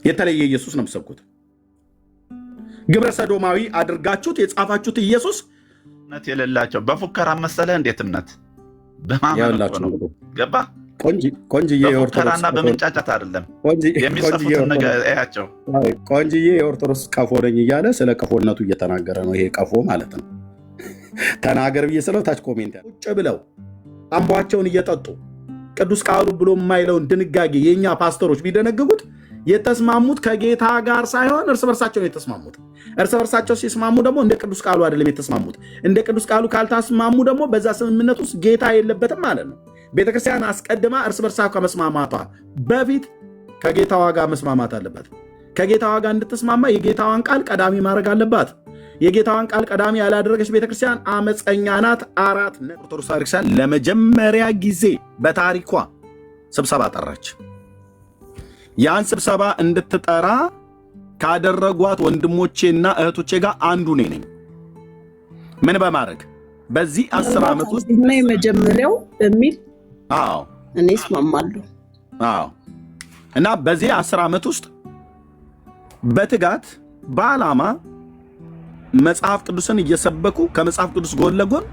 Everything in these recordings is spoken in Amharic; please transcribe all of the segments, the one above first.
የተለየ ኢየሱስ ነው የምትሰብኩት። ግብረ ሰዶማዊ አድርጋችሁት የጻፋችሁት ኢየሱስ እምነት የሌላቸው በፉከራ መሰለህ እንዴት እምነት በማመን ነው ገባ ቆንጅዬ በፉከራና በመንጫጫት አይደለም የሚጽፉትን ነገር እያቸው ቆንጅዬ የኦርቶዶክስ ቀፎ ነኝ እያለ ስለ ቀፎነቱ እየተናገረ ነው። ይሄ ቀፎ ማለት ነው። ተናገር ብዬ ስለው ታች ኮሜንት ቁጭ ብለው አምቧቸውን እየጠጡ ቅዱስ ቃሉ ብሎ የማይለውን ድንጋጌ የእኛ ፓስተሮች ቢደነግጉት የተስማሙት ከጌታ ጋር ሳይሆን እርስ በርሳቸው ነው የተስማሙት። እርስ በርሳቸው ሲስማሙ ደግሞ እንደ ቅዱስ ቃሉ አይደለም የተስማሙት። እንደ ቅዱስ ቃሉ ካልተስማሙ ደግሞ በዛ ስምምነት ውስጥ ጌታ የለበትም ማለት ነው። ቤተክርስቲያን አስቀድማ እርስ በርሳ ከመስማማቷ በፊት ከጌታዋ ጋር መስማማት አለባት። ከጌታዋ ጋር እንድትስማማ የጌታዋን ቃል ቀዳሚ ማድረግ አለባት። የጌታዋን ቃል ቀዳሚ ያላደረገች ቤተክርስቲያን አመፀኛ ናት። ኦርቶዶክስ ቤተክርስቲያን ለመጀመሪያ ጊዜ በታሪኳ ስብሰባ ጠራች። ያን ስብሰባ እንድትጠራ ካደረጓት ወንድሞቼና እህቶቼ ጋር አንዱ ነኝ። ምን በማድረግ በዚህ 10 ዓመት ውስጥ የመጀመሪያው በሚል አዎ እኔ እስማማለሁ። አዎ እና በዚህ 10 ዓመት ውስጥ በትጋት በዓላማ መጽሐፍ ቅዱስን እየሰበኩ ከመጽሐፍ ቅዱስ ጎን ለጎን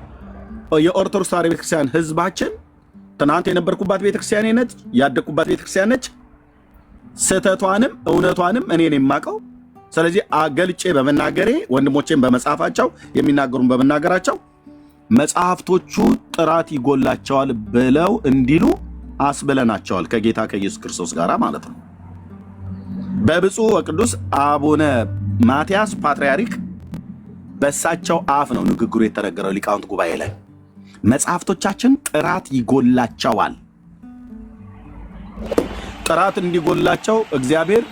የኦርቶዶክስ ተዋሕዶ ቤተክርስቲያን ህዝባችን ትናንት የነበርኩባት ቤተክርስቲያን ነች፣ ያደግኩባት ቤተክርስቲያን ነች። ስህተቷንም እውነቷንም እኔ ነኝ የማውቀው። ስለዚህ አገልጬ በመናገሬ ወንድሞቼን በመጽሐፋቸው የሚናገሩን በመናገራቸው መጽሐፍቶቹ ጥራት ይጎላቸዋል ብለው እንዲሉ አስብለናቸዋል ከጌታ ከኢየሱስ ክርስቶስ ጋር ማለት ነው። በብፁዕ ወቅዱስ አቡነ ማትያስ ፓትርያርክ በእሳቸው አፍ ነው ንግግሩ የተነገረው ሊቃውንት ጉባኤ ላይ መጽሐፍቶቻችን ጥራት ይጎላቸዋል። ጥራት እንዲጎላቸው እግዚአብሔር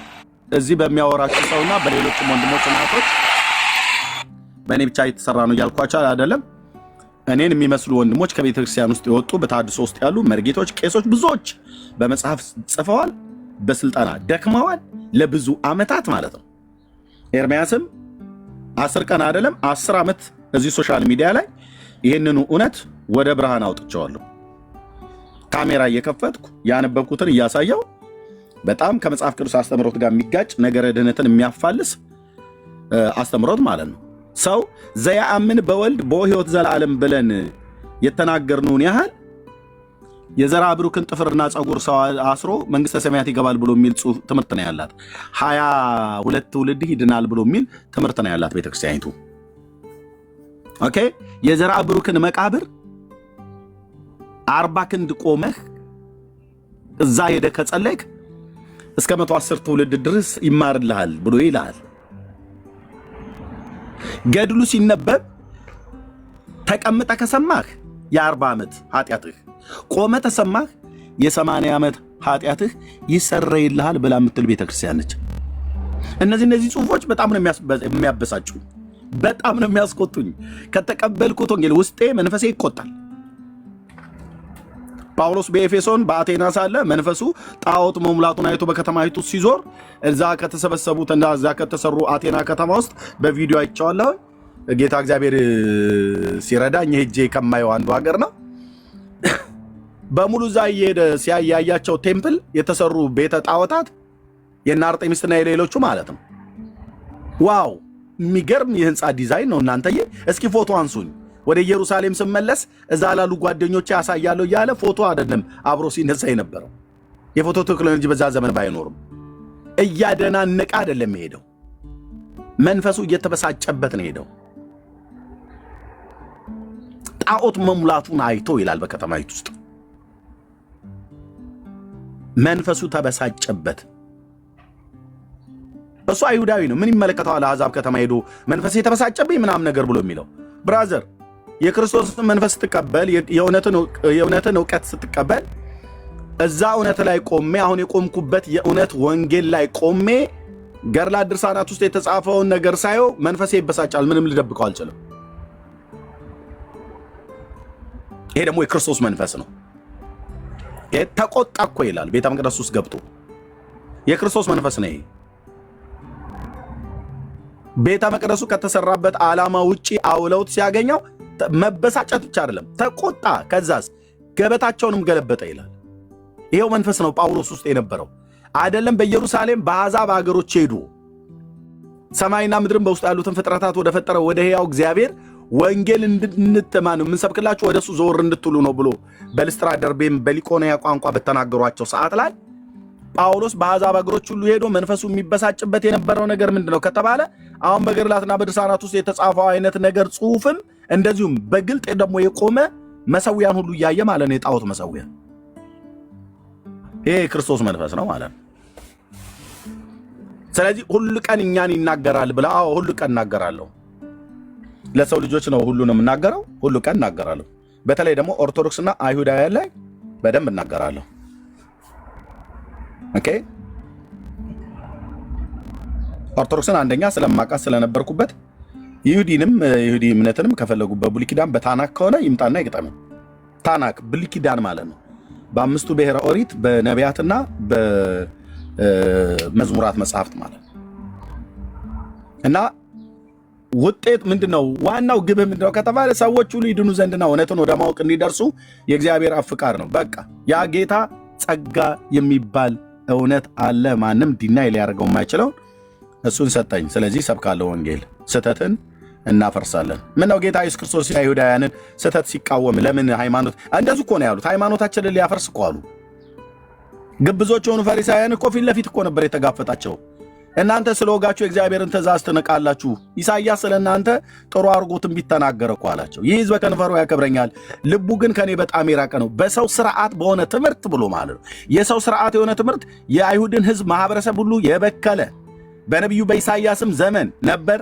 እዚህ በሚያወራቸው ሰውና በሌሎችም ወንድሞች እናቶች በእኔ ብቻ የተሰራ ነው እያልኳቸው አይደለም። እኔን የሚመስሉ ወንድሞች ከቤተክርስቲያን ውስጥ የወጡ በተሐድሶ ውስጥ ያሉ መርጌቶች፣ ቄሶች ብዙዎች በመጽሐፍ ጽፈዋል፣ በስልጠና ደክመዋል ለብዙ ዓመታት ማለት ነው። ኤርምያስም 10 ቀን አይደለም 10 ዓመት እዚህ ሶሻል ሚዲያ ላይ ይህንኑ እውነት ወደ ብርሃን አውጥቼዋለሁ። ካሜራ እየከፈትኩ ያነበብኩትን እያሳየው በጣም ከመጽሐፍ ቅዱስ አስተምሮት ጋር የሚጋጭ ነገረ ድህነትን የሚያፋልስ አስተምሮት ማለት ነው። ሰው ዘያአምን በወልድ በሕይወት ዘላለም ብለን የተናገርነውን ያህል የዘራ ብሩክን ጥፍርና ፀጉር ሰው አስሮ መንግስተ ሰማያት ይገባል ብሎ የሚል ትምህርት ነው ያላት። 22 ትውልድ ይድናል ብሎ የሚል ትምህርት ነው ያላት ቤተክርስቲያኒቱ። ኦኬ የዘራ ብሩክን መቃብር 40 ክንድ ቆመህ እዛ ሄደህ ከጸለይክ እስከ 110 ትውልድ ድረስ ይማርልሃል ብሎ ይላል። ገድሉ ሲነበብ ተቀምጠ ከሰማህ የ40 ዓመት ኃጢአትህ፣ ቆመ ተሰማህ የ80 ዓመት ኃጢአትህ ይሰረይልሃል ብላ የምትል ቤተክርስቲያን ነች። እነዚህ ጽሁፎች በጣም ነው የሚያበሳጩኝ፣ በጣም ነው የሚያስቆጡኝ። ከተቀበልኩት ወንጌል ውስጤ መንፈሴ ይቆጣል። ጳውሎስ በኤፌሶን በአቴና ሳለ መንፈሱ ጣዖት መሙላቱን አይቶ በከተማይቱ ሲዞር እዛ ከተሰበሰቡት እና እዛ ከተሰሩ አቴና ከተማ ውስጥ በቪዲዮ አይቼዋለሁ። ጌታ እግዚአብሔር ሲረዳኝ ሄጄ ከማየው አንዱ ሀገር ነው። በሙሉ እዛ እየሄደ ሲያያያቸው ቴምፕል የተሰሩ ቤተ ጣዖታት የእነ አርጤሚስና የሌሎቹ ማለት ነው። ዋው የሚገርም የህንፃ ዲዛይን ነው እናንተዬ። እስኪ ፎቶ አንሱኝ። ወደ ኢየሩሳሌም ስመለስ እዛ ላሉ ጓደኞቼ ያሳያለሁ እያለ ፎቶ አይደለም አብሮ ሲነሳ የነበረው። የፎቶ ቴክኖሎጂ በዛ ዘመን ባይኖርም እያደናነቀ አይደለም የሄደው፣ መንፈሱ እየተበሳጨበት ነው የሄደው። ጣዖት መሙላቱን አይቶ ይላል በከተማይቱ ውስጥ መንፈሱ ተበሳጨበት። እሱ አይሁዳዊ ነው፣ ምን ይመለከተዋል? አሕዛብ ከተማ ሄዶ መንፈስ የተበሳጨብኝ ምናምን ነገር ብሎ የሚለው ብራዘር፣ የክርስቶስን መንፈስ ስትቀበል የእውነትን እውቀት ስትቀበል እዛ እውነት ላይ ቆሜ አሁን የቆምኩበት የእውነት ወንጌል ላይ ቆሜ ገድላት ድርሳናት ውስጥ የተጻፈውን ነገር ሳየው መንፈሴ ይበሳጫል። ምንም ልደብቀው አልችልም። ይሄ ደግሞ የክርስቶስ መንፈስ ነው። ተቆጣ እኮ ይላል ቤተ መቅደስ ውስጥ ገብቶ። የክርስቶስ መንፈስ ነው ይሄ። ቤተ መቅደሱ ከተሰራበት ዓላማ ውጪ አውለውት ሲያገኘው መበሳጨት ብቻ አይደለም፣ ተቆጣ። ከዛስ ገበታቸውንም ገለበጠ ይላል። ይሄው መንፈስ ነው ጳውሎስ ውስጥ የነበረው። አይደለም በኢየሩሳሌም በአሕዛብ አገሮች ሄዱ ሰማይና ምድርን በውስጥ ያሉትን ፍጥረታት ወደ ፈጠረው ወደ ሕያው እግዚአብሔር ወንጌል እንድንተማኑ ምን ሰብክላችሁ ወደሱ ዞር እንድትሉ ነው ብሎ በልስጥራ ደርቤም በሊቆንያ ቋንቋ በተናገሯቸው ሰዓት ላይ ጳውሎስ በአሕዛብ አገሮች ሁሉ ሄዶ መንፈሱ የሚበሳጭበት የነበረው ነገር ምንድነው ከተባለ አሁን በገድላትና በድርሳናት ውስጥ የተጻፈው አይነት ነገር ጽሑፍም እንደዚሁም በግልጥ ደግሞ የቆመ መሰዊያን ሁሉ እያየ ማለት ነው የጣዖት መሰዊያ ይሄ ክርስቶስ መንፈስ ነው ማለት ነው። ስለዚህ ሁሉ ቀን እኛን ይናገራል ብላ ሁሉ ቀን እናገራለሁ ለሰው ልጆች ነው ሁሉንም እናገረው ሁሉ ቀን እናገራለሁ። በተለይ ደግሞ ኦርቶዶክስና አይሁዳውያን ላይ በደንብ እናገራለሁ። ኦኬ ኦርቶዶክስን አንደኛ ስለማቃት ስለነበርኩበት ይሁዲ እምነትንም ከፈለጉበት ብሉይ ኪዳን በታናክ ከሆነ ይምጣና ይግጠም። ታናክ ብሉይ ኪዳን ማለት ነው በአምስቱ ብሔረ ኦሪት በነቢያትና በመዝሙራት መጽሐፍት ማለት ነው። እና ውጤት ምንድነው ዋናው ግብ ምንድነው ከተባለ ሰዎች ሁሉ ይድኑ ዘንድና እውነትን ወደ ማወቅ እንዲደርሱ የእግዚአብሔር ፍቃድ ነው። በቃ ያ ጌታ ጸጋ የሚባል እውነት አለ ማንም ዲናይ ሊያደርገው የማይችለው እሱን ሰጠኝ። ስለዚህ ሰብካለሁ ወንጌል ስተትን እናፈርሳለን። ምነው ጌታ ኢየሱስ ክርስቶስ አይሁዳውያንን ስተት ሲቃወም ለምን ሃይማኖት እንደዚህ እኮ ነው ያሉት ሃይማኖታችንን ሊያፈርስ እኮ አሉ። ግብዞች የሆኑ ፈሪሳውያን እኮ ፊት ለፊት እኮ ነበር የተጋፈጣቸው። እናንተ ስለወጋችሁ የእግዚአብሔርን ትእዛዝ ትንቃላችሁ። ኢሳይያስ ስለእናንተ ጥሩ አድርጎ ትንቢት ተናገረ እኮ አላቸው። ይህ ሕዝብ በከንፈሩ ያከብረኛል ልቡ ግን ከኔ በጣም የራቀ ነው። በሰው ስርዓት በሆነ ትምህርት ብሎ ማለት ነው። የሰው ስርዓት የሆነ ትምህርት የአይሁድን ሕዝብ ማህበረሰብ ሁሉ የበከለ በነቢዩ በኢሳይያስም ዘመን ነበር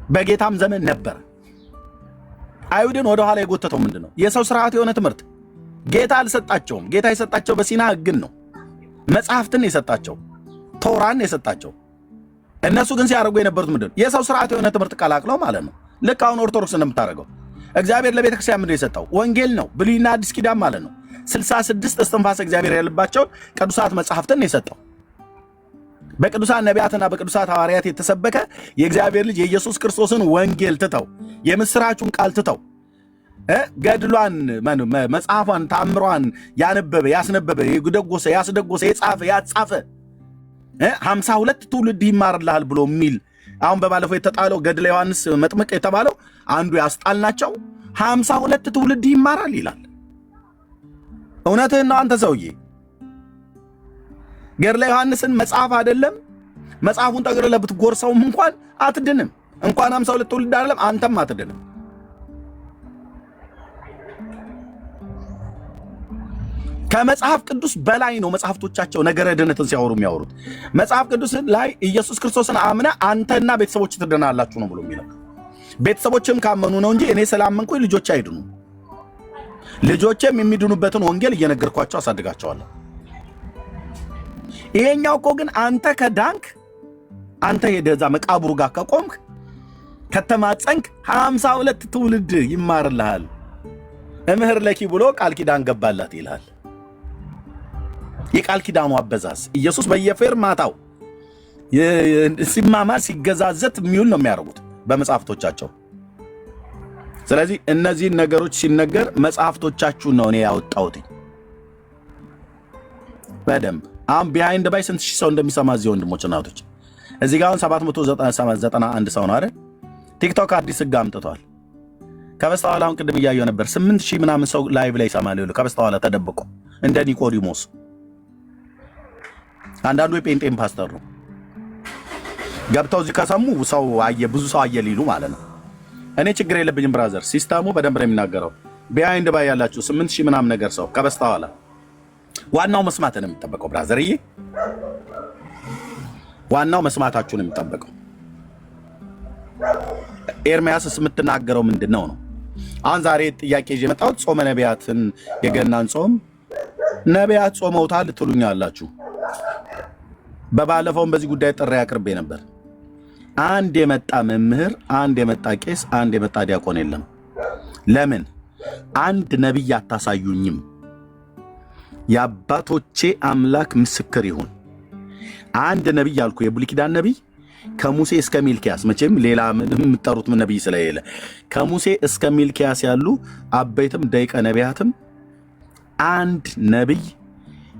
በጌታም ዘመን ነበር። አይሁድን ወደ ኋላ የጎተተው ምንድነው? የሰው ስርዓት የሆነ ትምህርት ጌታ አልሰጣቸውም። ጌታ የሰጣቸው በሲና ሕግን ነው መጽሐፍትን የሰጣቸው ቶራን የሰጣቸው። እነሱ ግን ሲያደርጉ የነበሩት ምንድነው? የሰው ስርዓት የሆነ ትምህርት ቀላቅለው ማለት ነው። ልክ አሁን ኦርቶዶክስ እንደምታደርገው እግዚአብሔር ለቤተ ክርስቲያን ምንድነው የሰጠው? ወንጌል ነው። ብሉይና አዲስ ኪዳን ማለት ነው። 66 እስትንፋሰ እግዚአብሔር ያለባቸውን ቅዱሳት መጽሐፍትን የሰጠው በቅዱሳን ነቢያትና በቅዱሳት ሐዋርያት የተሰበከ የእግዚአብሔር ልጅ የኢየሱስ ክርስቶስን ወንጌል ትተው የምስራቹን ቃል ትተው ገድሏን መጽሐፏን ታምሯን ያነበበ ያስነበበ የደጎሰ ያስደጎሰ የጻፈ ያጻፈ 52 ትውልድ ይማርልሃል ብሎ የሚል አሁን በባለፈው የተጣለው ገድለ ዮሐንስ መጥምቅ የተባለው አንዱ ያስጣልናቸው 52 ትውልድ ይማራል ይላል። እውነትህን ነው አንተ ሰውዬ። ገድለ ዮሐንስን መጽሐፍ አይደለም መጽሐፉን ጠቅልለህ ብትጎርሰውም እንኳን አትድንም። እንኳን 52 ትውልድ አይደለም አንተም አትድንም። ከመጽሐፍ ቅዱስ በላይ ነው መጽሐፍቶቻቸው ነገረ ድነትን ሲያወሩ የሚያወሩት። መጽሐፍ ቅዱስ ላይ ኢየሱስ ክርስቶስን አምነ አንተና ቤተሰቦች ትድናላችሁ ነው ብሎ የሚለው። ቤተሰቦችም ካመኑ ነው እንጂ እኔ ስላመንኩኝ ልጆች አይድኑ። ልጆችም የሚድኑበትን ወንጌል እየነገርኳቸው አሳድጋቸዋለሁ። ይሄኛው እኮ ግን አንተ ከዳንክ አንተ የደዛ መቃብሩ ጋር ከቆምክ ከተማጸንክ 52 ትውልድ ይማርልሃል እምህር ለኪ ብሎ ቃል ኪዳን ገባላት ይላል። የቃል ኪዳኑ አበዛዝ ኢየሱስ በየፌርማታው ሲማማር ሲገዛዘት የሚውል ነው የሚያደርጉት በመጽሐፍቶቻቸው። ስለዚህ እነዚህን ነገሮች ሲነገር መጽሐፍቶቻችሁን ነው እኔ ያወጣሁት በደንብ። አሁን ቢሃይንድ ባይ ስንት ሺህ ሰው እንደሚሰማ እዚህ ወንድሞች እናቶች እዚህ ጋር 791 ሰው ነው አይደል? ቲክቶክ አዲስ ሕግ አምጥቷል። ከበስተኋላ አሁን ቅድም እያየሁ ነበር 8000 ምናምን ሰው ላይቭ ላይ ይሰማል ይሉ ከበስተኋላ ተደብቆ እንደ ኒቆዲሞስ። አንዳንዱ የጴንጤም ፓስተር ነው ገብተው እዚህ ከሰሙ ሰው አየ ብዙ ሰው አየ ሊሉ ማለት ነው። እኔ ችግር የለብኝም ብራዘር፣ ሲስተሙ በደንብ ነው የሚናገረው። ቢሃይንድ ባይ ያላችሁ 8000 ምናምን ነገር ሰው ከበስተኋላ ዋናው መስማት ነው የሚጠበቀው ብራዘርዬ፣ ዋናው መስማታችሁ ነው የሚጠበቀው። ኤርሚያስስ የምትናገረው ምንድነው ነው? አሁን ዛሬ ጥያቄ ይዤ መጣሁት ጾመ ነቢያትን የገናን ጾም ነቢያት ጾመውታል ትሉኛላችሁ። በባለፈውም በዚህ ጉዳይ ጥሪ አቅርቤ ነበር። አንድ የመጣ መምህር፣ አንድ የመጣ ቄስ፣ አንድ የመጣ ዲያቆን የለም። ለምን አንድ ነቢይ አታሳዩኝም? የአባቶቼ አምላክ ምስክር ይሁን። አንድ ነቢይ አልኩ፣ የብሉይ ኪዳን ነቢይ ከሙሴ እስከ ሚልኪያስ፣ መቼም ሌላ የምትጠሩት ነቢይ ስለሌለ ከሙሴ እስከ ሚልኪያስ ያሉ አበይትም ደቂቀ ነቢያትም አንድ ነቢይ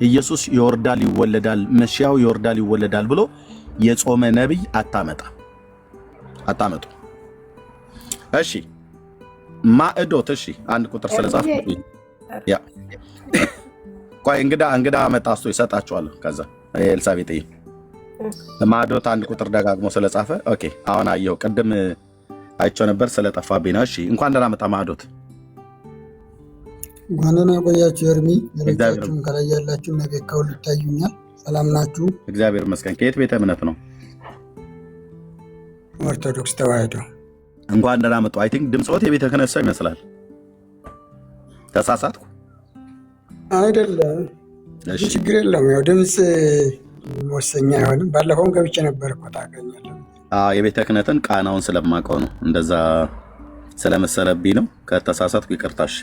ኢየሱስ ይወርዳል ይወለዳል መሲያው ይወርዳል ይወለዳል ብሎ የጾመ ነብይ አታመጡ። እሺ ማዕዶት እሺ አንድ ቁጥር ስለጻፈ ያ ቆይ እንግዳ መጣስቶ ይሰጣቸዋል። ከዛ ኤልሳቤጥ ማዕዶት አንድ ቁጥር ደጋግሞ ስለጻፈ ኦኬ አሁን አየው። ቅድም አይቼው ነበር ስለጠፋብኝ ነው። እሺ እንኳን ደህና መጣ ማዕዶት። እንኳን ደህና ቆያችሁ። ኤርሚ ለቤታችሁም ከላይ ያላችሁ ነገ ከሁሉ ይታዩኛል። ሰላም ናችሁ? እግዚአብሔር ይመስገን። ከየት ቤተ እምነት ነው? ኦርቶዶክስ ተዋህዶ። እንኳን ደህና መጡ። አይ ቲንክ ድምጽዎት የቤተ ክህነት ሰው ይመስላል። ተሳሳትኩ? አይደለም። እሺ ችግር የለም። ያው ድምጽ ወሰኛ አይሆንም። ባለፈውም ገብቼ ነበር እኮ ታገኛለህ። የቤተ ክህነትን ቃናውን ስለማውቀው ነው። እንደዛ ስለመሰለብኝ ነው። ከተሳሳትኩ ይቅርታሽ።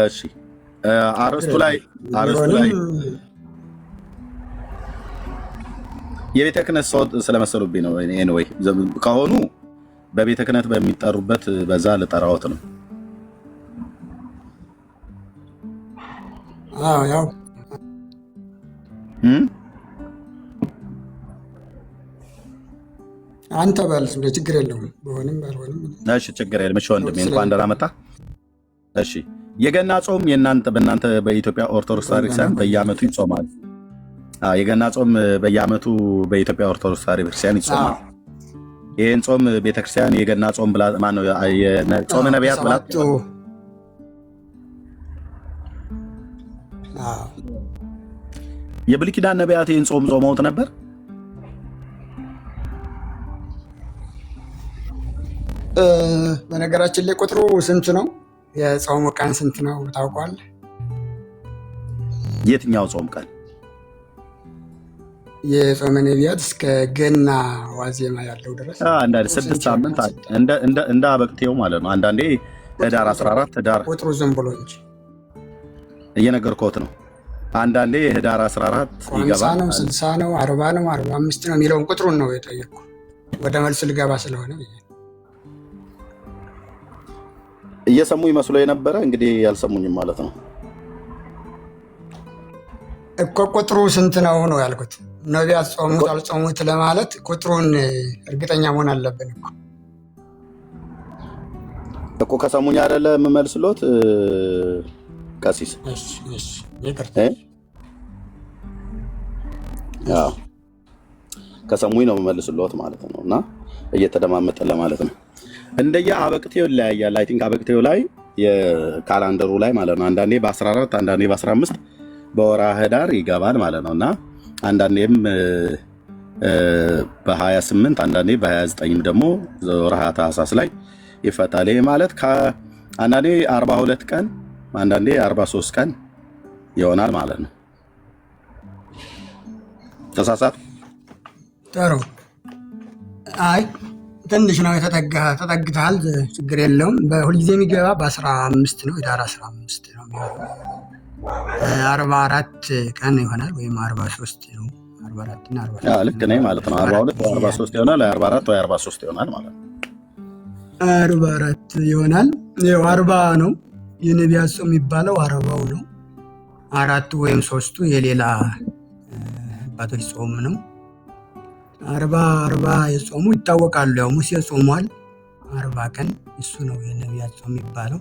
እሺ አርስቱ ላይ የቤተ ክህነት ሰው ስለመሰሉብኝ ነው። ኤኒዌይ ከሆኑ በቤተ ክህነት በሚጠሩበት በዛ ልጠራዎት ነው። ያው አንተ ባል ችግር የለውም። በሆነም ባልሆነም እሺ ችግር የለም። እሺ ወንድሜ እንኳን ደህና መጣ። እሺ የገና ጾም በእናንተ በኢትዮጵያ ኦርቶዶክስ ቤተክርስቲያን በየዓመቱ ይጾማል። የገና ጾም በየዓመቱ በኢትዮጵያ ኦርቶዶክስ ቤተክርስቲያን ይጾማል። ይህን ጾም ቤተክርስቲያን የገና ጾም ብላ ማነው ጾመ ነቢያት ብላ የብሉይ ኪዳን ነቢያት ይህን ጾም ጾመውት ነበር። በነገራችን ላይ ቁጥሩ ስንት ነው? የጾሙ ቀን ስንት ነው ታውቋል? የትኛው ጾም ቀን? የጾመ ነቢያት እስከ ገና ዋዜማ ያለው ድረስ አንዳንዴ 6 ሳምንት እንደ አበቅቴው ማለት ነው። አንዳንዴ ህዳር 14 ህዳር ቁጥሩ ዝም ብሎ እንጂ እየነገርኩት ነው። አንዳንዴ ህዳር 14 ይገባል ነው 60 ነው 40 ነው 45 ነው የሚለውን ቁጥሩን ነው የጠየቅኩ። ወደ መልስ ልገባ ስለሆነ እየሰሙ ይመስሎ የነበረ እንግዲህ ያልሰሙኝም ማለት ነው እኮ። ቁጥሩ ስንት ነው ነው ያልኩት። ነቢያት ጾሙት አልጾሙት ለማለት ቁጥሩን እርግጠኛ መሆን አለብን እኮ። ከሰሙኝ አይደለ የምመልስሎት ቀሲስ። ከሰሙኝ ነው የምመልስሎት ማለት ነው። እና እየተደማመጠ ለማለት ነው። እንደየ አበቅቴው ይለያያል። አይ ቲንክ አበቅቴው ላይ የካላንደሩ ላይ ማለት ነው። አንዳንዴ በ14 አንዳንዴ በ15 በወርሃ ህዳር ይገባል ማለት ነው። እና አንዳንዴም በ28 አንዳንዴ በ29 ደግሞ ወርሃ ታኅሳስ ላይ ይፈታል። ይሄ ማለት አንዳንዴ 42 ቀን አንዳንዴ 43 ቀን ይሆናል ማለት ነው። ተሳሳት? ጥሩ። አይ ትንሽ ነው ተጠግተሃል። ችግር የለውም። በሁልጊዜ የሚገባ በ15 ነው። ህዳር 15 ነው የሚሆነው። 44 ቀን ይሆናል ወይም 43 ነው። 44 እና 43 ልክ ነኝ ማለት ነው። 42 ወይ 43 ይሆናል፣ 44 ወይ 43 ይሆናል ማለት ነው። 44 ይሆናል። ይኸው 40 ነው የነቢያት ጾም የሚባለው 40ው ነው። 4 ወይም 3ቱ የሌላ አባቶች ጾም ነው። 40 የጾሙ ይታወቃሉ። ያው ሙሴ ጾሟል 40 ቀን፣ እሱ ነው የነቢያት ጾም የሚባለው።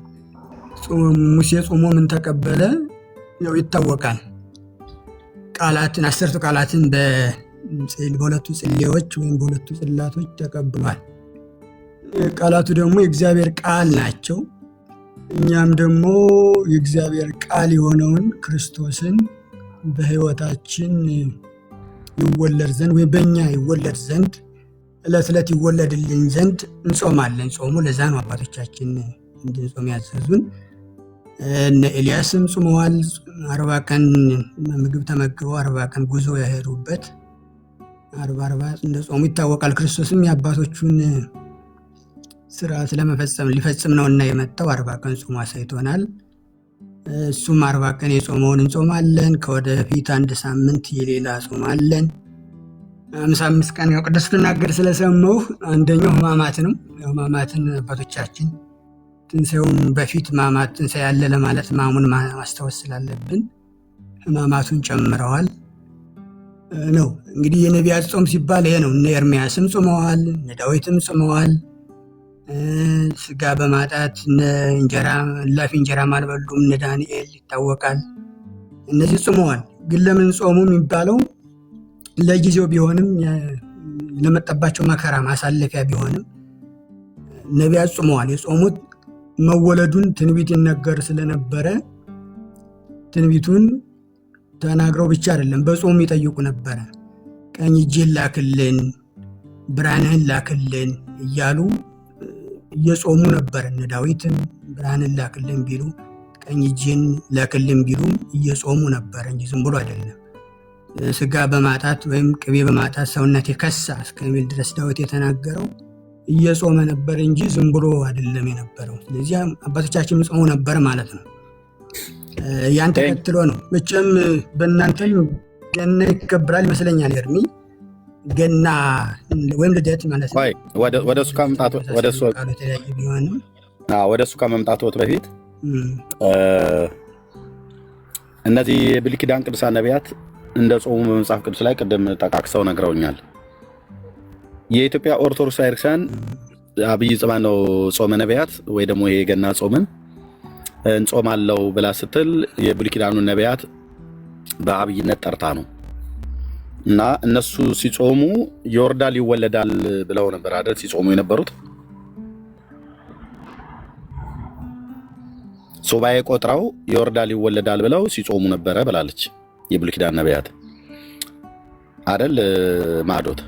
ሙሴ ጾሞ ምን ተቀበለ? ያው ይታወቃል። ቃላትን 10ቱ ቃላትን በሁለቱ ጽሌዎች ወይም በሁለቱ ጽላቶች ተቀብሏል። ቃላቱ ደግሞ የእግዚአብሔር ቃል ናቸው። እኛም ደግሞ የእግዚአብሔር ቃል የሆነውን ክርስቶስን በሕይወታችን ይወለድ ዘንድ ወይም በእኛ ይወለድ ዘንድ ዕለት ዕለት ይወለድልን ዘንድ እንጾማለን። ጾሙ ለዛ ነው አባቶቻችን እንድንጾም ያዘዙን። እነ ኤልያስም ጾመዋል። 40 ቀን ምግብ ተመግበው 40 ቀን ጉዞ ያሄዱበት 40 እንደ ጾሙ ይታወቃል። ክርስቶስም የአባቶቹን ስርዓት ሊፈጽም ነው እና የመጣው 40 ቀን ጾሙ አሳይቶናል። እሱም 40 ቀን የጾመውን እንጾማለን። ከወደፊት 1 ሳምንት የሌላ ጾማለን። 55 ቀን ያው ቅዱስ ስትናገር ስለሰማሁ አንደኛው ሕማማት ነው። ሕማማትን አባቶቻችን ትንሣኤውን በፊት ሕማማት ትንሣኤ ያለ ለማለት ሕማሙን ማስታወስ ስላለብን ሕማማቱን ጨምረዋል ነው። እንግዲህ የነቢያት ጾም ሲባል ይሄ ነው። እነ ኤርምያስም ጾመዋል፣ እነ ዳዊትም ጾመዋል። ስጋ በማጣት እላፊ እንጀራም አልበሉም። እነ ዳንኤል ይታወቃል። እነዚህ ጾመዋል። ግን ለምን ጾሙ የሚባለው ለጊዜው ቢሆንም ለመጣባቸው መከራ ማሳለፊያ ቢሆንም ነቢያት ጾመዋል። የጾሙት መወለዱን ትንቢት ይነገር ስለነበረ ትንቢቱን ተናግረው ብቻ አይደለም በጾሙ ይጠይቁ ነበረ። ቀኝ እጅህን ላክልን፣ ብርሃንህን ላክልን እያሉ እየጾሙ ነበር። እነ ዳዊትም ብርሃንን ላክልን ቢሉ ቀኝ እጅህን ላክልን ቢሉም እየጾሙ ነበር እንጂ ዝም ብሎ አይደለም። ስጋ በማጣት ወይም ቅቤ በማጣት ሰውነቴ ከሳ እስከሚል ድረስ ዳዊት የተናገረው እየጾመ ነበር እንጂ ዝም ብሎ አይደለም የነበረው። ስለዚህ አባቶቻችን ጾሙ ነበር ማለት ነው። ያን ተከትሎ ነው መቼም በእናንተም ገና ይከብራል ይመስለኛል። ኤርሚ ገና ወይም ልደት ማለት ነው። ወደ እሱ ከመምጣቱ በፊት እነዚህ የብሉይ ኪዳን ቅዱሳን ነቢያት እንደ ጾሙ በመጽሐፍ ቅዱስ ላይ ቅድም ጠቃቅሰው ነግረውኛል። የኢትዮጵያ ኦርቶዶክስ ቤተክርስቲያን አብይ ጾም ነው ጾመ ነቢያት ወይ ደግሞ ይሄ ገና ጾምን እንጾማለው ብላ ስትል የብሉይ ኪዳኑን ነቢያት በአብይነት ጠርታ ነው። እና እነሱ ሲጾሙ ይወርዳል ይወለዳል ብለው ነበር አይደል ሲጾሙ የነበሩት። ሱባኤ ቆጥረው ይወርዳል ይወለዳል ብለው ሲጾሙ ነበረ ብላለች የብሉይ ኪዳን ነቢያት አይደል ማዶት?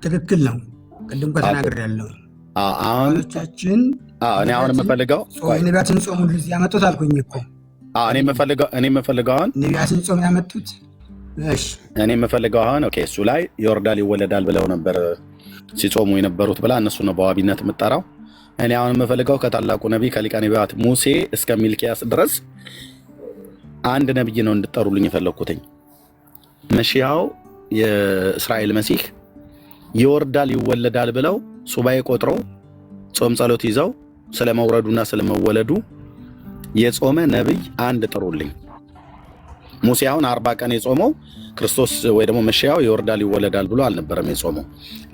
ትክክል ነው። ቅድም ከተናገር ያለው አሁንቻችን እኔ አሁን የምፈልገው ነቢያትን ጾሙ እንደዚህ ያመጡት አልኩኝ እኮ። እኔ የምፈልገው አሁን ነቢያትን ጾም ያመጡት እኔ የምፈልገው አሁን ኦኬ እሱ ላይ ይወርዳል ይወለዳል ብለው ነበር ሲጾሙ የነበሩት ብላ እነሱ ነው በዋቢነት የምጠራው። እኔ አሁን የምፈልገው ከታላቁ ነቢይ ከሊቀ ነቢያት ሙሴ እስከ ሚልኪያስ ድረስ አንድ ነቢይ ነው እንድጠሩልኝ የፈለኩትኝ። መሺያው የእስራኤል መሲህ ይወርዳል ይወለዳል ብለው ሱባኤ ቆጥረው ጾም ጸሎት ይዘው ስለመውረዱና ስለመወለዱ የጾመ ነቢይ አንድ ጥሩልኝ። ሙሴ አሁን 40 ቀን የጾመው ክርስቶስ ወይ ደግሞ መሺያው ይወርዳል ይወለዳል ብሎ አልነበረም የጾመው።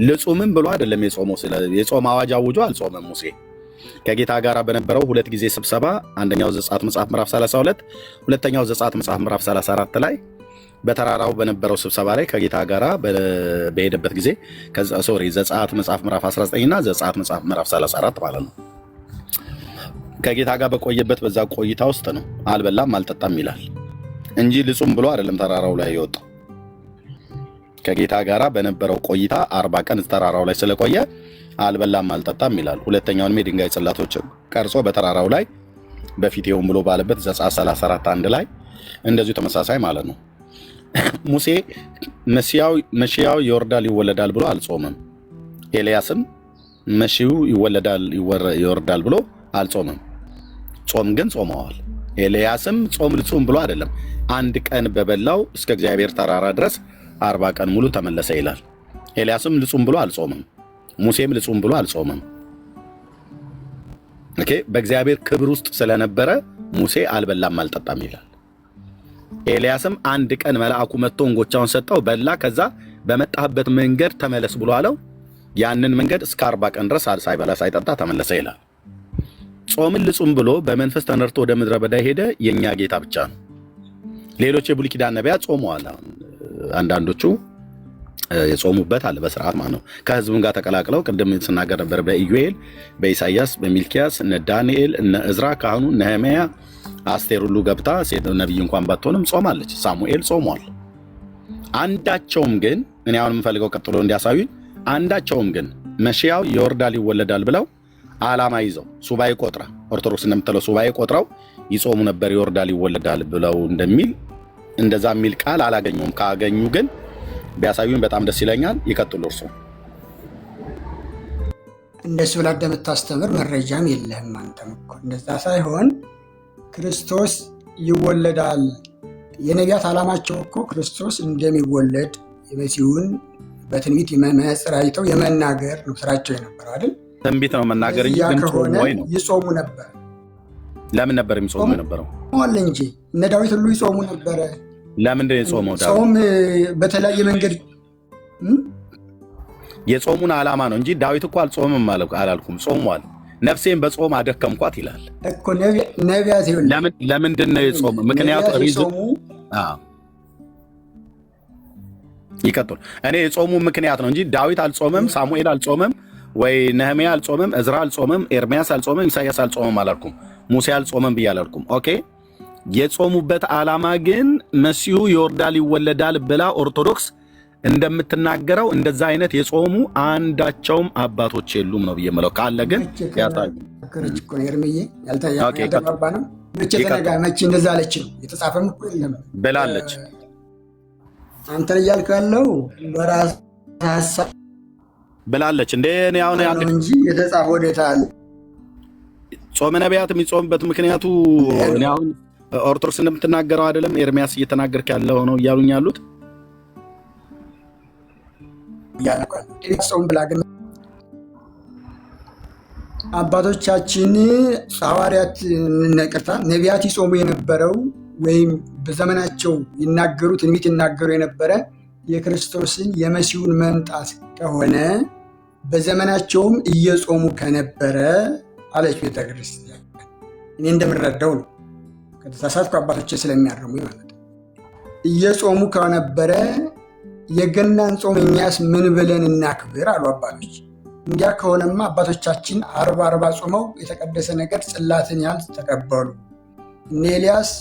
ልጹምም ብሎ አይደለም የጾመው። የጾም አዋጅ አውጆ አልጾመም ሙሴ። ከጌታ ጋር በነበረው 2 ጊዜ ስብሰባ አንደኛው ዘጸአት መጽሐፍ ምዕራፍ 32፣ ሁለተኛው ዘጸአት መጽሐፍ ምዕራፍ 34 ላይ በተራራው በነበረው ስብሰባ ላይ ከጌታ ጋር በሄደበት ጊዜ ዘጸአት መጽሐፍ ምዕራፍ 19 እና ዘጸአት መጽሐፍ ምዕራፍ 34 ማለት ነው። ከጌታ ጋር በቆየበት በዛ ቆይታ ውስጥ ነው አልበላም አልጠጣም ይላል እንጂ ልጹም ብሎ አይደለም ተራራው ላይ የወጣው። ከጌታ ጋር በነበረው ቆይታ 40 ቀን ተራራው ላይ ስለቆየ አልበላም አልጠጣም ይላል። ሁለተኛውንም የድንጋይ ጽላቶች ቀርጾ በተራራው ላይ በፊት ይሁን ብሎ ባለበት ዘጸአት 34 1 ላይ እንደዚሁ ተመሳሳይ ማለት ነው። ሙሴ መሺያው ይወርዳል ይወለዳል ብሎ አልጾመም። ኤልያስም መሺው ይወርዳል ብሎ አልጾመም። ጾም ግን ጾመዋል። ኤልያስም ጾም ልጹም ብሎ አይደለም አንድ ቀን በበላው እስከ እግዚአብሔር ተራራ ድረስ 40 ቀን ሙሉ ተመለሰ ይላል። ኤልያስም ልጹም ብሎ አልጾመም። ሙሴም ልጹም ብሎ አልጾመም። ኦኬ በእግዚአብሔር ክብር ውስጥ ስለነበረ ሙሴ አልበላም አልጠጣም ይላል። ኤልያስም አንድ ቀን መልአኩ መጥቶ እንጎቻውን ሰጠው በላ። ከዛ በመጣህበት መንገድ ተመለስ ብሎ አለው። ያንን መንገድ እስከ 40 ቀን ድረስ ሳይበላ ሳይጠጣ ተመለሰ ይላል። ጾምን ልጹም ብሎ በመንፈስ ተነርቶ ወደ ምድረ በዳ ሄደ የኛ ጌታ ብቻ ነው። ሌሎች የብሉይ ኪዳን ነቢያት ጾመዋል። አንዳንዶቹ የጾሙበት አለ በስርዓት ማለት ነው። ከህዝቡም ጋር ተቀላቅለው ቅድም ስናገር ነበር በኢዩኤል፣ በኢሳይያስ፣ በሚልኪያስ እነ ዳንኤል እነ እዝራ ካህኑ ነህምያ አስቴር ሁሉ ገብታ ሴት ነቢይ እንኳን ባትሆንም ጾማለች። ሳሙኤል ጾሟል። አንዳቸውም ግን እኔ አሁን የምፈልገው ቀጥሎ እንዲያሳዩኝ አንዳቸውም ግን መሺያው ይወርዳል ይወለዳል ብለው ዓላማ ይዘው ሱባኤ ቆጥራ ኦርቶዶክስ እንደምትለው ሱባኤ ቆጥረው ይጾሙ ነበር ይወርዳል ይወለዳል ብለው እንደሚል እንደዛ የሚል ቃል አላገኙም። ካገኙ ግን ቢያሳዩኝ በጣም ደስ ይለኛል። ይቀጥሉ እርሱ። እንደሱ ብላ እንደምታስተምር መረጃም የለህም አንተም እኮ። እንደዛ ሳይሆን ክርስቶስ ይወለዳል። የነቢያት ዓላማቸው እኮ ክርስቶስ እንደሚወለድ የመሲሁን በትንቢት መነጽር አይተው የመናገር ነው ስራቸው የነበረው አይደል? ትንቢት ነው መናገር እንጂ ግን ጾም ወይ ነው ይጾሙ ነበር። ለምን ነበር የሚጾሙ የነበረው? አለ እንጂ እነ ዳዊት ሁሉ ይጾሙ ነበረ። ለምንድን ነው የጾመው ዳዊት? ጾም በተለያየ መንገድ የጾሙን ዓላማ ነው እንጂ ዳዊት እኮ አልጾምም አላልኩም። ጾሟል። ነፍሴን በጾም አደከምኳት ይላል እኮ ነቢያት። ለምንድን ነው የጾሙ? ምክንያቱ ይቀጥሉ። እኔ የጾሙ ምክንያት ነው እንጂ ዳዊት አልጾመም፣ ሳሙኤል አልጾመም፣ ወይ ነህምያ አልጾመም፣ እዝራ አልጾመም፣ ኤርሚያስ አልጾመም፣ ኢሳያስ አልጾመም አላልኩም። ሙሴ አልጾመም ብዬ አላልኩም። ኦኬ። የጾሙበት ዓላማ ግን መሲሁ ይወርዳል ይወለዳል ብላ ኦርቶዶክስ እንደምትናገረው እንደዛ አይነት የጾሙ አንዳቸውም አባቶች የሉም ነው ብዬ የምለው። ካለ ግን ያታዩ መቼ እንደዛ አለች ነው የተጻፈም እኮ የለም ብላለች። አንተ እያልክ ያለው በራስ ሀሳብ ብላለች እንዴ? እኔ አሁን እንጂ የተጻፈ ወዴታ አለ? ጾመ ነቢያት የሚጾምበት ምክንያቱ እኔ አሁን ኦርቶዶክስ እንደምትናገረው አይደለም። ኤርሚያስ እየተናገርክ ያለው ነው እያሉኝ ያሉት አባቶቻችን ሐዋርያት ነቅርታ ነቢያት ይጾሙ የነበረው ወይም በዘመናቸው ይናገሩ ትንቢት ይናገሩ የነበረ የክርስቶስን የመሲሁን መምጣት ከሆነ በዘመናቸውም እየጾሙ ከነበረ አለች ቤተክርስቲያን። እኔ እንደምረዳው ነው፣ ከተሳሳትኩ አባቶቼ ስለሚያርሙ ማለት ነው። እየጾሙ ከነበረ የገናን ጾም እኛስ ምን ብለን እናክብር አሉ አባቶች። እንዲያ ከሆነማ አባቶቻችን 40 ጾመው የተቀደሰ ነገር ጽላትን ያህል ተቀበሉ። እነ ኤልያስ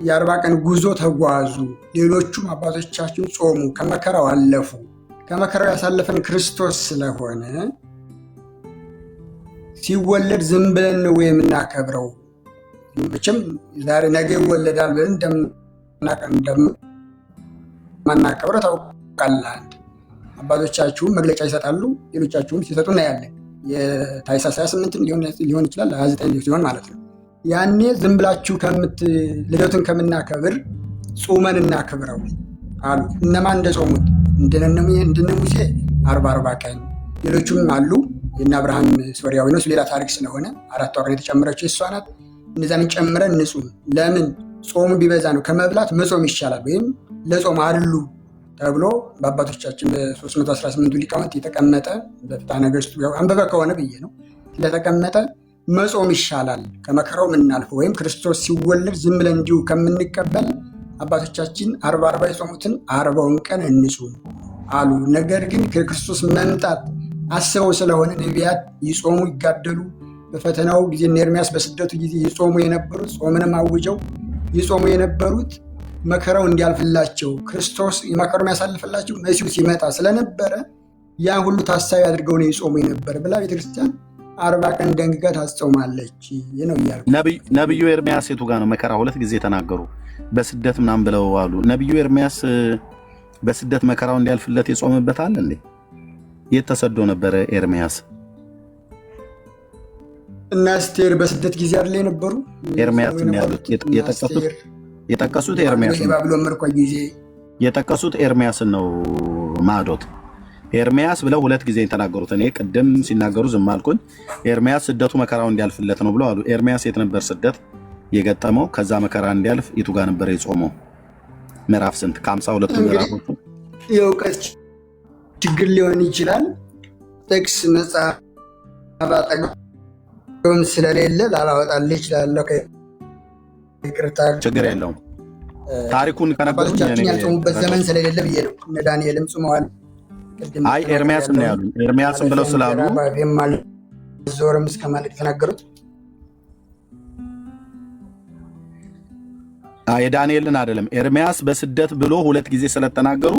የ40 ቀን ጉዞ ተጓዙ። ሌሎቹም አባቶቻችን ጾሙ፣ ከመከራው አለፉ። ከመከራው ያሳለፈን ክርስቶስ ስለሆነ ሲወለድ ዝም ብለን ነው የምናከብረው። መቼም ዛሬ ነገ ይወለዳል ብለን እንደማናከብረው ታውቃለህ። አባቶቻችሁም መግለጫ ይሰጣሉ፣ ሌሎቻችሁም ሲሰጡ እናያለን። የታኅሳስ 28 ሊሆን ይችላል 29 ሲሆን ማለት ነው። ያኔ ዝም ብላችሁ ልደቱን ከምናከብር ጾመን እናክብረው አሉ። እነማን እንደጾሙት እንደነ ሙሴ 40 ቀን፣ ሌሎቹም አሉ። የእነ አብርሃም ሶርያዊ ነው፣ ሌላ ታሪክ ስለሆነ 4 ቀን የተጨመረችው እሷ ናት። እነዛን ጨምረን እንጹም። ለምን ጾሙ ቢበዛ ነው ከመብላት መጾም ይሻላል፣ ወይም ለጾም አሉ ተብሎ በአባቶቻችን በ318ቱ ሊቃውንት የተቀመጠ በፍትሐ ነገሥቱ አንበበ ከሆነ ብዬ ነው ስለተቀመጠ መጾም ይሻላል ከመከራው የምናልፈው፣ ወይም ክርስቶስ ሲወለድ ዝም ብለን እንዲሁ ከምንቀበል አባቶቻችን 40 የጾሙትን 40ውን ቀን እንጹም አሉ። ነገር ግን ከክርስቶስ መምጣት አስበው ስለሆነ ነቢያት ይጾሙ ይጋደሉ። በፈተናው ጊዜ ኤርሚያስ በስደቱ ጊዜ ይጾሙ የነበሩት ጾምንም አውጀው ይጾሙ የነበሩት መከራው እንዲያልፍላቸው ክርስቶስ የመከራውን ያሳልፍላቸው መሲሁ ሲመጣ ስለነበረ ያን ሁሉ ታሳቢ አድርገው ነው ይጾሙ የነበረ ብላ ቤተክርስቲያን 40 ቀን ደንግጋ ታጾማለች ነው እያልኩ። ነቢዩ ኤርሚያስ የቱ ጋር ነው መከራ 2 ጊዜ ተናገሩ በስደት ምናምን ብለው አሉ። ነቢዩ ኤርሚያስ በስደት መከራው እንዲያልፍለት የጾመበት አለ እንዴ? የት ተሰዶ ነበረ ኤርሚያስ? እና አስቴር በስደት ጊዜ አይደል የነበሩ? ኤርሚያስ ነው ያሉት የጠቀሱት ኤርሚያስ ነው። ባቢሎን ምርኮ ጊዜ የጠቀሱት ኤርሚያስን ነው ማዶት ኤርሚያስ ብለው 2 ጊዜ የተናገሩት። እኔ ቅድም ሲናገሩ ዝም አልኩኝ። ኤርሚያስ ስደቱ መከራው እንዲያልፍለት ነው ብለው አሉ። ኤርሚያስ የት ነበር ስደት የገጠመው? ከዛ መከራ እንዲያልፍ የቱ ጋር ነበር የጾመው? ምዕራፍ ስንት? ከ52 ምዕራፎቹ የእውቀት ችግር ሊሆን ይችላል። ጥቅስ መጽሐፍ አጠገቡም ስለሌለ ላላወጣልህ ይችላለሁ። ይቅርታ፣ ችግር የለውም። ታሪኩን ከነገሩኝ ያልጾሙበት ዘመን ስለሌለ ብዬ ነው። እነ ዳንኤልም ጾመዋል። አይ ኤርሚያስን ነው ያሉ። ኤርሚያስን ብለው ስላሉ ዞርም እስከ ማለት የተናገሩት የዳንኤልን አይደለም። ኤርሚያስ በስደት ብሎ 2 ጊዜ ስለተናገሩ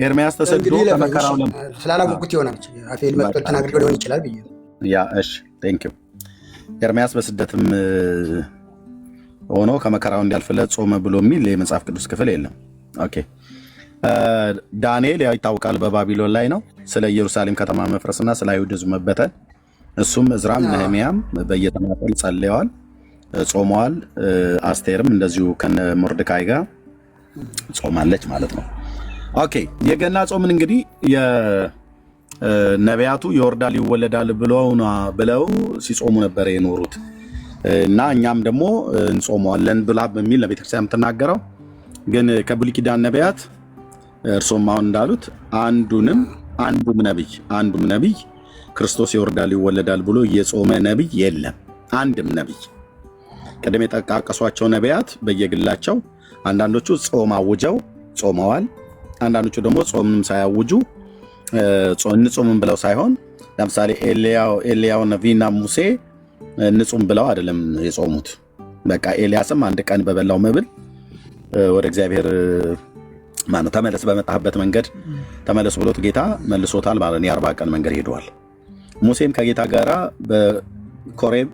ኤርሚያስ ተሰዶ ከመከራው ስላላወቁት ይሆናል። አፌል መጥቶ ተናግረው ሊሆን ይችላል ብዬ ያ እሺ፣ ቴንክ ዩ። ኤርሚያስ በስደትም ሆኖ ከመከራው እንዲያልፍለት ጾመ ብሎ የሚል የመጽሐፍ ቅዱስ ክፍል የለም። ኦኬ። ዳንኤል ያው ይታወቃል በባቢሎን ላይ ነው፣ ስለ ኢየሩሳሌም ከተማ መፍረስና ስለ አይሁድ ሕዝብ መበተን። እሱም እዝራም ነህምያም በየተናጠል ጸልየዋል፣ ጾመዋል። አስቴርም እንደዚሁ ከነ ሞርድካይ ጋር ጾማለች ማለት ነው። ኦኬ። የገና ጾምን እንግዲህ የነቢያቱ ይወርዳል ይወለዳል ብለው ሲጾሙ ነበር የኖሩት። እና እኛም ደግሞ እንጾመዋለን ብላ በሚል ለቤተክርስቲያን የምትናገረው ግን ከብሉይ ኪዳን ነቢያት እርሶም አሁን እንዳሉት አንዱም ነቢይ ክርስቶስ ይወርዳል ይወለዳል ብሎ የጾመ ነቢይ የለም። አንድም ነቢይ ቀደም የጠቃቀሷቸው ነቢያት በየግላቸው አንዳንዶቹ ጾም አውጀው ጾመዋል። አንዳንዶቹ ደግሞ ጾምንም ሳያውጁ እንጾምም ብለው ሳይሆን ለምሳሌ ኤልያው ነቢይና ሙሴ እንጾም ብለው አይደለም የጾሙት። በቃ ኤልያስም አንድ ቀን በበላው መብል ወደ እግዚአብሔር ተመለስ በመጣህበት መንገድ ተመለስ ብሎት ጌታ መልሶታል ማለት ነው። የ40 ቀን መንገድ ሄደዋል። ሙሴም ከጌታ ጋራ በኮሬብ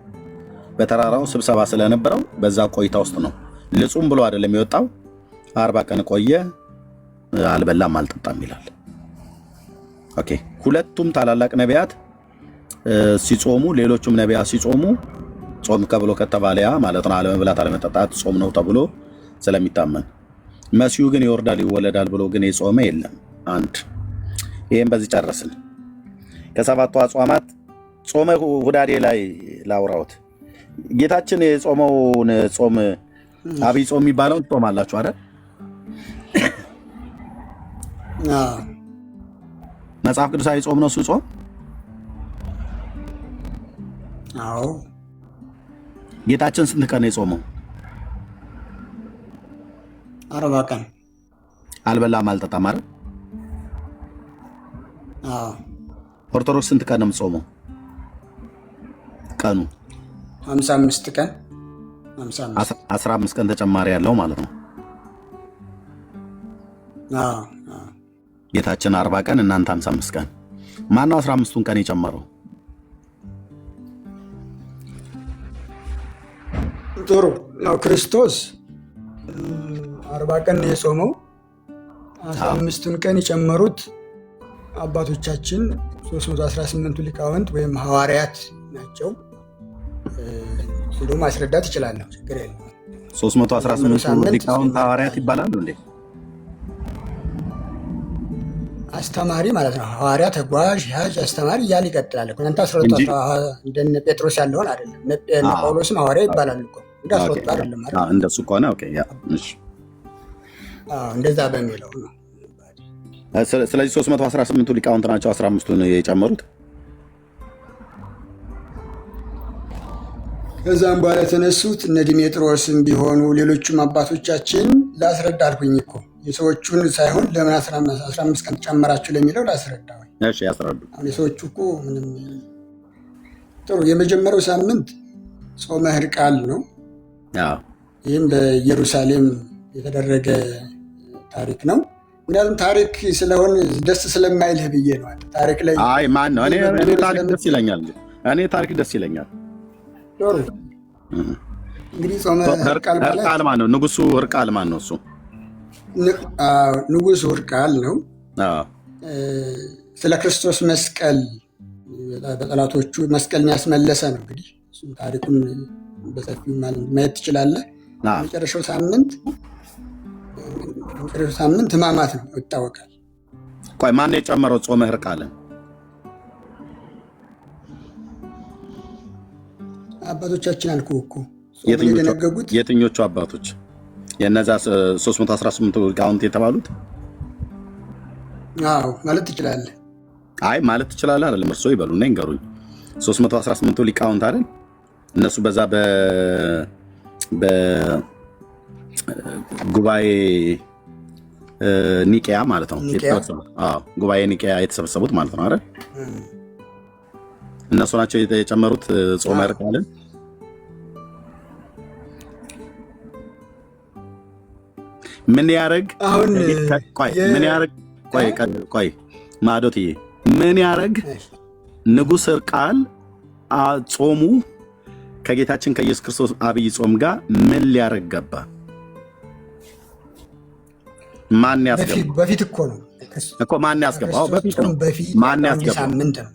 በተራራው ስብሰባ ስለነበረው በዛ ቆይታ ውስጥ ነው። ልጹም ብሎ አይደለም የወጣው 40 ቀን ቆየ፣ አልበላም አልጠጣም ይላል። ኦኬ ሁለቱም ታላላቅ ነቢያት ሲጾሙ ሌሎቹም ነቢያት ሲጾሙ ጾም ከብሎ ከተባለ ያ ማለት ነው አለመብላት አለመጠጣት ጾም ነው ተብሎ ስለሚታመን መሲሁ ግን ይወርዳል ይወለዳል ብሎ ግን የጾመ የለም። አንድ ይሄን በዚህ ጨረስን። ከሰባቱ አጽዋማት ጾመ ሁዳዴ ላይ ላውራውት ጌታችን የጾመውን ጾም አብይ ጾም የሚባለውን ትጾማላችሁ አይደል? መጽሐፍ ቅዱሳዊ ጾም ነው እሱ ጾም? አዎ። ጌታችን ስንት ቀን ነው የጾመው? 40 ቀን አልበላም አልጠጣም አይደል? አዎ። ኦርቶዶክስ ስንት ቀን ነው የምትጾመው? ቀኑ 55 ቀን 15 ቀን ተጨማሪ ያለው ማለት ነው። አዎ። ጌታችን 40 ቀን እናንተ 55 ቀን። ማነው 15ቱን ቀን የጨመረው? ጥሩ ነው። ክርስቶስ 40 ቀን የጾመው 15ቱን ቀን የጨመሩት አባቶቻችን 318ቱ ሊቃውንት ወይም ሐዋርያት ናቸው ብሎ ማስረዳት ይችላለሁ። ችግር የለም። 318ቱ ሊቃውንት ሐዋርያት ይባላሉ እንዴ? አስተማሪ ማለት ነው። ሐዋርያ፣ ተጓዥ፣ ያዥ፣ አስተማሪ እያለ ይቀጥላል። እናንተ 12 እንደነ ጴጥሮስ ያለውን አይደለም። እነ ጳውሎስም ሐዋርያ ይባላሉ እኮ እንደ 12 አይደለም አይደል? እንደሱ ከሆነ ኦኬ ያ እሺ፣ እንደዛ በሚለው ነው። ስለዚህ 318ቱ ሊቃውንት ናቸው 15ቱን የጨመሩት። ከዛም በኋላ የተነሱት እነ ዲሜጥሮስም ቢሆኑ ሌሎቹም አባቶቻችን ላስረዳ አልኩኝ እኮ የሰዎቹን ሳይሆን ለምን 15 ቀን ጨመራችሁ ለሚለው ላስረዳ። እሺ ያስረዱ። አሁን የሰዎቹ እኮ ምንም ጥሩ። የመጀመሪያው ሳምንት ጾመ ሕርቃል ነው። ይህም በኢየሩሳሌም የተደረገ ታሪክ ነው። ምክንያቱም ታሪክ ስለሆን ደስ ስለማይልህ ብዬ ነው። ታሪክ ላይ አይ ማን ነው? እኔ ታሪክ ደስ ይለኛል። ታሪክ ደስ ይለኛል። ጥሩ እንግዲህ ጾመ ሕርቃል ማን ነው? ንጉሱ ሕርቃል ማን ነው? እሱ ንጉሱ ሕርቃል ነው። ስለ ክርስቶስ መስቀል በጠላቶቹ መስቀልን ያስመለሰ ነው። እንግዲህ ታሪኩን በሰፊው ማየት ትችላለህ። መጨረሻው ሳምንት ሕማማት ነው ይታወቃል። ቆይ ማን የጨመረው ጾመ ሕርቃልን? አባቶቻችን አልኩህ እኮ የደነገጉት። የትኞቹ አባቶች? የነዛ 318 ሊቃውንት የተባሉት? አዎ ማለት ትችላለህ። አይ ማለት ትችላለህ አይደለም፣ እርስዎ ይበሉና ይንገሩኝ። 318 ሊቃውንት አይደል? እነሱ በዛ በጉባኤ ኒቄያ ማለት ነው የተሰበሰቡት። አዎ ጉባኤ ኒቄያ የተሰበሰቡት ማለት ነው አይደል? እነሱ ናቸው የጨመሩት ጾመ ሕርቃልን። ምን ያረግ አሁን ቆይ ማዶትዬ ምን ያረግ ንጉሥ ሕርቃል ጾሙ ከጌታችን ከኢየሱስ ክርስቶስ አብይ ጾም ጋር ምን ሊያረግ ገባ? ማን ያስገባው? በፊት እኮ ነው እኮ ማን ያስገባው? በፊት ነው። ማን ያስገባው? ሳምንት ነው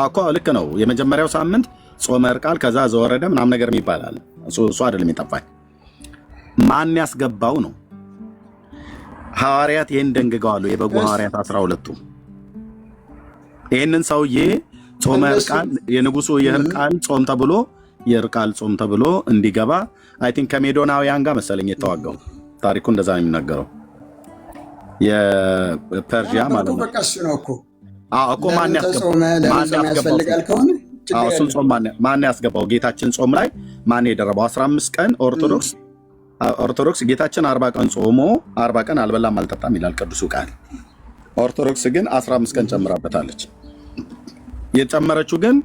እኮ ልክ ነው። የመጀመሪያው ሳምንት ጾመ ሕርቃል ከዛ ዘወረደ ምናምን ነገር ይባላል። እሱ አይደለም የጠፋኝ። ማን ያስገባው ነው? ሐዋርያት ይህን ደንግገዋሉ። የበጉ ሐዋርያት 12ቱ ይህንን ሰውዬ ጾመ ሕርቃል የንጉሱ የሕርቃል ጾም ተብሎ የዕርቃል ጾም ተብሎ እንዲገባ አይ ቲንክ ከሜዶናውያን ጋር መሰለኝ የተዋጋው። ታሪኩ እንደዛ ነው የሚናገረው። የፐርሺያ ማለት ነው። በቃ እሱ ነው እኮ እኮ ማን ያስገባው? እሱን ጾም ማን ያስገባው? ጌታችን ጾም ላይ ማን የደረበው? 15 ቀን ኦርቶዶክስ ጌታችን 40 ቀን ጾሞ 40 ቀን አልበላም አልጠጣም ይላል ቅዱሱ ቃል። ኦርቶዶክስ ግን 15 ቀን ጨምራበታለች። የጨመረችው ግን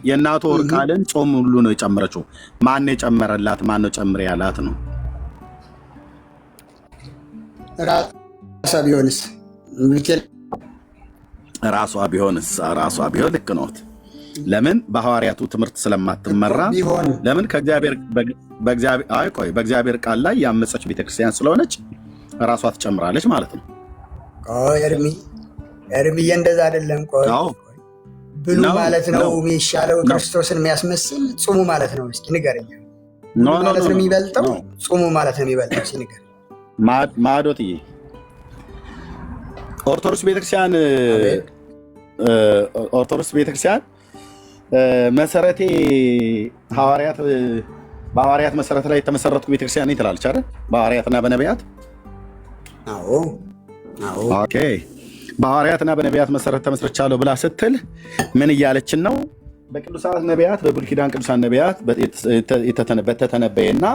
የእናቱ ዕርቃልን ጾም ሁሉ ነው የጨመረችው። ማን የጨመረላት? ማን ነው ጨምር ያላት ነው? ራሷ ቢሆንስ? ራሷ ቢሆን ልክ ነው። ለምን በሐዋርያቱ ትምህርት ስለማትመራ፣ ለምን በእግዚአብሔር ቃል ላይ ያመፀች ቤተክርስቲያን ስለሆነች ራሷ ትጨምራለች ማለት ነው። ኤርምዬ እንደዛ አይደለም። ብሉ ማለት ነው የሚሻለው፣ ክርስቶስን የሚያስመስል ጹሙ ማለት ነው። እስኪ ንገረኝ። ማለት ነው የሚበልጠው? ጹሙ ማለት ነው የሚበልጠው? እስኪ ንገረኝ። ማዶትዬ ኦርቶዶክስ ቤተክርስቲያን መሰረቴ በሐዋርያት መሰረት ላይ የተመሰረትኩ ቤተክርስቲያን ነኝ ትላለች አይደል? በሐዋርያትና በነቢያት ኦኬ። በሐዋርያትና በነቢያት መሰረት ተመስርቻለሁ ብላ ስትል ምን እያለችን ነው? በቅዱሳት ነቢያት፣ በብሉይ ኪዳን ቅዱሳን ነቢያት በተተነበየና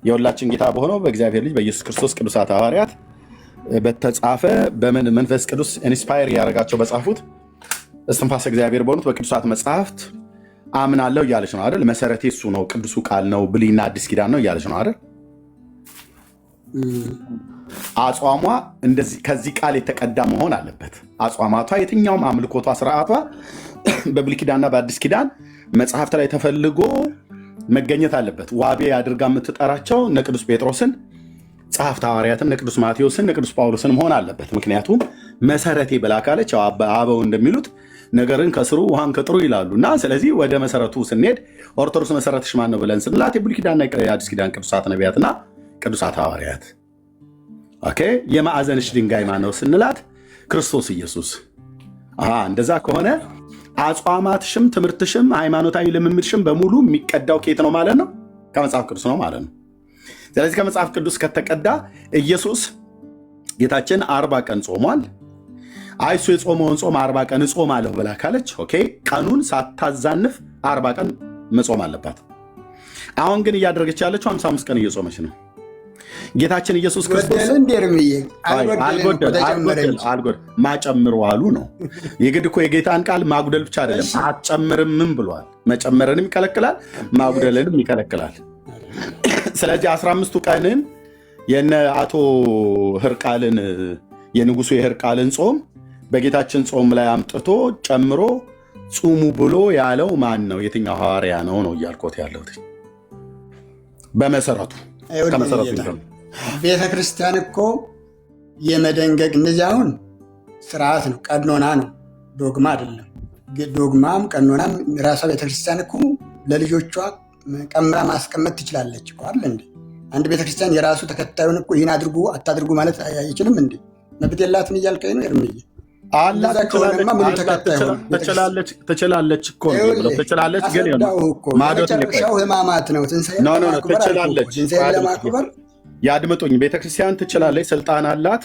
የሁላችን ጌታ በሆነው በእግዚአብሔር ልጅ በኢየሱስ ክርስቶስ ቅዱሳት ሐዋርያት በተጻፈ በመንፈስ ቅዱስ ኢንስፓየር ያደረጋቸው በጻፉት እስትንፋሰ እግዚአብሔር በሆኑት በቅዱሳት መጽሐፍት አምናለሁ እያለች ነው አይደል? መሰረቴ እሱ ነው፣ ቅዱሱ ቃል ነው፣ ብሉይና አዲስ ኪዳን ነው እያለች ነው አይደል? አጽዋሟ እንደዚህ ከዚህ ቃል የተቀዳ መሆን አለበት። አጽዋማቷ፣ የትኛውም አምልኮቷ፣ ስርዓቷ በብሉይ ኪዳንና በአዲስ ኪዳን መጽሐፍት ላይ ተፈልጎ መገኘት አለበት። ዋቤ አድርጋ የምትጠራቸው እነ ቅዱስ ጴጥሮስን፣ ጸሐፍተ ሐዋርያትን፣ እነ ቅዱስ ማቴዎስን፣ እነ ቅዱስ ጳውሎስን መሆን አለበት። ምክንያቱም መሰረቴ ብላ ካለች አበው እንደሚሉት ነገርን ከስሩ ውሃን ከጥሩ ይላሉ እና ስለዚህ ወደ መሰረቱ ስንሄድ ኦርቶዶክስ መሰረትሽ ማን ነው ብለን ስንላት የብሉይ ኪዳንና የአዲስ ኪዳን ቅዱሳት ነቢያትና ቅዱሳት ሐዋርያት። ኦኬ። የማዕዘንሽ ድንጋይ ማን ነው ስንላት ክርስቶስ ኢየሱስ። እንደዛ ከሆነ አጽዋማትሽም ትምህርትሽም ሃይማኖታዊ ልምምድሽም በሙሉ የሚቀዳው ከየት ነው ማለት ነው? ከመጽሐፍ ቅዱስ ነው ማለት ነው። ስለዚህ ከመጽሐፍ ቅዱስ ከተቀዳ ኢየሱስ ጌታችን 40 ቀን ጾሟል። እሱ የጾመውን ጾም 40 ቀን እጾማለሁ ብላ ካለች ኦኬ፣ ቀኑን ሳታዛንፍ 40 ቀን መጾም አለባት። አሁን ግን እያደረገች ያለችው 55 ቀን እየጾመች ነው። ጌታችን ኢየሱስ ክርስቶስ ማጨምሩ አሉ ነው። የግድ እኮ የጌታን ቃል ማጉደል ብቻ አይደለም፣ አትጨምርምም ብሏል። መጨመርንም ይከለክላል፣ ማጉደልንም ይከለክላል። ስለዚህ 15ቱ ቀንን የነ አቶ ዕርቃልን የንጉሱ የዕርቃልን ጾም በጌታችን ጾም ላይ አምጥቶ ጨምሮ ጹሙ ብሎ ያለው ማን ነው? የትኛው ሐዋርያ ነው ነው እያልኮት ያለሁት። በመሰረቱ ቤተ ክርስቲያን እኮ የመደንገግ እንደዚህ አሁን ስርዓት ነው፣ ቀኖና ነው፣ ዶግማ አይደለም። ዶግማም ቀኖናም ራሷ ቤተክርስቲያን እኮ ለልጆቿ ቀምራ ማስቀመጥ ትችላለች እኮ አይደል እንዴ? አንድ ቤተክርስቲያን የራሱ ተከታዩን እኮ ይህን አድርጉ አታድርጉ ማለት አይችልም እንዴ? መብት የላትም እያልከኝ ነው ኤርምዬ? ትችላለች እኮ ትችላለች፣ ግን መጨረሻው ሕማማት ነው። ትንሣኤን ለማክበር ያድምጡኝ። ቤተክርስቲያን ትችላለች፣ ስልጣን አላት።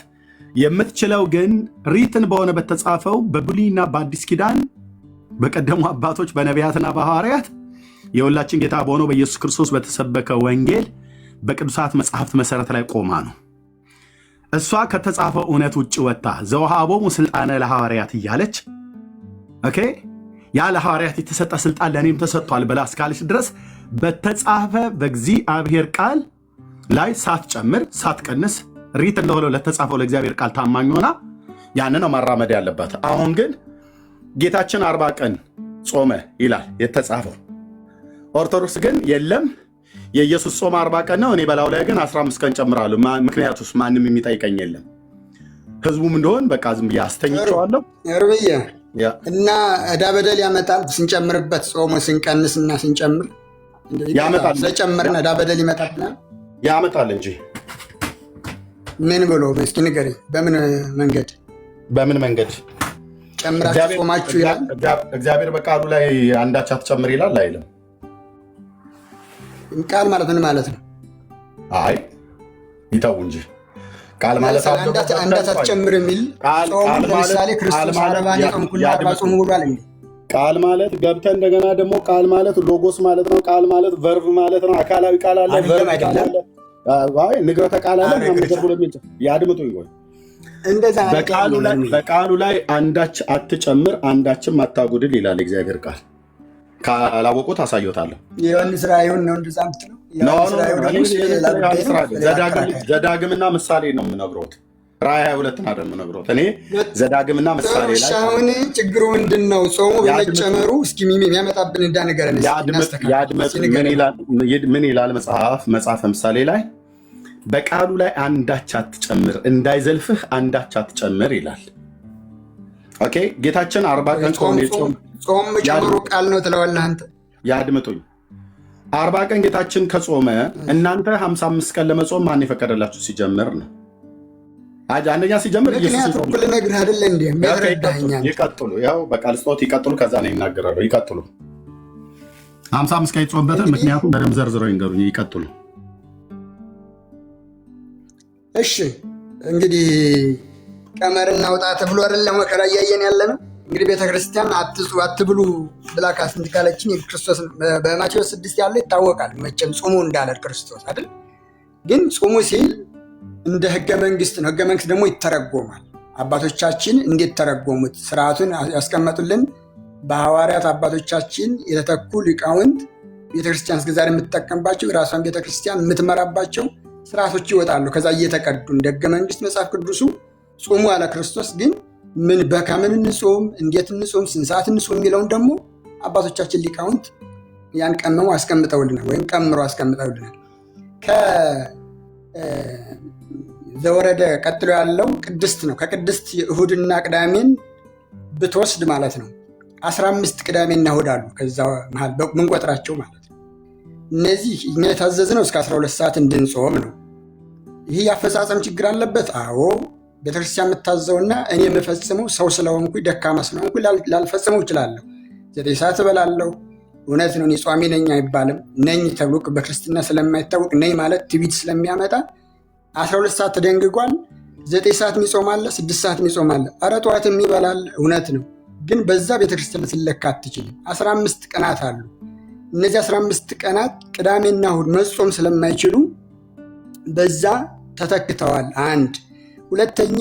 የምትችለው ግን ሪትን በሆነ በተጻፈው በብሉይና በአዲስ ኪዳን በቀደሙ አባቶች በነቢያትና በሐዋርያት የሁላችን ጌታ በሆነው በኢየሱስ ክርስቶስ በተሰበከ ወንጌል በቅዱሳት መጽሐፍት መሰረት ላይ ቆማ ነው። እሷ ከተጻፈው እውነት ውጭ ወጣ ዘወሃቦሙ ስልጣነ ለሐዋርያት እያለች ኦኬ፣ ያ ለሐዋርያት የተሰጠ ስልጣን ለእኔም ተሰጥቷል ብላ እስካለች ድረስ በተጻፈ በእግዚአብሔር ቃል ላይ ሳትጨምር ሳትቀንስ ሪት እንደሆነ ለተጻፈው ለእግዚአብሔር ቃል ታማኝ ሆና ያንን ነው ማራመድ ያለባት። አሁን ግን ጌታችን 40 ቀን ጾመ ይላል የተጻፈው። ኦርቶዶክስ ግን የለም የኢየሱስ ጾም 40 ቀን ነው፣ እኔ በላው ላይ ግን 15 ቀን ጨምራለሁ። ምክንያቱስ ማንም የሚጠይቀኝ የለም። ህዝቡም እንደሆን በቃ ዝም ብዬ አስተኝቼዋለሁ። እርብዬ እና ዕዳ በደል ያመጣል ስንጨምርበት፣ ጾሙ ስንቀንስ እና ስንጨምር ያመጣል። ስለጨመርን ዕዳ በደል ይመጣብናል። ያመጣል እንጂ ምን ብሎ እስኪ ንገረኝ። በምን መንገድ ጨምራችሁ ጾማችሁ ይላል እግዚአብሔር በቃሉ ላይ አንዳች አትጨምር ይላል አይልም? ቃል ማለት ምን ማለት ነው? አይ ይተው እንጂ ቃል ማለት አንዳች አትጨምር የሚል ጾም ለምሳሌ ክርስቶስ አርባን የጾምኩና 40 ጾም ብሏል እንዴ? ቃል ማለት ገብተህ እንደገና ደግሞ ቃል ማለት ሎጎስ ማለት ነው። ቃል ማለት ቨርብ ማለት ነው። አካላዊ ቃል አለ፣ ቨርብ ቃል አለ። አይ ንግረተ ቃል አለ ምናምን ተብሎ የሚል ያድምጡኝ ወይ እንደዛ በቃሉ ላይ አንዳች አትጨምር አንዳችም አታጉድል ይላል እግዚአብሔር ቃል። ካላወቁት አሳየዎታለሁ። የዮሐንስ ራእዩን ነው እንደዛ የምትለው? ዘዳግምና ምሳሌ ነው የምነግሮት። ራእይ 22 አይደል የምነግሮት እኔ ዘዳግምና ምሳሌ ላይ። አሁን ችግሩ ምንድን ነው? ጾሙ በመጨመሩ እስኪ የሚያመጣብን እንዳ ነገር ምን ይላል መጽሐፈ ምሳሌ ላይ? በቃሉ ላይ አንዳች አትጨምር እንዳይዘልፍህ አንዳች አትጨምር ይላል። ኦኬ ጌታችን 40 ቀን ጾም መጨመሩ ቃል ነው ትለዋለህ አንተ። ያድምጡኝ። 40 ቀን ጌታችን ከጾመ እናንተ 55 ቀን ለመጾም ማን የፈቀደላችሁ ሲጀምር ነው? አንደኛ ሲጀምር ኢየሱስ ልነግርህ አይደለ እንዴ? ይቀጥሉ። ያው በቃል ስጦት ይቀጥሉ። ከዛ ነው ይናገራሉ። ይቀጥሉ። 55 ቀን ይጾምበትን ምክንያቱም በደምብ ዘርዝረው ይንገሩኝ። ይቀጥሉ። እሺ እንግዲህ ቀመር እናውጣ ተብሎ አይደለ መከራ እያየን ያለ ነው። እንግዲህ ቤተክርስቲያን አትብሉ ብላ ካስንት ካለችን የክርስቶስ በማቴዎስ 6 ያለው ይታወቃል። መቼም ጾሙ እንዳለ ክርስቶስ አይደል? ግን ጾሙ ሲል እንደ ህገ መንግስት ነው። ህገ መንግስት ደግሞ ይተረጎማል። አባቶቻችን እንዴት ተረጎሙት? ስርዓቱን ያስቀመጡልን በሐዋርያት አባቶቻችን የተተኩ ሊቃውንት ቤተክርስቲያን እስከዛሬ የምትጠቀምባቸው የራሷን ቤተክርስቲያን የምትመራባቸው ስርዓቶች ይወጣሉ። ከዛ እየተቀዱ እንደ ህገ መንግስት መጽሐፍ ቅዱሱ ጾሙ አለ ክርስቶስ። ግን ምን በከምን እንጾም፣ እንዴት እንጾም፣ ስንት ሰዓት እንጾም የሚለውን ደግሞ አባቶቻችን ሊቃውንት ያን ቀመሙ አስቀምጠውልናል፣ ወይም ቀምሮ አስቀምጠውልናል። ዘወረደ ቀጥሎ ያለው ቅድስት ነው። ከቅድስት እሁድና ቅዳሜን ብትወስድ ማለት ነው 15 ቅዳሜና እሁድ አሉ። ከዛ መሃል ምንቆጥራቸው ማለት ነው። እነዚህ እኛ የታዘዝነው እስከ 12 ሰዓት እንድንጾም ነው። ይህ የአፈጻጸም ችግር አለበት። አዎ ቤተክርስቲያን የምታዘውና እኔ የምፈጽመው ሰው ስለሆንኩ ደካማ ስለሆንኩ ላልፈጽመው እችላለሁ። 9 ሰዓት እበላለሁ። እውነት ነው። እኔ ጿሚ ነኝ አይባልም። ነኝ ተብሎ በክርስትና ስለማይታወቅ ነኝ ማለት ትዕቢት ስለሚያመጣ 12 ሰዓት ተደንግጓል። 9 ሰዓት የሚጾም አለ፣ 6 ሰዓት የሚጾም አለ። ኧረ ጠዋት የሚበላል እውነት ነው። ግን በዛ ቤተክርስቲያን ስለካ አትችልም። 15 ቀናት አሉ። እነዚህ 15 ቀናት ቅዳሜና እሁድ መጾም ስለማይችሉ በዛ ተተክተዋል። አንድ ሁለተኛ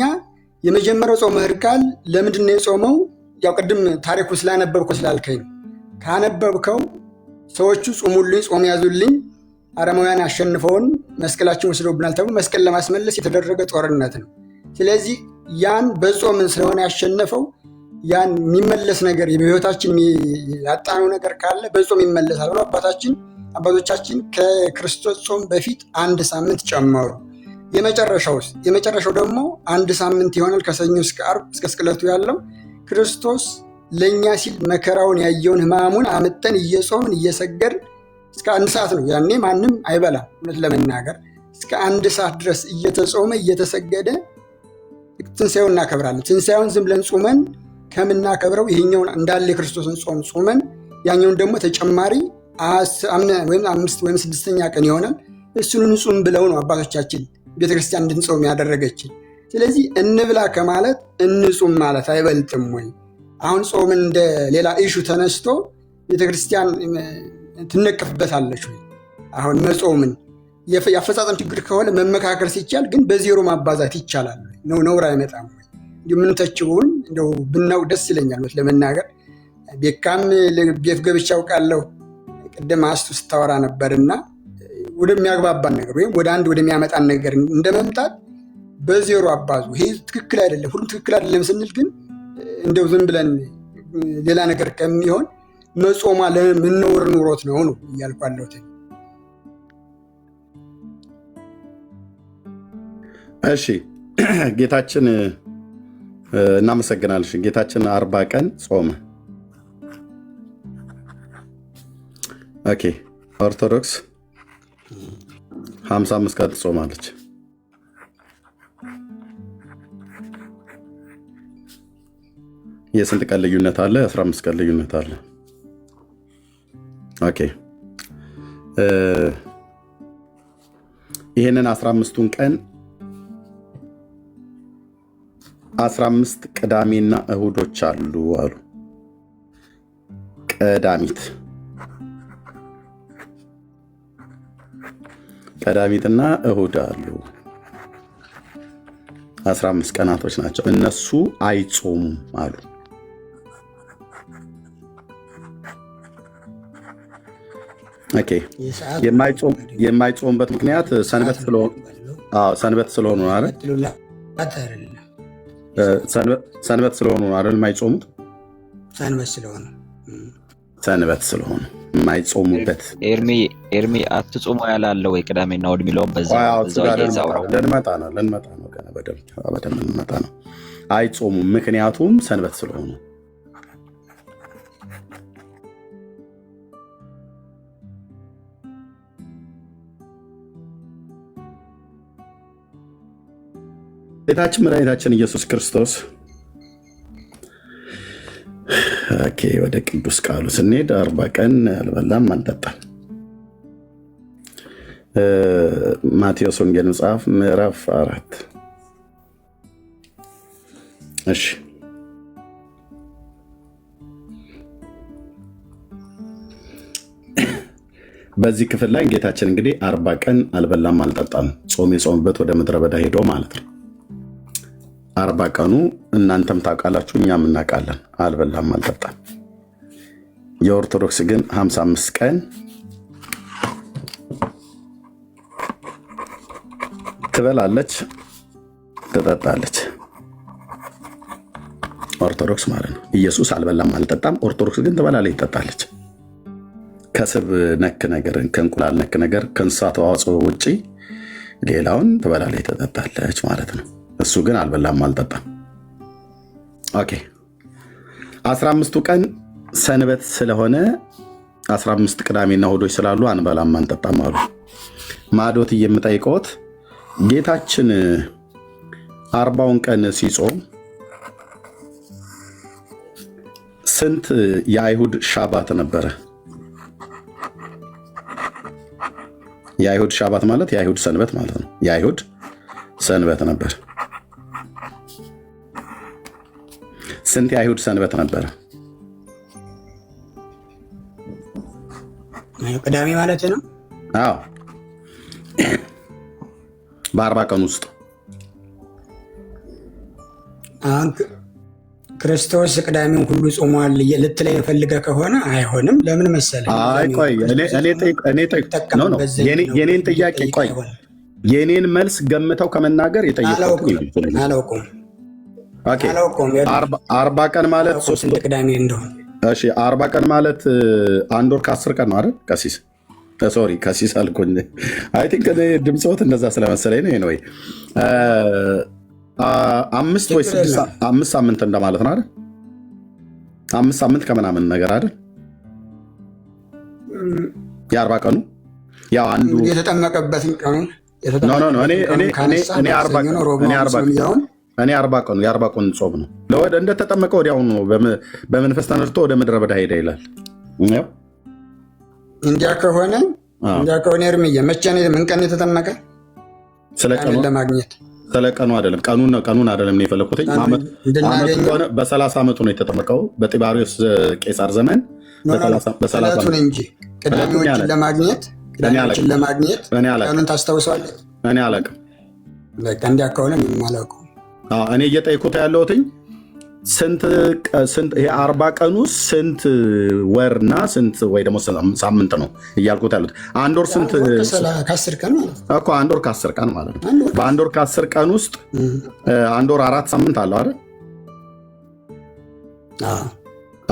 የመጀመሪያው ጾመ ሕርቃል ለምንድን ነው የጾመው? ያው ቅድም ታሪኩ ስላነበብከው ስላልከኝ ነው። ካነበብከው ሰዎቹ ጾሙልኝ፣ ጾም ያዙልኝ አረማውያን አሸንፈውን መስቀላችን ወስደውብናል ተብሎ መስቀል ለማስመለስ የተደረገ ጦርነት ነው። ስለዚህ ያን በጾምን ስለሆነ ያሸነፈው ያን የሚመለስ ነገር በሕይወታችን ያጣነው ነገር ካለ በጾም ይመለሳል ብሎ አባቶቻችን ከክርስቶስ ጾም በፊት 1 ሳምንት ጨመሩ። የመጨረሻው ደግሞ 1 ሳምንት ይሆናል። ከሰኞ እስከ ዓርብ እስከ ስቅለቱ ያለው ክርስቶስ ለእኛ ሲል መከራውን ያየውን ሕማሙን አምጠን እየጾምን እየሰገድን እስከ 1 ሰዓት ነው። ያኔ ማንም አይበላም። እውነት ለመናገር እስከ 1 ሰዓት ድረስ እየተጾመ እየተሰገደ ትንሣኤውን እናከብራለን። ትንሣኤውን ዝም ብለን ጾመን ከምናከብረው ይሄኛውን እንዳለ የክርስቶስን ጾም ጾመን ያኛውን ደግሞ ተጨማሪ 5 ወይም 6ኛ ቀን ይሆናል እሱን እንጹም ብለው ነው አባቶቻችን ቤተክርስቲያን እንድንጾም ያደረገችን። ስለዚህ እንብላ ከማለት እንጹም ማለት አይበልጥም ወይ? አሁን ጾምን እንደ ሌላ ኢሹ ተነስቶ ቤተክርስቲያን ትነቀፍበታለች ወይ? አሁን መጾምን የአፈጻጸም ችግር ከሆነ መመካከር ሲቻል ግን በዜሮ ማባዛት ይቻላል። ነውር አይመጣም ወይ? የምንተችውን እንደው ብናውቅ ደስ ይለኛል። ለመናገር ቤካም ቤት ገብቼ አውቃለሁ። ቅድም አስቱ ስታወራ ነበርና ወደሚያግባባን ነገር ወይም ወደ አንድ ወደሚያመጣን ነገር እንደመምጣት በዜሮ አባዙ። ይሄ ትክክል አይደለም፣ ሁሉም ትክክል አይደለም ስንል ግን እንደው ዝም ብለን ሌላ ነገር ከሚሆን መጾማ ለምንኖር ኑሮት ነው እያልኩ ያለሁት። እሺ ጌታችን እናመሰግናለን። ጌታችን 40 ቀን ጾመ። ኦኬ ኦርቶዶክስ 55 ቀን ትጾማለች። የስንት ቀን ልዩነት አለ? 15 ቀን ልዩነት አለ። ኦኬ ይህንን 15ቱን ቀን 15 ቅዳሜና እሁዶች አሉ አሉ። ቀዳሚትና እሁድ አሉ። 15 ቀናቶች ናቸው። እነሱ አይጾሙም አሉ። ኦኬ የማይጾምበት ምክንያት ሰንበት ስለሆኑ ነው አይደል? ሰንበት ስለሆኑ ነው አይደል? የማይጾሙት ሰንበት ስለሆኑ የማይጾሙበት። ኤርሚ አትጾሙ ያላለ ወይ ቅዳሜና እሑድ የሚለውን በዛው ልንመጣ ነው በደንብ ልንመጣ ነው። አይጾሙም ምክንያቱም ሰንበት ስለሆኑ። ጌታችን መድኃኒታችን ኢየሱስ ክርስቶስ ወደ ቅዱስ ቃሉ ስንሄድ 40 ቀን አልበላም አልጠጣም። ማቴዎስ ወንጌል መጽሐፍ ምዕራፍ 4 እሺ በዚህ ክፍል ላይ ጌታችን እንግዲህ 40 ቀን አልበላም አልጠጣም ጾም የጾምበት ወደ ምድረ በዳ ሄዶ ማለት ነው። 40 ቀኑ እናንተም ታውቃላችሁ እኛም እናውቃለን፣ አልበላም አልጠጣም። የኦርቶዶክስ ግን 55 ቀን ትበላለች ትጠጣለች። ኦርቶዶክስ ማለት ነው። ኢየሱስ አልበላም አልጠጣም፣ ኦርቶዶክስ ግን ትበላለች ትጠጣለች። ከስብ ነክ ነገር፣ ከእንቁላል ነክ ነገር፣ ከእንስሳት ተዋጽኦ ውጪ ሌላውን ትበላለች ትጠጣለች ማለት ነው። እሱ ግን አልበላም አልጠጣም። ኦኬ 15ቱ ቀን ሰንበት ስለሆነ 15 ቅዳሜና እሑዶች ስላሉ አንበላም አንጠጣም አሉ። ማዶት የምጠይቀውት ጌታችን 40ውን ቀን ሲጾም ስንት የአይሁድ ሻባት ነበረ? የአይሁድ ሻባት ማለት የአይሁድ ሰንበት ማለት ነው። የአይሁድ ሰንበት ነበር። ስንት የአይሁድ ሰንበት ነበረ? ቅዳሜ ማለት ነው። አዎ በ40 ቀን ውስጥ ክርስቶስ ቅዳሜውን ሁሉ ጾሟል ልትለኝ ፈልገህ ከሆነ አይሆንም። ለምን መሰለህ? የኔን ጥያቄ ቆይ የኔን መልስ ገምተው ከመናገር የጠየቁት አላውቅም። 40 ቀን ማለት 3 ቅዳሜ እንደሆነ። እሺ 40 ቀን ማለት 1 ወር ከ10 ቀን ነው አይደል? ቀሲስ አልኩኝ። አይ ቲንክ ድምፅዎት እንደዛ ስለመሰለኝ ነው። ወይ 5 ወይ 6 5 ሳምንት እንደማለት ነው አይደል? 5 ሳምንት ከምናምን ነገር አይደል? የ40 ቀኑ ያው አንዱ የተጠመቀበትን ቀኑን እኔ 40 ቀኑ የ40 ቀኑ ጾም ነው። እንደተጠመቀ ወዲያውኑ በመንፈስ ተነድቶ ወደ ምድረ በዳ ሄደ ይላል። እንዲያ ከሆነ እርምዬ መቼ ነው? ምን ቀን የተጠመቀ? ለማግኘት ስለ ቀኑ አይደለም፣ ቀኑን አይደለም ነው የፈለኩት። በ30 ዓመቱ ነው የተጠመቀው በጢባሪዎስ ቄሳር ዘመን በ30 እንጂ ቅዳሜዎችን ለማግኘት ቀኑን ታስታውሰዋለህ? እኔ አላውቅም። በቃ እንዲያ ከሆነ ምንም አላውቅም። እኔ እየጠየኩት ያለሁትኝ ስንት ይሄ 40 ቀኑ ስንት ወርና ስንት ወይ ደግሞ ሳምንት ነው እያልኩት ያሉት። አንድ ወር ስንት? ከ10 ቀን ማለት ነው እኮ። አንድ ወር ከ10 ቀን ማለት ነው። በአንድ ወር ከ10 ቀን ውስጥ አንድ ወር 4 ሳምንት አለው አይደል?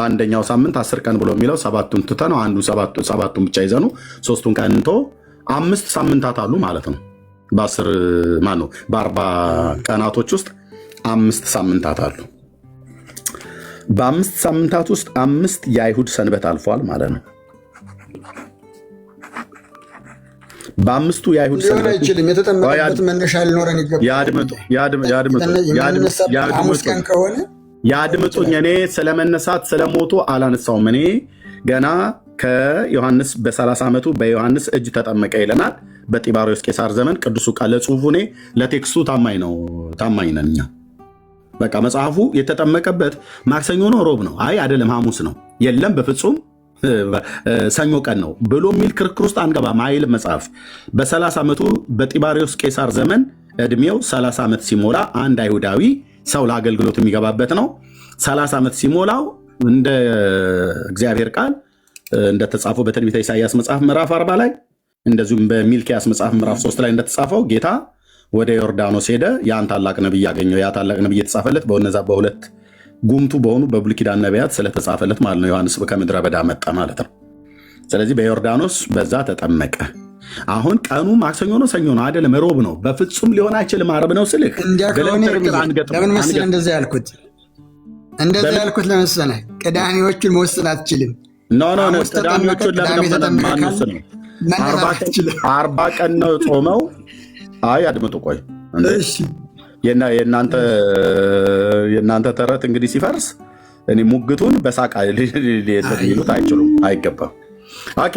አንደኛው ሳምንት 10 ቀን ብሎ የሚለው 7ቱን ትተ ነው አንዱ 7ቱን ብቻ ይዘኑ 3ቱን ቀን እንቶ 5 ሳምንታት አሉ ማለት ነው። በ40 ቀናቶች ውስጥ 5 ሳምንታት አሉ። በ5 ሳምንታት ውስጥ 5 የአይሁድ ሰንበት አልፏል ማለት ነው። በ5ቱ የአይሁድ ሰንበት አይችልም። የተጠመቀበት መነሻ ሊኖረን ያድምጡኝ። እኔ ስለመነሳት ስለሞቱ አላነሳውም። እኔ ገና ከዮሐንስ በ30 ዓመቱ በዮሐንስ እጅ ተጠመቀ ይለናል። በጢባሪዎስ ቄሳር ዘመን ቅዱሱ ቃል ለጽሁፉ እኔ ለቴክስቱ ታማኝ ነን እኛ። በቃ መጽሐፉ የተጠመቀበት ማክሰኞ ነው ሮብ ነው አይደለም ሐሙስ ነው የለም በፍጹም ሰኞ ቀን ነው ብሎ የሚል ክርክር ውስጥ አንገባም አይልም መጽሐፍ። በ30 ዓመቱ በጢባሪዎስ ቄሳር ዘመን እድሜው 30 ዓመት ሲሞላ አንድ አይሁዳዊ ሰው ለአገልግሎት የሚገባበት ነው። 30 ዓመት ሲሞላው እንደ እግዚአብሔር ቃል እንደተጻፈው በትንቢተ ኢሳይያስ መጽሐፍ ምዕራፍ 40 ላይ እንደዚሁም በሚልኪያስ መጽሐፍ ምዕራፍ 3 ላይ እንደተጻፈው ጌታ ወደ ዮርዳኖስ ሄደ። ያን ታላቅ ነብይ ያገኘው። ያ ታላቅ ነብይ የተጻፈለት በእነዛ በሁለት ጉምቱ በሆኑ በብሉይ ኪዳን ነቢያት ስለተጻፈለት ማለት ነው። ዮሐንስ ከምድረ በዳ መጣ ማለት ነው። ስለዚህ በዮርዳኖስ በዛ ተጠመቀ። አሁን ቀኑ ማክሰኞ ነው ሰኞ ነው አይደለም ሮብ ነው። በፍጹም ሊሆን አይችልም ዓርብ ነው ስልህ ለምን መሰለህ እንደዛ ያልኩት ለመሰለህ ቅዳሜዎቹን መወሰን አትችልም። ኖ ቅዳሜዎቹን ለምን 40 ቀን ነው ጾመው። አይ አድምጡ ቆይ የእናንተ ተረት እንግዲህ ሲፈርስ እኔ ሙግቱን በሳቅ ሊሉት አይችሉም፣ አይገባም። ኦኬ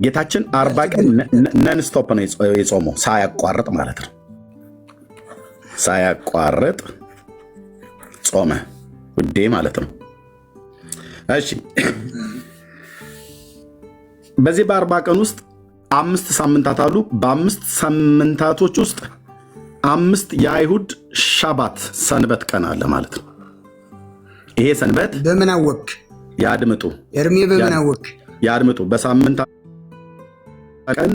ጌታችን 40 ቀን ነን ስቶፕ ነው የጾመው ሳያቋርጥ ማለት ነው። ሳያቋርጥ ጾመ ውዴ ማለት ነው። እሺ በዚህ በ40 ቀን ውስጥ 5 ሳምንታት አሉ። በ5 ሳምንታቶች ውስጥ 5 የአይሁድ ሻባት ሰንበት ቀን አለ ማለት ነው። ይሄ ሰንበት በምን አወቅ? ያድምጡ እርሜ በምን አወቅ? ያድምጡ። በሳምንት ቀን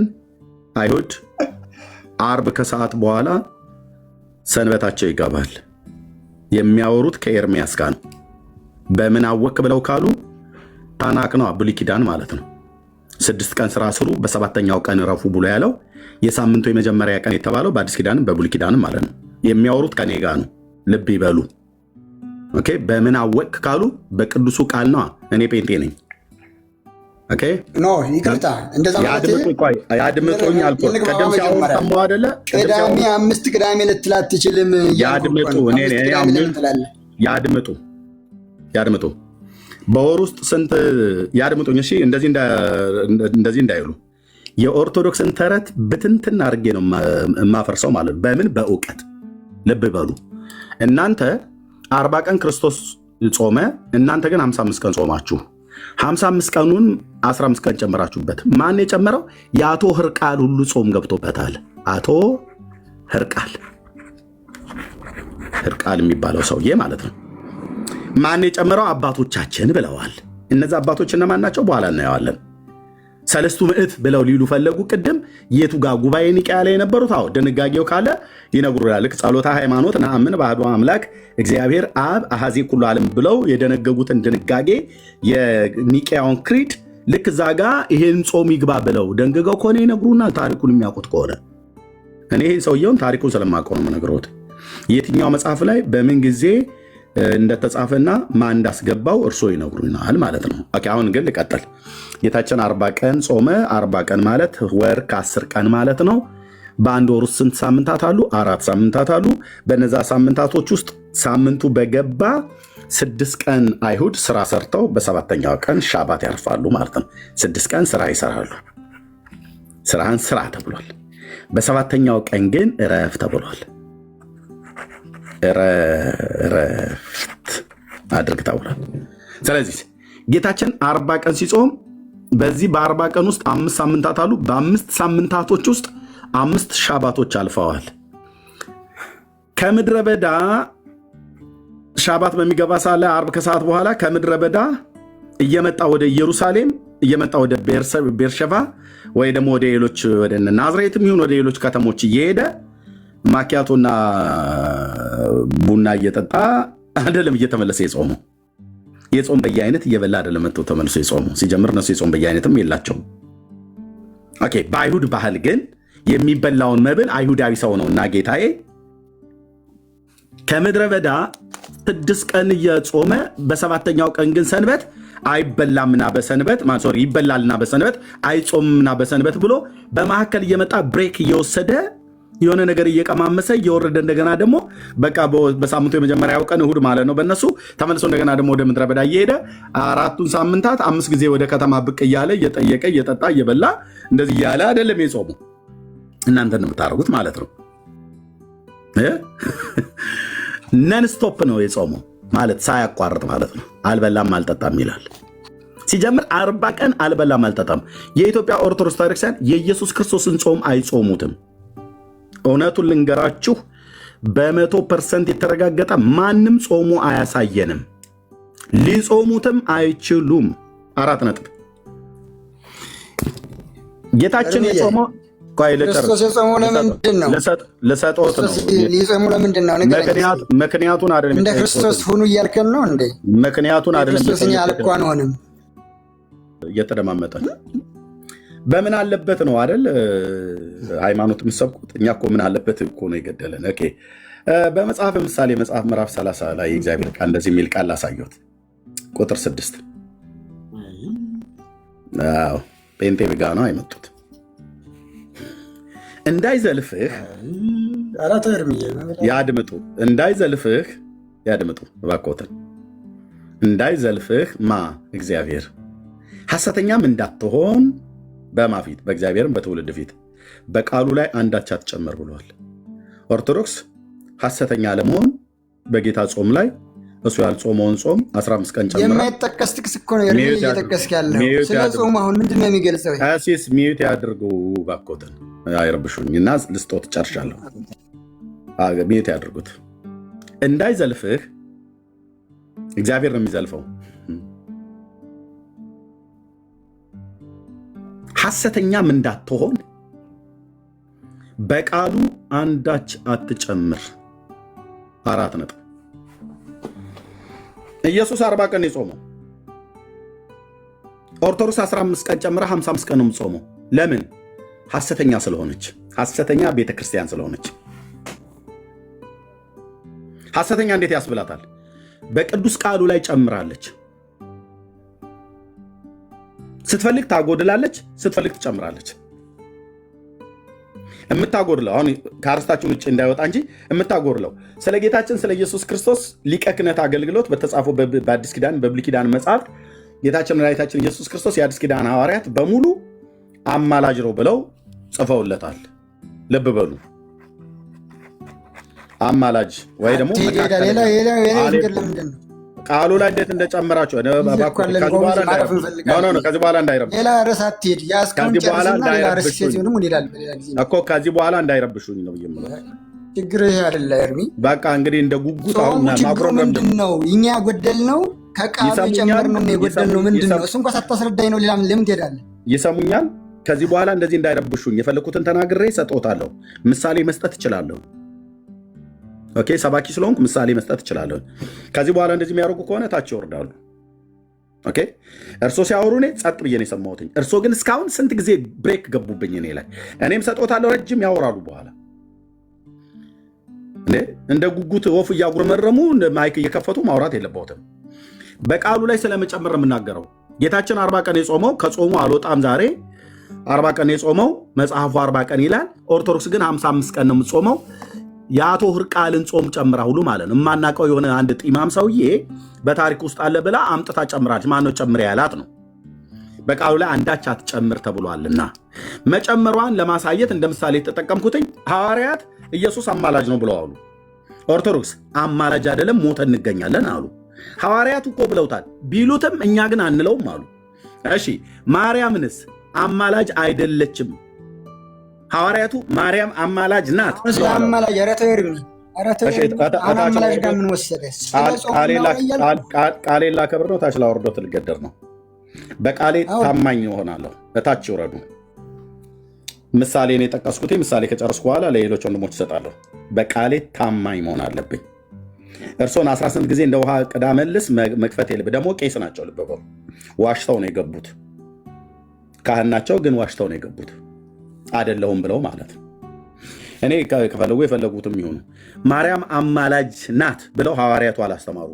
አይሁድ ዓርብ ከሰዓት በኋላ ሰንበታቸው ይገባል። የሚያወሩት ከኤርሚያስ ጋር ነው። በምን አወቅ ብለው ካሉ ታናክ ነው ብሉይ ኪዳን ማለት ነው። 6 ቀን ስራ ስሩ በሰባተኛው ቀን ረፉ ብሎ ያለው የሳምንቱ የመጀመሪያ ቀን የተባለው በአዲስ ኪዳንም በብሉይ ኪዳንም ማለት ነው። የሚያወሩት ከኔ ጋር ነው። ልብ ይበሉ። ኦኬ በምን አወቅ ካሉ በቅዱሱ ቃል ነው። እኔ ጴንጤ ነኝ። ኦኬ ኖ ይቅርታ፣ እንደዛ ያድምጡኝ አልኩት። ቅድም ሲያወሩ ሰማሁ አይደለ? ቅዳሜ 5 ቅዳሜ ልትላት ትችልም። ያድምጡ በወር ውስጥ ስንት ያድምጡኝ። እሺ እንደዚህ እንዳይሉ የኦርቶዶክስን ተረት ብትንትን አድርጌ ነው የማፈርሰው ማለት ነው። በምን በእውቀት ልብ በሉ። እናንተ 40 ቀን ክርስቶስ ጾመ፣ እናንተ ግን 55 ቀን ጾማችሁ። 55 ቀኑን 15 ቀን ጨምራችሁበት። ማን የጨመረው? የአቶ ህርቃል ሁሉ ጾም ገብቶበታል። አቶ ህርቃል የሚባለው ሰውዬ ማለት ነው። ማን የጨመረው? አባቶቻችን ብለዋል። እነዚህ አባቶች እነማን ናቸው? በኋላ እናየዋለን። 3 ምዕት ብለው ሊሉ ፈለጉ። ቅድም የቱ ጋር ጉባኤ ኒቅያ ላይ የነበሩት? አዎ ድንጋጌው ካለ ይነግሩናል። ልክ ጸሎታ ሃይማኖት ነአምን በአሐዱ አምላክ እግዚአብሔር አብ አሐዜ ኩሉ ዓለም ብለው የደነገጉትን ድንጋጌ የኒቅያውን ክሪድ ልክ እዛ ጋ ይሄን ጾም ይግባ ብለው ደንግገው ከሆነ ይነግሩናል። ታሪኩን የሚያውቁት ከሆነ እኔ ይህን ሰውየውን ታሪኩን ስለማውቀው ነው የምነግሮት። የትኛው መጽሐፍ ላይ በምን ጊዜ እንደተጻፈና ማን እንዳስገባው እርሶ ይነግሩናል ማለት ነው። ኦኬ አሁን ግን ልቀጥል። ጌታችን 40 ቀን ጾመ። 40 ቀን ማለት ወር ከ10 ቀን ማለት ነው። በአንድ ወር ውስጥ ስንት ሳምንታት አሉ? 4 ሳምንታት አሉ። በነዛ ሳምንታቶች ውስጥ ሳምንቱ በገባ 6 ቀን አይሁድ ስራ ሰርተው በሰባተኛው ቀን ሻባት ያርፋሉ ማለት ነው። 6 ቀን ስራ ይሰራሉ። ስራህን ስራ ተብሏል። በሰባተኛው ቀን ግን እረፍ ተብሏል። እረፍት አድርግ ተብሏል። ስለዚህ ጌታችን 40 ቀን ሲጾም በዚህ በ40 ቀን ውስጥ 5 ሳምንታት አሉ። በ5 ሳምንታቶች ውስጥ 5 ሻባቶች አልፈዋል። ከምድረ በዳ ሻባት በሚገባ ሳለ ዓርብ ከሰዓት በኋላ ከምድረ በዳ እየመጣ ወደ ኢየሩሳሌም እየመጣ ወደ ቤርሸባ ወይ ደግሞ ወደ ሌሎች ወደ ናዝሬትም ይሁን ወደ ሌሎች ከተሞች እየሄደ ማኪያቶና ቡና እየጠጣ አይደለም እየተመለሰ የጾመው። የጾም በየአይነት እየበላ አይደለም መጥቶ ተመልሶ የጾመው። ሲጀምር እነሱ የጾም በየአይነትም የላቸውም። ኦኬ በአይሁድ ባህል ግን የሚበላውን መብል አይሁዳዊ ሰው ነው እና ጌታዬ ከምድረ በዳ 6 ቀን እየጾመ በሰባተኛው ቀን ግን ሰንበት አይበላምና በሰንበት ይበላልና በሰንበት አይጾምምና በሰንበት ብሎ በመካከል እየመጣ ብሬክ እየወሰደ የሆነ ነገር እየቀማመሰ እየወረደ እንደገና ደግሞ በቃ በሳምንቱ የመጀመሪያው ቀን እሁድ ማለት ነው በእነሱ ተመልሶ እንደገና ደግሞ ወደ ምድረ በዳ እየሄደ 4ቱን ሳምንታት 5 ጊዜ ወደ ከተማ ብቅ እያለ እየጠየቀ እየጠጣ እየበላ እንደዚህ እያለ አይደለም የጾሙ። እናንተ ነው የምታደርጉት ማለት ነው። ነን ስቶፕ ነው የጾመው ማለት ሳያቋርጥ ማለት ነው። አልበላም አልጠጣም ይላል። ሲጀምር 40 ቀን አልበላም አልጠጣም። የኢትዮጵያ ኦርቶዶክስ ቤተክርስቲያን የኢየሱስ ክርስቶስን ጾም አይጾሙትም። እውነቱን ልንገራችሁ 100% የተረጋገጠ ማንም ጾሙ አያሳየንም። ሊጾሙትም አይችሉም። 4 ነጥብ። ጌታችን የጾመው ክርስቶስ የጾመው ለምንድን ነው? ለሰጦት ነው። ሊጾሙ ለምንድን ነው? ምክንያቱን አይደለም። እንደ ክርስቶስ ሁኑ እያልከን ነው እንዴ? ምክንያቱን አይደለም። ክርስቶስ እኛ አልኳ አንሆንም። እየተደማመጠ በምን አለበት ነው አይደል? ሃይማኖት የምትሰብኩት እኛ እኮ ምን አለበት እኮ ነው የገደለን። ኦኬ በመጽሐፍ ምሳሌ መጽሐፍ ምዕራፍ 30 ላይ የእግዚአብሔር ቃል እንደዚህ የሚል ቃል ላሳየሁት። ቁጥር 6 አዎ ጴንጤ ብጋ ነው አይመጡት እንዳይዘልፍህ ያድምጡ። እንዳይዘልፍህ ያድምጡ እባክዎትን። እንዳይዘልፍህ ማ እግዚአብሔር ሐሰተኛም እንዳትሆን በማ ፊት በእግዚአብሔርም በትውልድ ፊት በቃሉ ላይ አንዳች አትጨምር ብሏል። ኦርቶዶክስ ሐሰተኛ ለመሆን በጌታ ጾም ላይ እሱ ያልጾመውን ጾም 15 ቀን ጨምራ የማይጠቀስ ጥቅስ እኮ ነው እየጠቀስክ ያለው። ስለ ጾም አሁን ምንድን ነው የሚገልጸው? ቀሲስ ሚዩት ያድርጉ እባክዎትን፣ አይረብሹኝ እና ልስጦት ጨርሻለሁ። ሚዩት ያድርጉት። እንዳይዘልፍህ እግዚአብሔር ነው የሚዘልፈው። ሐሰተኛም እንዳትሆን በቃሉ አንዳች አትጨምር። 4 ነጥብ። ኢየሱስ 40 ቀን የጾመው ኦርቶዶክስ 15 ቀን ጨምራ 55 ቀን ነው የምጾመው። ለምን? ሐሰተኛ ስለሆነች፣ ሐሰተኛ ቤተክርስቲያን ስለሆነች። ሐሰተኛ እንዴት ያስብላታል? በቅዱስ ቃሉ ላይ ጨምራለች። ስትፈልግ ታጎድላለች፣ ስትፈልግ ትጨምራለች። የምታጎድለው አሁን ከአርስታችን ውጭ እንዳይወጣ እንጂ የምታጎድለው ስለ ጌታችን ስለ ኢየሱስ ክርስቶስ ሊቀ ክህነት አገልግሎት በተጻፈው በአዲስ ኪዳን በብሉይ ኪዳን መጽሐፍት ጌታችን መድኃኒታችን ኢየሱስ ክርስቶስ የአዲስ ኪዳን ሐዋርያት በሙሉ አማላጅ ነው ብለው ጽፈውለታል። ልብ በሉ። አማላጅ ወይ ደግሞ ቃሉ ላይ እንዴት እንደጨመራቸው ከዚህ በኋላ እንዳይረብሹኝ ነው የምለው። ችግር ይሄ አይደለ ኤርሚ። በቃ እንግዲህ እንደ ጉጉት አሁን ማግሮም ምንድን ነው እኛ ጎደል ነው ከቃሉ ጨምር ነው የጎደል ነው ምንድን ነው? እሱ እንኳን ሳታስረዳኝ ነው ሌላ ለምን ትሄዳለህ? ይሰሙኛል። ከዚህ በኋላ እንደዚህ እንዳይረብሹኝ የፈለኩትን ተናግሬ ሰጥቶታለሁ። ምሳሌ መስጠት እችላለሁ። ኦኬ ሰባኪ ስለሆንኩ ምሳሌ መስጠት እችላለሁ። ከዚህ በኋላ እንደዚህ የሚያደርጉ ከሆነ ታች ይወርዳሉ። ኦኬ እርሶ ሲያወሩ እኔ ጸጥ ብዬ ነው የሰማሁትኝ። እርሶ ግን እስካሁን ስንት ጊዜ ብሬክ ገቡብኝ እኔ ላይ። እኔም ሰጥቶታለሁ፣ ረጅም ያወራሉ። በኋላ እንደ ጉጉት ወፍ እያጉረመረሙ ማይክ እየከፈቱ ማውራት የለበትም። በቃሉ ላይ ስለመጨመር የምናገረው ጌታችን 40 ቀን የጾመው ከጾሙ አልወጣም። ዛሬ 40 ቀን የጾመው መጽሐፉ 40 ቀን ይላል። ኦርቶዶክስ ግን 55 ቀን ነው የምጾመው። የአቶ ህርቃልን ጾም ጨምራ ሁሉ ማለት ነው። የማናውቀው የሆነ አንድ ጢማም ሰውዬ በታሪክ ውስጥ አለ ብላ አምጥታ ጨምራለች። ማነው ጨምር ያላት ነው። በቃሉ ላይ አንዳች አትጨምር ተብሏልና መጨመሯን ለማሳየት እንደ ምሳሌ የተጠቀምኩትኝ ሐዋርያት ኢየሱስ አማላጅ ነው ብለው አሉ። ኦርቶዶክስ አማላጅ አይደለም ሞተ እንገኛለን አሉ። ሐዋርያቱ እኮ ብለውታል። ቢሉትም እኛ ግን አንለውም አሉ። እሺ ማርያምንስ አማላጅ አይደለችም? ሐዋርያቱ ማርያም አማላጅ ናት። ቃሌን ላከብር ነው፣ ታች ላወርዶት ልገደር ነው። በቃሌ ታማኝ እሆናለሁ። እታች ይውረዱ። ምሳሌን የጠቀስኩት ምሳሌ ከጨረስኩ በኋላ ለሌሎች ወንድሞች እሰጣለሁ። በቃሌ ታማኝ መሆን አለብኝ። እርሶን 18 ጊዜ እንደ ውሃ ቅዳ መልስ መክፈት የለብ። ደግሞ ቄስ ናቸው። ልብ በሉ። ዋሽተው ነው የገቡት። ካህን ናቸው፣ ግን ዋሽተው ነው የገቡት። አይደለሁም ብለው ማለት ነው። እኔ ከፈለጉ የፈለጉትም ይሆኑ። ማርያም አማላጅ ናት ብለው ሐዋርያቱ አላስተማሩ።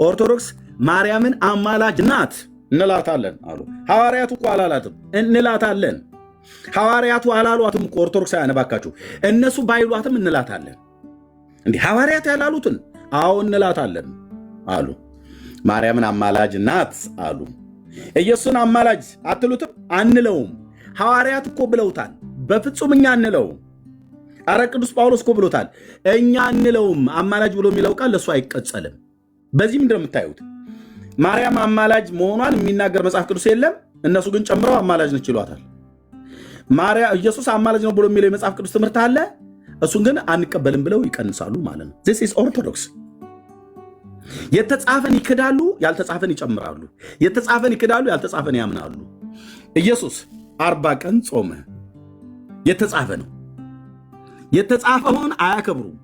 ኦርቶዶክስ ማርያምን አማላጅ ናት እንላታለን አሉ። ሐዋርያቱ እኮ አላላትም፣ እንላታለን። ሐዋርያቱ አላሏትም እኮ ኦርቶዶክሳውያን ባካችሁ። እነሱ ባይሏትም እንላታለን። እንዲህ ሐዋርያት ያላሉትን አዎ እንላታለን አሉ። ማርያምን አማላጅ ናት አሉ። ኢየሱስን አማላጅ አትሉትም? አንለውም። ሐዋርያት እኮ ብለውታል። በፍጹም እኛ አንለውም። አረ ቅዱስ ጳውሎስ እኮ ብሎታል። እኛ አንለውም። አማላጅ ብሎ የሚለው ቃል ለእሱ አይቀጸልም። በዚህ ምንድን ነው የምታዩት? ማርያም አማላጅ መሆኗን የሚናገር መጽሐፍ ቅዱስ የለም። እነሱ ግን ጨምረው አማላጅ ነች ይሏታል። ኢየሱስ አማላጅ ነው ብሎ የሚለው የመጽሐፍ ቅዱስ ትምህርት አለ። እሱን ግን አንቀበልም ብለው ይቀንሳሉ ማለት ነው። ዚስ ኢዝ ኦርቶዶክስ። የተጻፈን ይክዳሉ፣ ያልተጻፈን ይጨምራሉ። የተጻፈን ይክዳሉ፣ ያልተጻፈን ያምናሉ። ኢየሱስ 40 ቀን ጾመ። የተጻፈ ነው። የተጻፈውን አያከብሩም።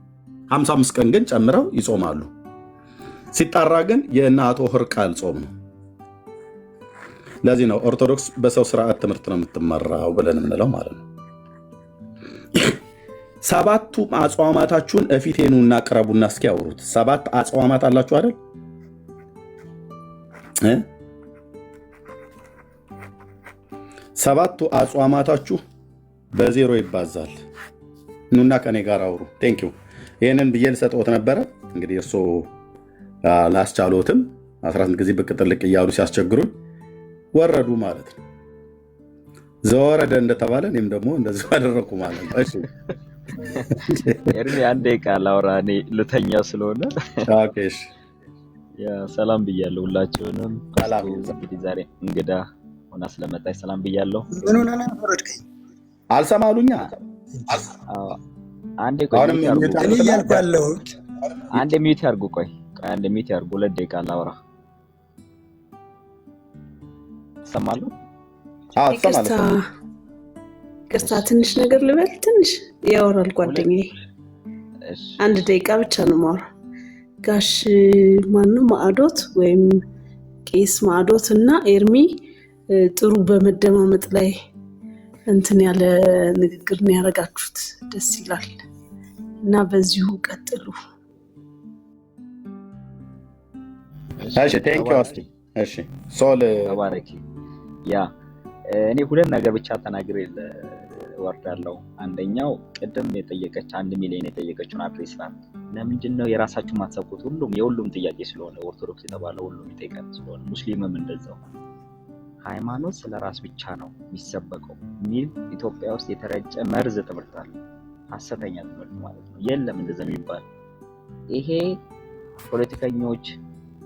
55 ቀን ግን ጨምረው ይጾማሉ። ሲጣራ ግን የእናቶ ሕርቃል ጾም ነው። ለዚህ ነው ኦርቶዶክስ በሰው ስርዓት ትምህርት ነው የምትመራው ብለን የምንለው ማለት ነው። 7ቱ አጽዋማታችሁን እፊቴ ኑና ቅረቡና እስኪ ያወሩት። 7 አጽዋማት አላችሁ አይደል? 7ቱ አጽዋማታችሁ በዜሮ ይባዛል። ኑና ከኔ ጋር አውሩ። ቴንክ ዩ። ይህንን ብዬ ልሰጥዎት ነበረ። እንግዲህ እርሶ ላስቻሎትም 18 ጊዜ ብቅ ጥልቅ እያሉ ሲያስቸግሩኝ ወረዱ ማለት ነው። ዘወረደ እንደተባለ እኔም ደግሞ እንደዚህ አደረኩ ማለት ነው። እሺ ኤርሚ አንዴ ቃል አውራ፣ እኔ ልተኛ ስለሆነ። ኦኬ እሺ። ሰላም ብያለሁ ሁላችሁንም። ሰላም። እንግዲህ ዛሬ እንግዳ ሆና ስለመጣች ሰላም ብያለሁ። ምን ሆነ ነው ወረድከኝ? አልሰማሉኛ። አንዴ ቆይ፣ እኔ እያልኩ ያለሁት አንዴ ሚዩት ያርጉ። ቆይ አንዴ ሚዩት ያርጉ። 2 ደቂቃ ላውራ። ሰማሉ? አዎ ሰማሉ። ቅርታ ትንሽ ነገር ልበል። ትንሽ ያወራል ጓደኛዬ። 1 ደቂቃ ብቻ ነው ማውራ። ጋሽ ማነው ማዕዶት ወይም ቄስ ማዕዶት እና ኤርሚ ጥሩ በመደማመጥ ላይ እንትን ያለ ንግግር ነው ያደረጋችሁት። ደስ ይላል እና በዚሁ ቀጥሉ። እሺ ቴንክ ዩ አስቲ። እሺ ሶል ተባረኪ። ያ እኔ 2 ነገር ብቻ ተናግሬ ወርዳለሁ። አንደኛው ቅድም የጠየቀች 1 ሚሊዮን የጠየቀችውን አድሬስ ናት። ለምንድን ነው የራሳችሁ ማትሰብኩት? የሁሉም ጥያቄ ስለሆነ ኦርቶዶክስ የተባለው ሁሉም ይጠይቃል ስለሆነ፣ ሙስሊምም እንደዛው ሃይማኖት ስለራስ ብቻ ነው የሚሰበከው ሚል ኢትዮጵያ ውስጥ የተረጨ መርዝ ትምህርት አለ። ሐሰተኛ ትምህርት ማለት ነው። የለም እንደዛ የሚባል። ይሄ ፖለቲከኞች፣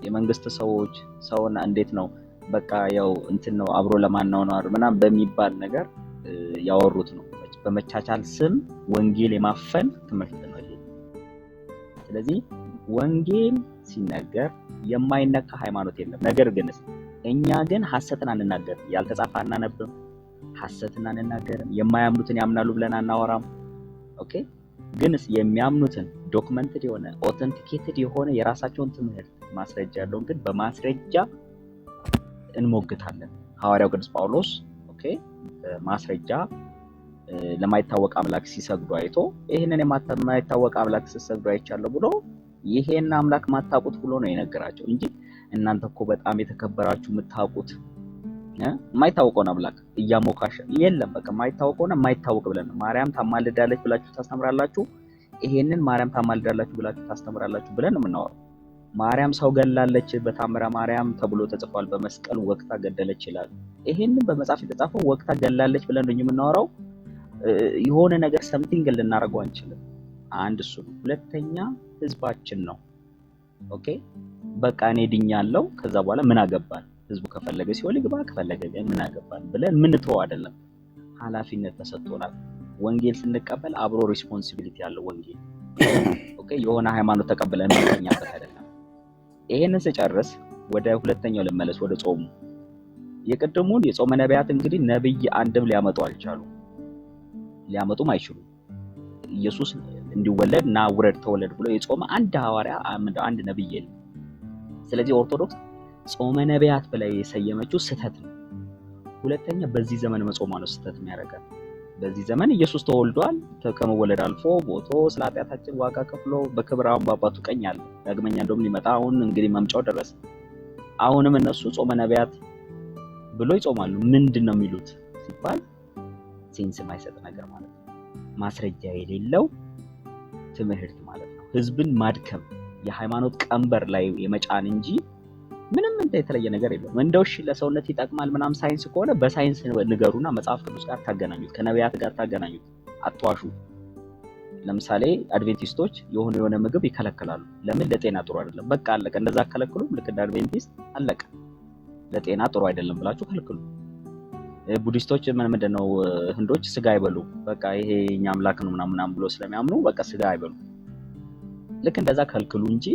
የመንግስት ሰዎች ሰውና እንዴት ነው በቃ ያው እንትን ነው አብሮ ለማናወር ምናምን በሚባል ነገር ያወሩት ነው። በመቻቻል ስም ወንጌል የማፈን ትምህርት ነው ይሄ። ስለዚህ ወንጌል ሲነገር የማይነካ ሃይማኖት የለም። ነገር ግን እኛ ግን ሐሰትን አንናገርም። ያልተጻፈ አናነብም። ሐሰትን አንናገርም። የማያምኑትን ያምናሉ ብለን አናወራም። ኦኬ። ግንስ የሚያምኑትን ዶክመንትድ የሆነ ኦተንቲኬትድ የሆነ የራሳቸውን ትምህርት ማስረጃ ያለውን ግን በማስረጃ እንሞግታለን። ሐዋርያው ቅዱስ ጳውሎስ ኦኬ ማስረጃ ለማይታወቅ አምላክ ሲሰግዱ አይቶ ይሄንን የማይታወቅ አምላክ ሲሰግዱ አይቻለሁ ብሎ ይሄን አምላክ ማታውቁት ብሎ ነው የነገራቸው እንጂ እናንተ እኮ በጣም የተከበራችሁ የምታውቁት የማይታወቀውን አምላክ እያሞካሽ የለም። በቃ የማይታወቀውና የማይታወቅ ብለን ማርያም ታማልዳለች ብላችሁ ታስተምራላችሁ። ይሄንን ማርያም ታማልዳላችሁ ብላችሁ ታስተምራላችሁ ብለን ነው የምናወራው። ማርያም ሰው ገላለች በታምረ ማርያም ተብሎ ተጽፏል። በመስቀል ወቅታ ገደለች ይላል። ይሄንን በመጽሐፍ የተጻፈው ወቅታ ገላለች ብለን ነው የምናወራው። የሆነ ነገር ሰምቲንግ ልናደርገው አንችልም። አንድ እሱ ነው። ሁለተኛ ህዝባችን ነው። ኦኬ በቃ እኔ ድኛለሁ ከዛ በኋላ ምን አገባን? ህዝቡ ከፈለገ ሲወል ይግባ፣ ከፈለገ ግን ምን አገባን ብለን ምን ተው አይደለም። ኃላፊነት ተሰጥቶናል። ወንጌል ስንቀበል አብሮ ሪስፖንሲቢሊቲ ያለው ወንጌል ኦኬ የሆነ ሃይማኖት ተቀበለን ማንኛበት አይደለም። ይሄንን ስጨርስ ወደ ሁለተኛው ልመለስ፣ ወደ ጾሙ። የቀደሙን የጾመ ነቢያት እንግዲህ ነብይ አንድም ሊያመጡ አልቻሉ፣ ሊያመጡም አይችሉም። ኢየሱስ እንዲወለድ እና ውረድ ተወለድ ብሎ የጾመ አንድ ሐዋርያ አንድ ነብይ የለም። ስለዚህ ኦርቶዶክስ ጾመ ነቢያት ብላ የሰየመችው ስህተት ነው። ሁለተኛ በዚህ ዘመን መጾማ ነው ስህተት የሚያደርገው። በዚህ ዘመን ኢየሱስ ተወልዷል። ከመወለድ አልፎ ሞቶ ስለ ኃጢአታችን ዋጋ ከፍሎ በክብር አሁን በአባቱ ቀኝ አለ። ዳግመኛ እንደውም ሊመጣ አሁን እንግዲህ መምጫው ደረሰ። አሁንም እነሱ ጾመ ነቢያት ብሎ ይጾማሉ። ምንድነው የሚሉት ሲባል ሴንስ የማይሰጥ ነገር ማለት ነው። ማስረጃ የሌለው ትምህርት ማለት ነው። ህዝብን ማድከም፣ የሃይማኖት ቀንበር ላይ የመጫን እንጂ ምንም የተለየ ነገር የለውም። እንደው እሺ ለሰውነት ይጠቅማል ምናምን ሳይንስ ከሆነ በሳይንስ ንገሩና መጽሐፍ ቅዱስ ጋር ታገናኙት፣ ከነቢያት ጋር ታገናኙት። አትዋሹ። ለምሳሌ አድቬንቲስቶች የሆነ ምግብ ይከለክላሉ። ለምን? ለጤና ጥሩ አይደለም። በቃ አለቀ። እንደዛ ከለክሉም ልክ እንደ አድቬንቲስት አለቀ። ለጤና ጥሩ አይደለም ብላችሁ ከልክሉ። ቡዲስቶች ምንድነው? ህንዶች ስጋ አይበሉ። በቃ ይሄ የኛ አምላክ ነው ምናምን ብሎ ስለሚያምኑ በቃ ስጋ አይበሉ። ልክ እንደዛ ከልክሉ እንጂ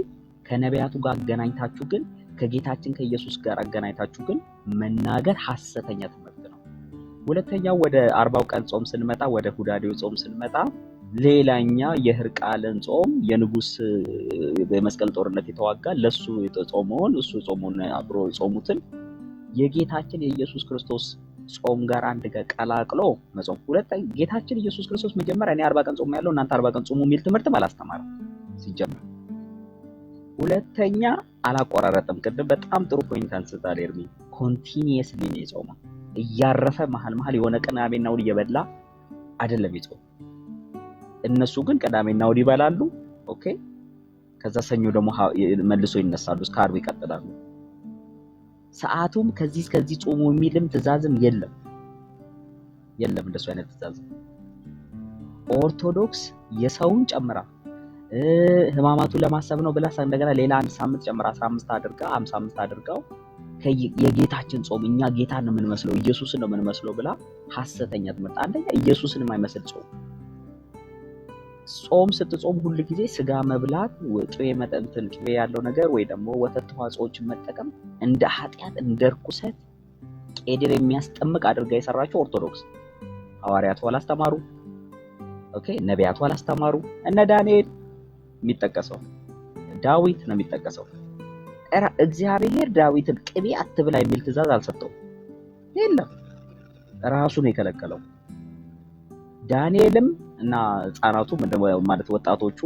ከነቢያቱ ጋር አገናኝታችሁ ግን ከጌታችን ከኢየሱስ ጋር አገናኝታችሁ ግን መናገር ሐሰተኛ ትምህርት ነው። ሁለተኛው ወደ 40 ቀን ጾም ስንመጣ፣ ወደ ሁዳዴው ጾም ስንመጣ ሌላኛ የህርቃልን ጾም የንጉስ በመስቀል ጦርነት የተዋጋ ለሱ የተጾመውን እሱ ጾሙን አብሮ ጾሙትን የጌታችን የኢየሱስ ክርስቶስ ጾም ጋር አንድ ጋር ቀላቅሎ መጾም። ሁለተኛ ጌታችን ኢየሱስ ክርስቶስ መጀመሪያ እኔ 40 ቀን ጾም ያለው እናንተ 40 ቀን ጾሙ የሚል ትምህርትም አላስተማረም ሲጀምር። ሁለተኛ አላቆራረጥም። ቅድም በጣም ጥሩ ፖይንት አንስታል ኤርሚ። ኮንቲኒየስሊ ነው የጾመው። እያረፈ መሀል የሆነ ቅዳሜና እሑድ እየበላ አይደለም የጾመው። እነሱ ግን ቅዳሜና እሑድ ይበላሉ። ኦኬ፣ ከዛ ሰኞ ደግሞ መልሶ ይነሳሉ፣ እስከ ዓርብ ይቀጥላሉ። ሰዓቱም ከዚህ እስከዚህ ጾሙ የሚልም ትእዛዝም የለም እንደሱ አይነት ትእዛዝ። ኦርቶዶክስ የሰውን ጨምራ ህማማቱን ለማሰብ ነው ብላ እንደገና ሌላ አንድ ሳምንት ጨምራ 15 አድርጋ 55 አድርጋው የጌታችን ጾም እኛ ጌታን ነው የምንመስለው ኢየሱስን ነው የምንመስለው ብላ ሐሰተኛ ትምህርት። አንደኛ ኢየሱስን የማይመስል ጾም ስትጾም ሁሉ ጊዜ ስጋ መብላት፣ ቅቤ መጠንትን ቅቤ ያለው ነገር ወይ ደግሞ ወተት ተዋጽኦችን መጠቀም እንደ ኃጢአት እንደ ርኩሰት ቄድር የሚያስጠምቅ አድርጋ የሰራቸው ኦርቶዶክስ። ሐዋርያቱ አላስተማሩ። ኦኬ፣ ነቢያቱ አላስተማሩ። እነ ዳንኤል የሚጠቀሰው ዳዊት ነው የሚጠቀሰው። እግዚአብሔር ዳዊትን ቅቤ አትብላ የሚል ትእዛዝ አልሰጠው። የለም፣ ራሱ ነው የከለከለው። ዳንኤልም እና ህፃናቱ ማለት ወጣቶቹ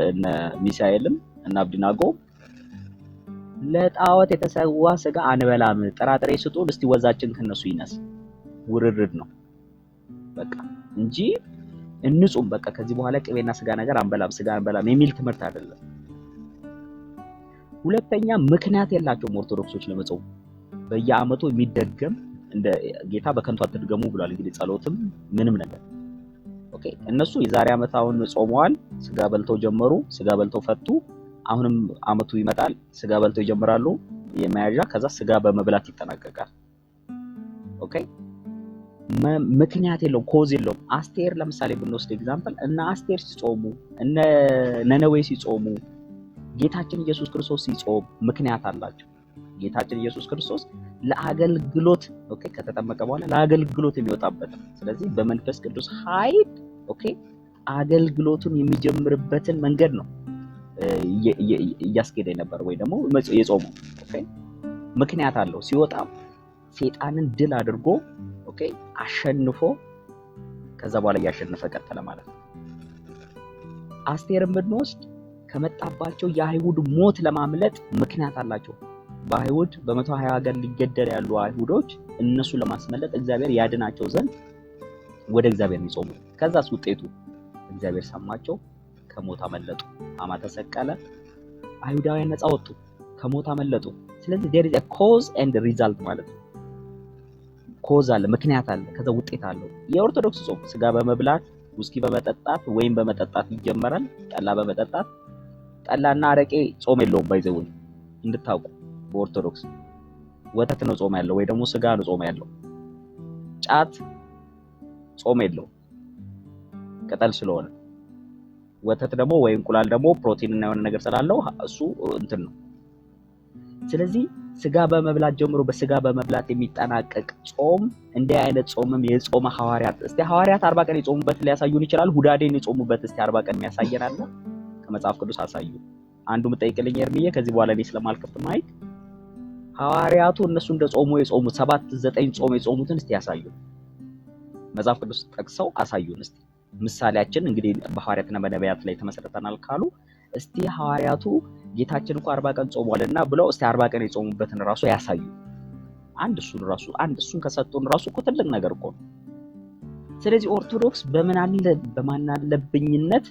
እነ ሚሳኤልም እና አብድናጎ ለጣዖት የተሰዋ ስጋ አንበላም፣ ጥራጥሬ ስጡን፣ እስቲ ወዛችን ከነሱ ይነስ። ውርርድ ነው በቃ እንጂ እንጹም በቃ ከዚህ በኋላ ቅቤና ስጋ ነገር አንበላም፣ ስጋ አንበላም የሚል ትምህርት አይደለም። ሁለተኛ ምክንያት የላቸውም ኦርቶዶክሶች ለመጾም። በየአመቱ የሚደገም እንደ ጌታ በከንቱ አትድገሙ ብሏል። እንግዲህ ጸሎትም ምንም ነገር ኦኬ። እነሱ የዛሬ አመት አሁን ጾመዋል፣ ስጋ በልተው ጀመሩ፣ ስጋ በልተው ፈቱ። አሁንም አመቱ ይመጣል፣ ስጋ በልተው ይጀምራሉ የመያዣ፣ ከዛ ስጋ በመብላት ይጠናቀቃል። ኦኬ፣ ምክንያት የለውም፣ ኮዝ የለውም። አስቴር ለምሳሌ ብንወስድ ኤግዛምፕል፣ እና አስቴር ሲጾሙ፣ እነ ነነዌ ሲጾሙ፣ ጌታችን ኢየሱስ ክርስቶስ ሲጾም ምክንያት አላቸው። ጌታችን ኢየሱስ ክርስቶስ ለአገልግሎት ኦኬ ከተጠመቀ በኋላ ለአገልግሎት የሚወጣበት፣ ስለዚህ በመንፈስ ቅዱስ ኃይል ኦኬ አገልግሎቱን የሚጀምርበትን መንገድ ነው እያስኬደ ነበር ወይ ደግሞ የጾመው። ኦኬ ምክንያት አለው። ሲወጣ ሰይጣንን ድል አድርጎ ኦኬ አሸንፎ ከዛ በኋላ እያሸነፈ ቀጠለ ማለት ነው። አስቴርን ብንወስድ ከመጣባቸው የአይሁድ ሞት ለማምለጥ ምክንያት አላቸው። በአይሁድ በ120 ሀገር ሊገደል ያሉ አይሁዶች እነሱ ለማስመለጥ እግዚአብሔር ያድናቸው ዘንድ ወደ እግዚአብሔር የሚጾሙ። ከዛስ ውጤቱ እግዚአብሔር ሰማቸው፣ ከሞት አመለጡ። ሐማ ተሰቀለ፣ አይሁዳውያን ነፃ ወጡ፣ ከሞት አመለጡ። ስለዚህ there is a cause and result ማለት ነው። ኮዝ አለ፣ ምክንያት አለ፣ ከዛ ውጤት አለው። የኦርቶዶክስ ጾም ስጋ በመብላት ውስኪ በመጠጣት ወይም በመጠጣት ይጀመራል። ጠላ በመጠጣት ጠላና አረቄ ጾም የለውም። ባይዘው እንድታውቁ በኦርቶዶክስ ወተት ነው ጾም ያለው ወይ ደግሞ ስጋ ነው ጾም ያለው። ጫት ጾም የለውም ቅጠል ስለሆነ። ወተት ደግሞ ወይ እንቁላል ደግሞ ፕሮቲን እና የሆነ ነገር ስላለው እሱ እንትን ነው። ስለዚህ ስጋ በመብላት ጀምሮ በስጋ በመብላት የሚጠናቀቅ ጾም እንደ አይነት ጾምም የጾመ ሐዋርያት እስቲ ሐዋርያት 40 ቀን የጾሙበት ሊያሳዩን ይችላል። ሁዳዴን የጾሙበት እስቲ 40 ቀን የሚያሳየን አለ? ከመጽሐፍ ቅዱስ አሳዩ። አንዱ መጠይቅልኝ ኤርሚዬ፣ ከዚህ በኋላ እኔ ስለማልከፍት ማይክ ሐዋርያቱ እነሱ እንደ ጾሙ የጾሙት 7-9 ጾም የጾሙትን እስቲ ያሳዩ። መጽሐፍ ቅዱስ ጠቅሰው አሳዩን እስቲ። ምሳሌያችን እንግዲህ በሐዋርያትና በነቢያት ላይ ተመሰረተናል ካሉ እስቲ ሐዋርያቱ ጌታችን እኮ 40 ቀን ጾሟልና ብለው እስቲ 40 ቀን የጾሙበትን ራሱ ያሳዩ። አንድ እሱን ከሰጡን ራሱ እኮ ትልቅ ነገር እኮ ነው። ስለዚህ ኦርቶዶክስ በማን አለብኝነት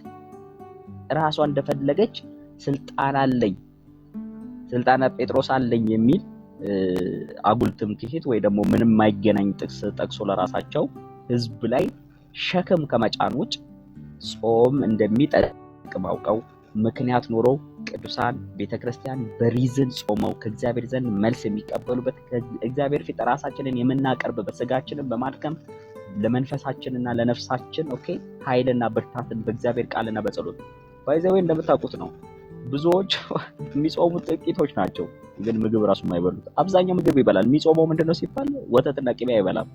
ራሷ እንደፈለገች ስልጣን አለኝ ስልጣነ ጴጥሮስ አለኝ የሚል አጉል ትምክህት ወይ ደግሞ ምንም የማይገናኝ ጥቅስ ጠቅሶ ለራሳቸው ህዝብ ላይ ሸክም ከመጫን ውጭ ጾም እንደሚጠቅም አውቀው ምክንያት ኖሮ ቅዱሳን ቤተክርስቲያን በሪዝን ጾመው ከእግዚአብሔር ዘንድ መልስ የሚቀበሉበት ከእግዚአብሔር ፊት ራሳችንን የምናቀርብበት ስጋችንን በማድከም ለመንፈሳችንና ለነፍሳችን ኃይልና ብርታትን በእግዚአብሔር ቃልና በጸሎት ባይዘው እንደምታውቁት ነው። ብዙዎች የሚጾሙት ጥቂቶች ናቸው፣ ግን ምግብ ራሱ የማይበሉት አብዛኛው ምግብ ይበላል። የሚጾመው ምንድነው ሲባል ወተትና ቅቤ አይበላም።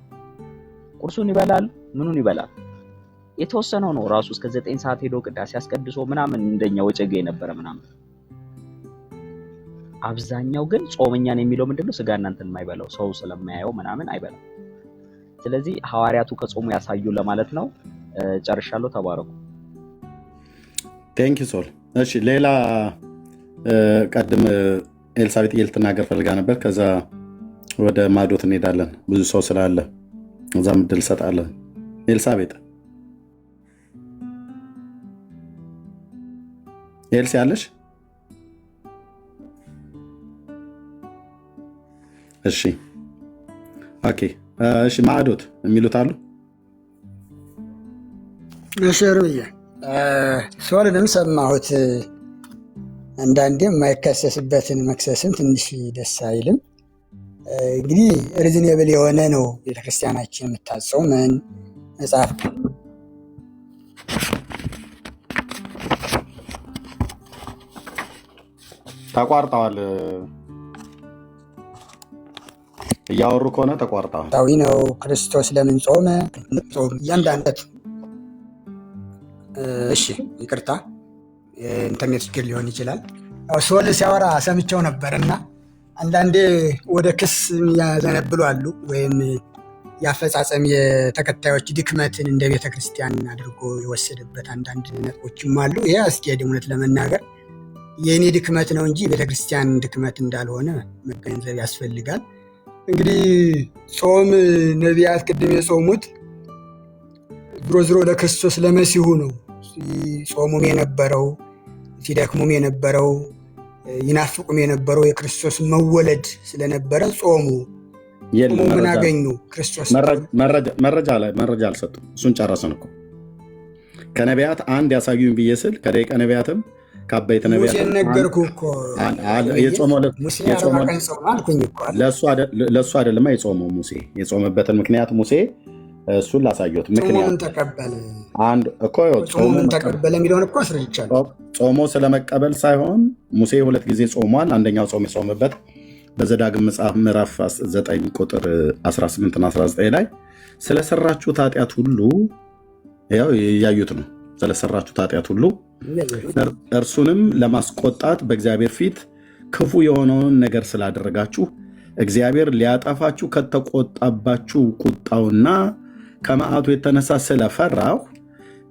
ቁርሱን ይበላል፣ ምኑን ይበላል። የተወሰነው ነው ራሱ እስከ 9 ሰዓት ሄዶ ቅዳሴ ያስቀድሶ ምናምን እንደኛ ወጨጌ የነበረ ምናምን። አብዛኛው ግን ጾመኛን የሚለው ምንድነው ስጋ እናንተን የማይበላው ሰው ስለማያየው ምናምን አይበላም። ስለዚህ ሐዋርያቱ ከጾሙ ያሳዩ ለማለት ነው። ጨርሻለሁ። ተባረኩ። ቴንክ ዩ ሶል። እሺ ሌላ ቀድም ኤልሳቤጥ ልትናገር ፈልጋ ነበር። ከዛ ወደ ማዶት እንሄዳለን። ብዙ ሰው ስላለ እዛም እድል ሰጣለን። ኤልሳቤጥ ኤልሲ አለሽ? እሺ ኦኬ። እሺ ማዶት የሚሉት አሉ? እሺ ሩዬ ሶልንም ሰማሁት። አንዳንዴ የማይከሰስበትን መክሰስም ትንሽ ደስ አይልም። እንግዲህ ሪዝኔብል የሆነ ነው ቤተክርስቲያናችን የምታጸው ምን መጽሐፍ ተቋርጠዋል። እያወሩ ከሆነ ተቋርጠዋል። ታዊ ነው። ክርስቶስ ለምን ጾመ? ጾም እያንዳንዱ እሺ ይቅርታ ኢንተርኔት ችግር ሊሆን ይችላል። ሶል ሲያወራ ሰምቸው ነበርና አንዳንዴ ወደ ክስ ያዘነብሉ አሉ፣ ወይም ያፈጻጸም የተከታዮች ድክመትን እንደ ቤተክርስቲያን አድርጎ የወሰደበት አንዳንድ ነጥቦችም አሉ። ይሄ አስኬድ እውነት ለመናገር የኔ ድክመት ነው እንጂ ቤተክርስቲያን ድክመት እንዳልሆነ መገንዘብ ያስፈልጋል። እንግዲህ ጾም ነቢያት ቅድም የጾሙት ዝሮ ለክርስቶስ ለመሲሁ ነው። ጾሙም የነበረው ሲደክሙም የነበረው ይናፍቁም የነበረው የክርስቶስ መወለድ ስለነበረ ጾሙ። ምን አገኙ? ክርስቶስ መረጃ አልሰጡም። እሱን ጨረስን እኮ። ከነቢያት አንድ ያሳዩኝ ብዬ ስል ከደቂቀ ነቢያትም ከአበይት ነቢያት ነገርኩ እኮ ለእሱ አይደለማ የጾመው ሙሴ። የጾመበትን ምክንያት ሙሴ እሱን ላሳየሁት ምክንያት ተቀበለ አንድ እኮ ጾሙን ተቀበለ የሚለውን እኮ አስረድቻለሁ። ጾሞ ስለመቀበል ሳይሆን ሙሴ 2 ጊዜ ጾሟል። አንደኛው ጾም የጾመበት በዘዳግም መጽሐፍ ምዕራፍ 9 ቁጥር 18 እና 19 ላይ ስለሰራችሁት ኃጢአት ሁሉ ያው ያዩት ነው። ስለሰራችሁት ኃጢአት ሁሉ እርሱንም ለማስቆጣት በእግዚአብሔር ፊት ክፉ የሆነውን ነገር ስላደረጋችሁ እግዚአብሔር ሊያጠፋችሁ ከተቆጣባችሁ ቁጣውና ከመዓቱ የተነሳ ስለፈራሁ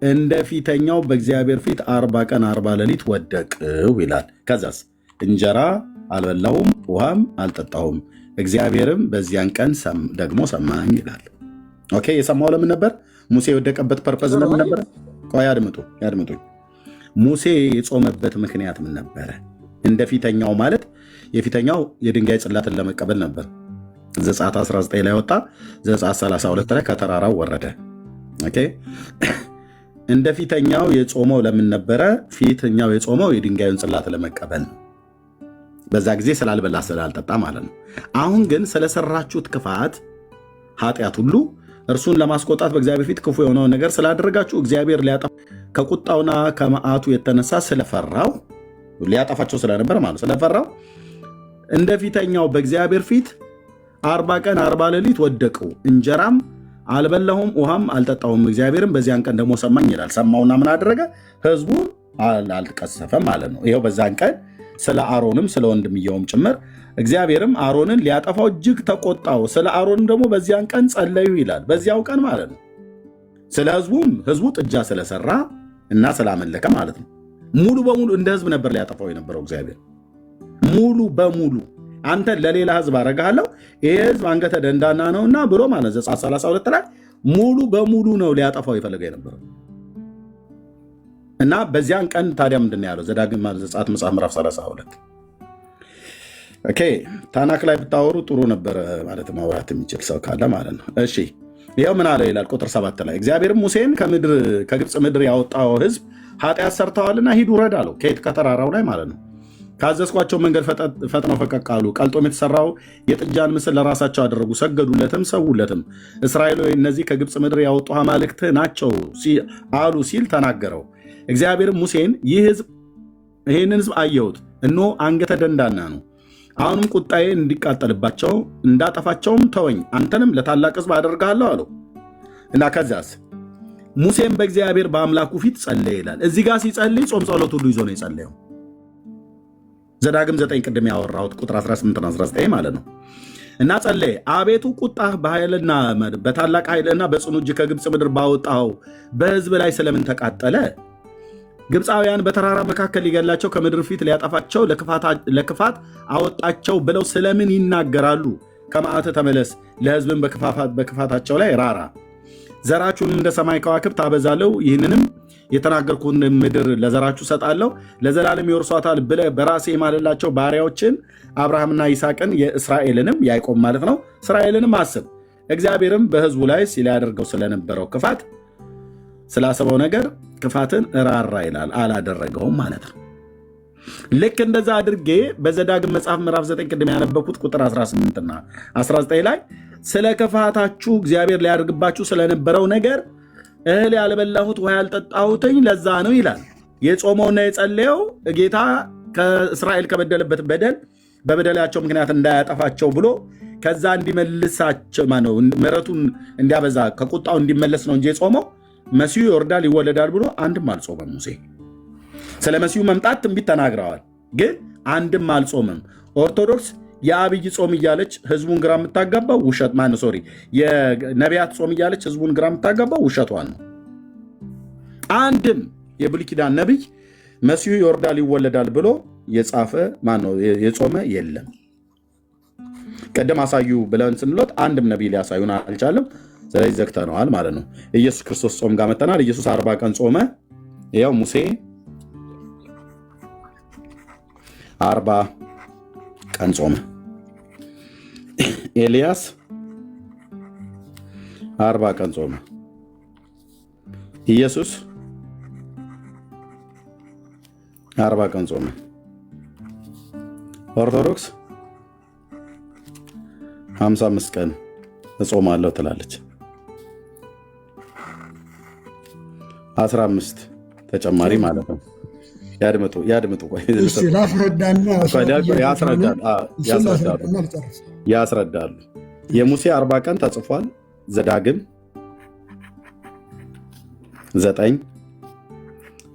እንደ ፊተኛው በእግዚአብሔር ፊት 40 ቀን 40 ሌሊት ወደቅሁ ይላል። ከዛስ እንጀራ አልበላሁም ውሃም አልጠጣሁም፣ እግዚአብሔርም በዚያን ቀን ደግሞ ሰማኝ ይላል። ኦኬ የሰማው ለምን ነበር? ሙሴ የወደቀበት ፐርፐዝ ለምን ነበር? ቆይ ያድምጡኝ። ሙሴ የጾመበት ምክንያት ምን ነበረ? እንደ ፊተኛው ማለት የፊተኛው የድንጋይ ጽላትን ለመቀበል ነበር። ዘጸአት 19 ላይ ወጣ፣ ዘጸአት 32 ላይ ከተራራው ወረደ። ኦኬ እንደ ፊተኛው የጾመው ለምን ነበረ? ፊተኛው የጾመው የድንጋዩን ጽላት ለመቀበል ነው። በዛ ጊዜ ስላልበላ ስላልጠጣ ማለት ነው። አሁን ግን ስለሰራችሁት ክፋት ኃጢአት ሁሉ እርሱን ለማስቆጣት በእግዚአብሔር ፊት ክፉ የሆነውን ነገር ስላደረጋችሁ እግዚአብሔር ሊያጠፋ ከቁጣውና ከመዓቱ የተነሳ ስለፈራው ሊያጠፋቸው ስለነበር ማለት ስለፈራው እንደ ፊተኛው በእግዚአብሔር ፊት 40 ቀን 40 ሌሊት ወደቁ፣ እንጀራም አልበላሁም ውሃም አልጠጣሁም፣ እግዚአብሔርም በዚያን ቀን ደግሞ ሰማኝ ይላል። ሰማውና ምን አደረገ? ህዝቡን አልቀሰፈም ማለት ነው። ይኸው በዛን ቀን ስለ አሮንም ስለ ወንድምየውም ጭምር እግዚአብሔርም አሮንን ሊያጠፋው እጅግ ተቆጣው፣ ስለ አሮንም ደግሞ በዚያን ቀን ጸለዩ ይላል። በዚያው ቀን ማለት ነው። ስለ ህዝቡ ጥጃ ስለሰራ እና ስላመለከ ማለት ነው። ሙሉ በሙሉ እንደ ህዝብ ነበር ሊያጠፋው የነበረው እግዚአብሔር ሙሉ በሙሉ። አንተ ለሌላ ህዝብ አረጋለሁ፣ ይሄ ህዝብ አንገተ ደንዳና ነውና ብሎ ማለት ዘጸአት 32 ላይ ሙሉ በሙሉ ነው ሊያጠፋው የፈለገው የነበረው። እና በዚያን ቀን ታዲያ ምንድን ነው ያለው? ዘዳግም ዘጸአት መጽሐፍ ምዕራፍ 32 ኦኬ። ታናክ ላይ ብታወሩ ጥሩ ነበረ ማለት ማውራት የሚችል ሰው ካለ ማለት ነው። እሺ ይኸው ምን አለው ይላል ቁጥር 7 ላይ እግዚአብሔርም ሙሴን ከግብፅ ምድር ያወጣው ሕዝብ ኃጢአት ሰርተዋልና ሂድ ውረድ አለው። ከየት? ከተራራው ላይ ማለት ነው። ካዘዝኳቸው መንገድ ፈጥነው ፈቀቅ አሉ። ቀልጦም የተሰራው የጥጃን ምስል ለራሳቸው አደረጉ፣ ሰገዱለትም ሰውለትም። እስራኤል ሆይ እነዚህ ከግብፅ ምድር ያወጡ አማልክት ናቸው አሉ ሲል ተናገረው። እግዚአብሔርም ሙሴን ይህንን ሕዝብ አየሁት፣ እነሆ አንገተ ደንዳና ነው። አሁንም ቁጣዬ እንዲቃጠልባቸው እንዳጠፋቸውም ተወኝ፣ አንተንም ለታላቅ ሕዝብ አደርግሃለሁ አለው እና ከዚያስ ሙሴም በእግዚአብሔር በአምላኩ ፊት ጸለየ ይላል። እዚህ ጋር ሲጸልይ ጾም ጸሎት ሁሉ ይዞ ነው የጸለየው። ዘዳግም 9 ቅድም ያወራሁት ቁጥር 18 19 ማለት ነው። እና ጸለየ፣ አቤቱ ቁጣህ በኃይልና በታላቅ ኃይልና በጽኑ እጅ ከግብፅ ምድር ባወጣው በሕዝብ ላይ ስለምን ተቃጠለ? ግብፃውያን በተራራ መካከል ሊገላቸው ከምድር ፊት ሊያጠፋቸው ለክፋት አወጣቸው ብለው ስለምን ይናገራሉ? ከመዓት ተመለስ፣ ለሕዝብን በክፋታቸው ላይ ራራ። ዘራችሁንም እንደ ሰማይ ከዋክብት አበዛለሁ፣ ይህንንም የተናገርኩን ምድር ለዘራችሁ ሰጣለሁ፣ ለዘላለም ይወርሷታል ብለህ በራሴ የማለላቸው ባሪያዎችን አብርሃምና ይስሐቅን የእስራኤልንም ያዕቆብ ማለት ነው እስራኤልንም አስብ። እግዚአብሔርም በሕዝቡ ላይ ሲያደርገው ስለነበረው ክፋት ስላሰበው ነገር ክፋትን ራራ ይላል፣ አላደረገውም ማለት ነው። ልክ እንደዛ አድርጌ በዘዳግም መጽሐፍ ምዕራፍ 9 ቅድም ያነበብኩት ቁጥር 18 እና 19 ላይ ስለ ክፋታችሁ እግዚአብሔር ሊያደርግባችሁ ስለነበረው ነገር እህል ያልበላሁት ውሃ ያልጠጣሁትኝ ለዛ ነው ይላል። የጾመውና የጸለየው ጌታ ከእስራኤል ከበደለበት በደል በበደላቸው ምክንያት እንዳያጠፋቸው ብሎ ከዛ እንዲመልሳቸው ነው ምሕረቱን እንዲያበዛ ከቁጣው እንዲመለስ ነው እንጂ የጾመው መሲሁ ይወርዳል ይወለዳል ብሎ አንድም አልጾመም። ሙሴ ስለ መሲሁ መምጣት ትንቢት ተናግረዋል፣ ግን አንድም አልጾመም። ኦርቶዶክስ የአብይ ጾም እያለች ህዝቡን ግራ የምታጋባው ውሸት ማነው? ሶሪ የነቢያት ጾም እያለች ህዝቡን ግራ የምታጋባው ውሸቷን ነው። አንድም የብሉይ ኪዳን ነቢይ መሲሁ ይወርዳል ይወለዳል ብሎ የጻፈ ማነው? የጾመ የለም። ቀደም አሳዩ ብለን ስንሎት አንድም ነቢይ ሊያሳዩን አልቻለም። ስለዚህ ዘግተነዋል ማለት ነው። ኢየሱስ ክርስቶስ ጾም ጋር መተናል። ኢየሱስ 40 ቀን ጾመ። ያው ሙሴ 40 ቀን ጾመ። ኤልያስ 40 ቀን ጾመ። ኢየሱስ 40 ቀን ጾመ። ኦርቶዶክስ 55 ቀን እጾማለሁ ትላለች። 15 ተጨማሪ ማለት ነው። ያድምጡ ያስረዳሉ። የሙሴ 40 ቀን ተጽፏል። ዘዳግም 9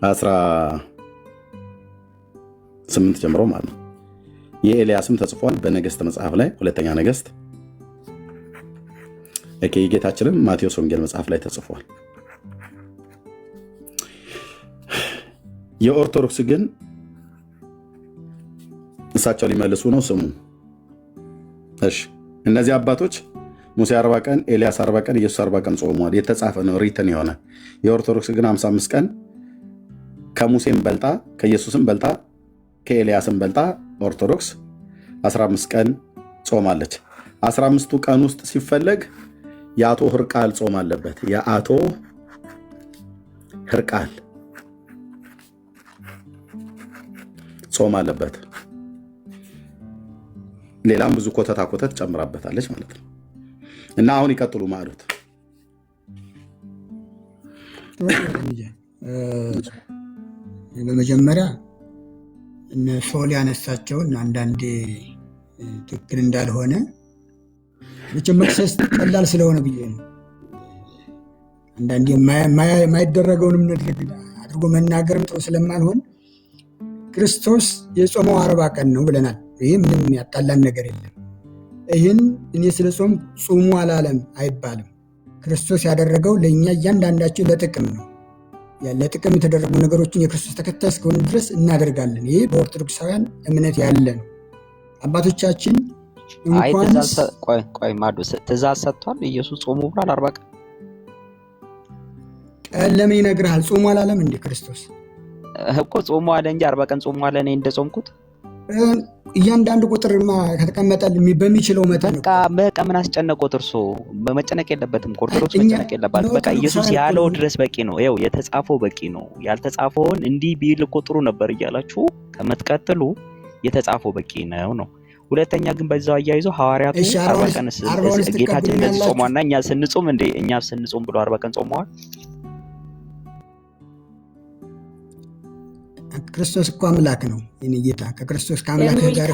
18 ጀምሮ ማለት ነው። የኤልያስም ተጽፏል በነገሥት መጽሐፍ ላይ ሁለተኛ ነገሥት። የጌታችንም ማቴዎስ ወንጌል መጽሐፍ ላይ ተጽፏል። የኦርቶዶክስ ግን እሳቸው ሊመልሱ ነው። ስሙ እሺ። እነዚህ አባቶች ሙሴ 40 ቀን፣ ኤልያስ 40 ቀን፣ ኢየሱስ 40 ቀን ጾመዋል። የተጻፈ ነው፣ ሪትን የሆነ። የኦርቶዶክስ ግን 55 ቀን ከሙሴም በልጣ ከኢየሱስም በልጣ ከኤልያስም በልጣ ኦርቶዶክስ 15 ቀን ጾማለች። 15ቱ ቀን ውስጥ ሲፈለግ የአቶ ህርቃል ጾም አለበት። የአቶ ህርቃል ጾም አለበት። ሌላም ብዙ ኮተታ ኮተት ጨምራበታለች ማለት ነው። እና አሁን ይቀጥሉ ማለት በመጀመሪያ እነ ሶል ያነሳቸውን አንዳንዴ ትክክል እንዳልሆነ መቼም መክሰስ ቀላል ስለሆነ ብዬ ነው። አንዳንዴ የማይደረገውንም አድርጎ መናገርም ጥሩ ስለማልሆን ክርስቶስ የጾመው 40 ቀን ነው ብለናል። ይህ ምንም ያጣላን ነገር የለም። ይህን እኔ ስለ ጾም ጹሙ አላለም አይባልም። ክርስቶስ ያደረገው ለእኛ እያንዳንዳችን ለጥቅም ነው። ለጥቅም የተደረጉ ነገሮችን የክርስቶስ ተከታይ እስከሆነ ድረስ እናደርጋለን። ይህ በኦርቶዶክሳውያን እምነት ያለ ነው። አባቶቻችን ቆይ ማዶ ትእዛዝ ሰጥቷል። ኢየሱስ ጾሙ ብሏል 40 ቀን ቀን ለምን ይነግርሃል? ጾሙ አላለም እንዴ ክርስቶስ? እኮ ጾሙ አለ እንጂ 40 ቀን ጾሙ አለ እኔ እንደጾምኩት። እያንዳንዱ ቁጥርማ ከተቀመጠልኝ በሚችለው መጠን በቃ ምን አስጨነቆት? እርሶ መጨነቅ የለበትም። ኦርቶዶክስ መጨነቅ የለባትም። በቃ ኢየሱስ ያለው ድረስ በቂ ነው። ይኸው የተጻፈው በቂ ነው። ያልተጻፈውን እንዲህ ቢል እኮ ጥሩ ነበር እያላችሁ ከመትቀጥሉ የተጻፈው በቂ ነው። ሁለተኛ ግን በዛው አያይዞ ሐዋርያቱ 40 ቀን ጌታችን እንደዚህ ጾሟና እኛ ስንጾም እንዴ እኛ ስንጾም ብሎ 40 ቀን ጾመዋል። ክርስቶስ እኮ አምላክ ነው። የኔ ጌታ ከክርስቶስ ከአምላክ ጋር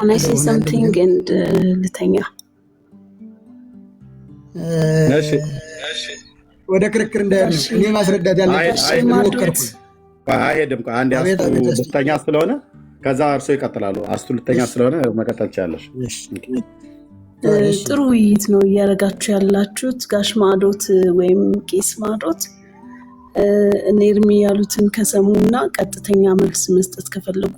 ልተኛ ወደ ክርክር እንዳይሆን እኔ ማስረዳት ያለብኝ አይሄድም። አንድ ሁለተኛ ስለሆነ ከዛ እርሶ ይቀጥላሉ። አስቱ ሁለተኛ ስለሆነ መቀጠል ትችላለሽ። ጥሩ ውይይት ነው እያደረጋችሁ ያላችሁት። ጋሽ ማዕዶት ወይም ቄስ ማዕዶት እኔ እርሚ ያሉትን ከሰሙና ቀጥተኛ መልስ መስጠት ከፈለጉ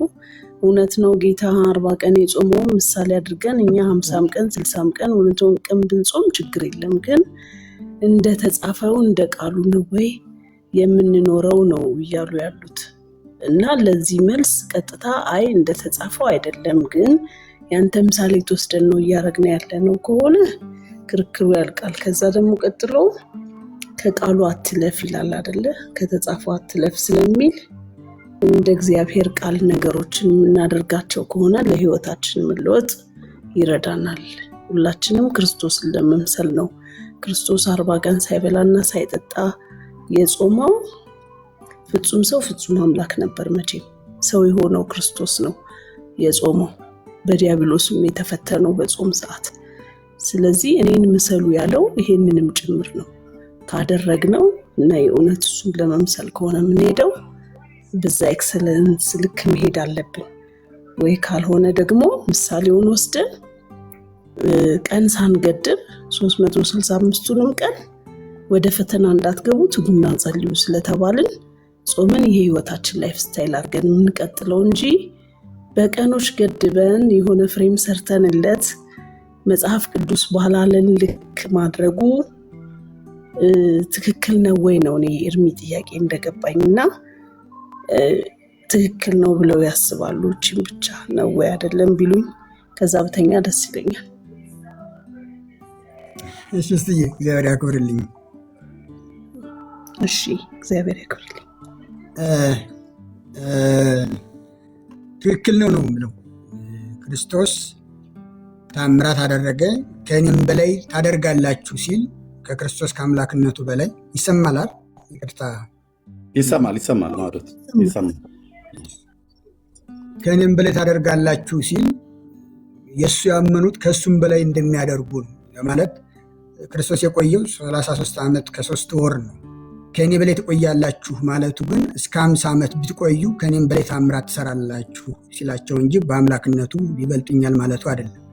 እውነት ነው ጌታ 40 ቀን የጾመው ምሳሌ አድርገን እኛ 50 ቀን 60 ቀን 100 ቀን ብንጾም ችግር የለም። ግን እንደ ተጻፈው እንደ ቃሉ ነው ወይ የምንኖረው ነው እያሉ ያሉት እና ለዚህ መልስ ቀጥታ አይ እንደ ተጻፈው አይደለም ግን ያንተ ምሳሌ ተወስደን ነው እያረግን ያለነው ከሆነ ክርክሩ ያልቃል። ከዛ ደግሞ ቀጥሎ ከቃሉ አትለፍ ይላል አይደለ? ከተጻፈው አትለፍ ስለሚል እንደ እግዚአብሔር ቃል ነገሮችን የምናደርጋቸው ከሆነ ለህይወታችን መለወጥ ይረዳናል። ሁላችንም ክርስቶስን ለመምሰል ነው። ክርስቶስ 40 ቀን ሳይበላና ሳይጠጣ የጾመው ፍጹም ሰው ፍጹም አምላክ ነበር። መቼም ሰው የሆነው ክርስቶስ ነው የጾመው፣ በዲያብሎስም የተፈተነው በጾም ሰዓት። ስለዚህ እኔን ምሰሉ ያለው ይሄንንም ጭምር ነው። ካደረግነው እና የእውነት እሱን ለመምሰል ከሆነ የምንሄደው በዛ ኤክሰለንስ ልክ መሄድ አለብን። ወይ ካልሆነ ደግሞ ምሳሌውን ወስደን ቀን ሳንገድብ 365ቱንም ቀን ወደ ፈተና እንዳትገቡ ትጉና ጸልዩ ስለተባልን ጾምን የህይወታችን ላይፍ ስታይል አድርገን የምንቀጥለው እንጂ በቀኖች ገድበን የሆነ ፍሬም ሰርተንለት መጽሐፍ ቅዱስ ባላለን ልክ ማድረጉ ትክክል ነው ወይ ነው እኔ እርሚ ጥያቄ እንደገባኝና ትክክል ነው ብለው ያስባሉ። እቺን ብቻ ነው ወይ አይደለም ቢሉኝ ከዛ በተኛ ደስ ይለኛል። እሺ እስቲ እግዚአብሔር ያክብርልኝ። እሺ እግዚአብሔር ያክብርልኝ። ትክክል ነው የምለው። ክርስቶስ ታምራት አደረገ ከእኔም በላይ ታደርጋላችሁ ሲል ከክርስቶስ ከአምላክነቱ በላይ ይሰማላል። ይቅርታ ይሰማል ማለት ይሰማል። ከእኔም በላይ ታደርጋላችሁ ሲል የእሱ ያመኑት ከእሱም በላይ እንደሚያደርጉ ነው ማለት። ክርስቶስ የቆየው 33 ዓመት ከ3 ወር ነው። ከእኔ በላይ ትቆያላችሁ ማለቱ ግን እስከ 50 ዓመት ብትቆዩ ከእኔም በላይ ታምራት ትሰራላችሁ ሲላቸው እንጂ በአምላክነቱ ይበልጡኛል ማለቱ አይደለም።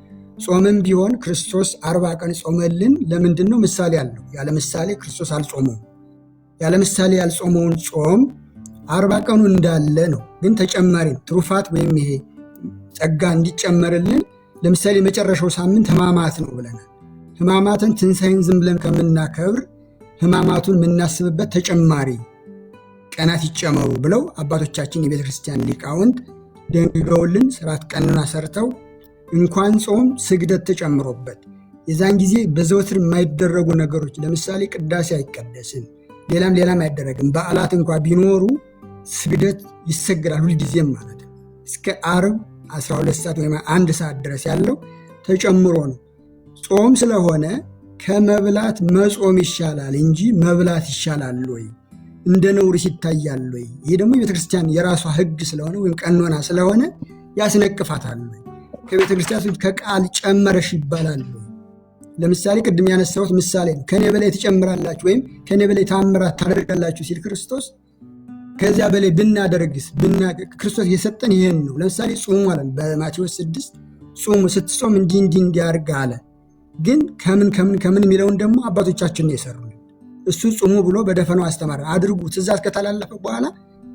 ጾምም ቢሆን ክርስቶስ 40 ቀን ጾመልን። ለምንድን ነው? ምሳሌ አለው። ያለ ምሳሌ ክርስቶስ አልጾመውም። ያለ ምሳሌ ያልጾመውን ጾም 40 ቀኑ እንዳለ ነው። ግን ተጨማሪ ትሩፋት ወይም ይሄ ጸጋ እንዲጨመርልን ለምሳሌ የመጨረሻው ሳምንት ሕማማት ነው ብለናል። ሕማማትን ትንሣኤን ዝም ብለን ከምናከብር ሕማማቱን የምናስብበት ተጨማሪ ቀናት ይጨመሩ ብለው አባቶቻችን የቤተ ክርስቲያን ሊቃውንት ደንግገውልን ስርዓት ቀንና ሰርተው እንኳን ጾም ስግደት ተጨምሮበት የዛን ጊዜ በዘወትር የማይደረጉ ነገሮች ለምሳሌ ቅዳሴ አይቀደስም፣ ሌላም አይደረግም። በዓላት እንኳ ቢኖሩ ስግደት ይሰግዳል ሁልጊዜም ማለት ነው። እስከ ዓርብ 12 ሰዓት ወይም 1 ሰዓት ድረስ ያለው ተጨምሮ ነው። ጾም ስለሆነ ከመብላት መጾም ይሻላል እንጂ መብላት ይሻላል ወይ? እንደ ነውር ይታያል ወይ? ይህ ደግሞ የቤተክርስቲያን የራሷ ሕግ ስለሆነ ወይም ቀኖና ስለሆነ ያስነቅፋታል ወይ? ከቤተክርስቲያን ከቃል ጨመረሽ ይባላል ወይ? ለምሳሌ ቅድም ያነሳሁት ምሳሌ ነው። ከኔ በላይ ትጨምራላችሁ ወይም ከኔ በላይ ታምራት ታደርጋላችሁ ሲል ክርስቶስ ከዚያ በላይ ብናደርግስ ክርስቶስ የሰጠን ይሄን ነው። ለምሳሌ ጾሙ አለ በማቴዎስ 6 ጾሙ ስትጾም እንዲህ እንዲያርግ አለ። ግን ከምን የሚለውን ደግሞ አባቶቻችን ነው የሰሩልን። እሱ ጾሙ ብሎ በደፈናው አስተማረ። አድርጉ ትእዛዝ ከተላለፈ በኋላ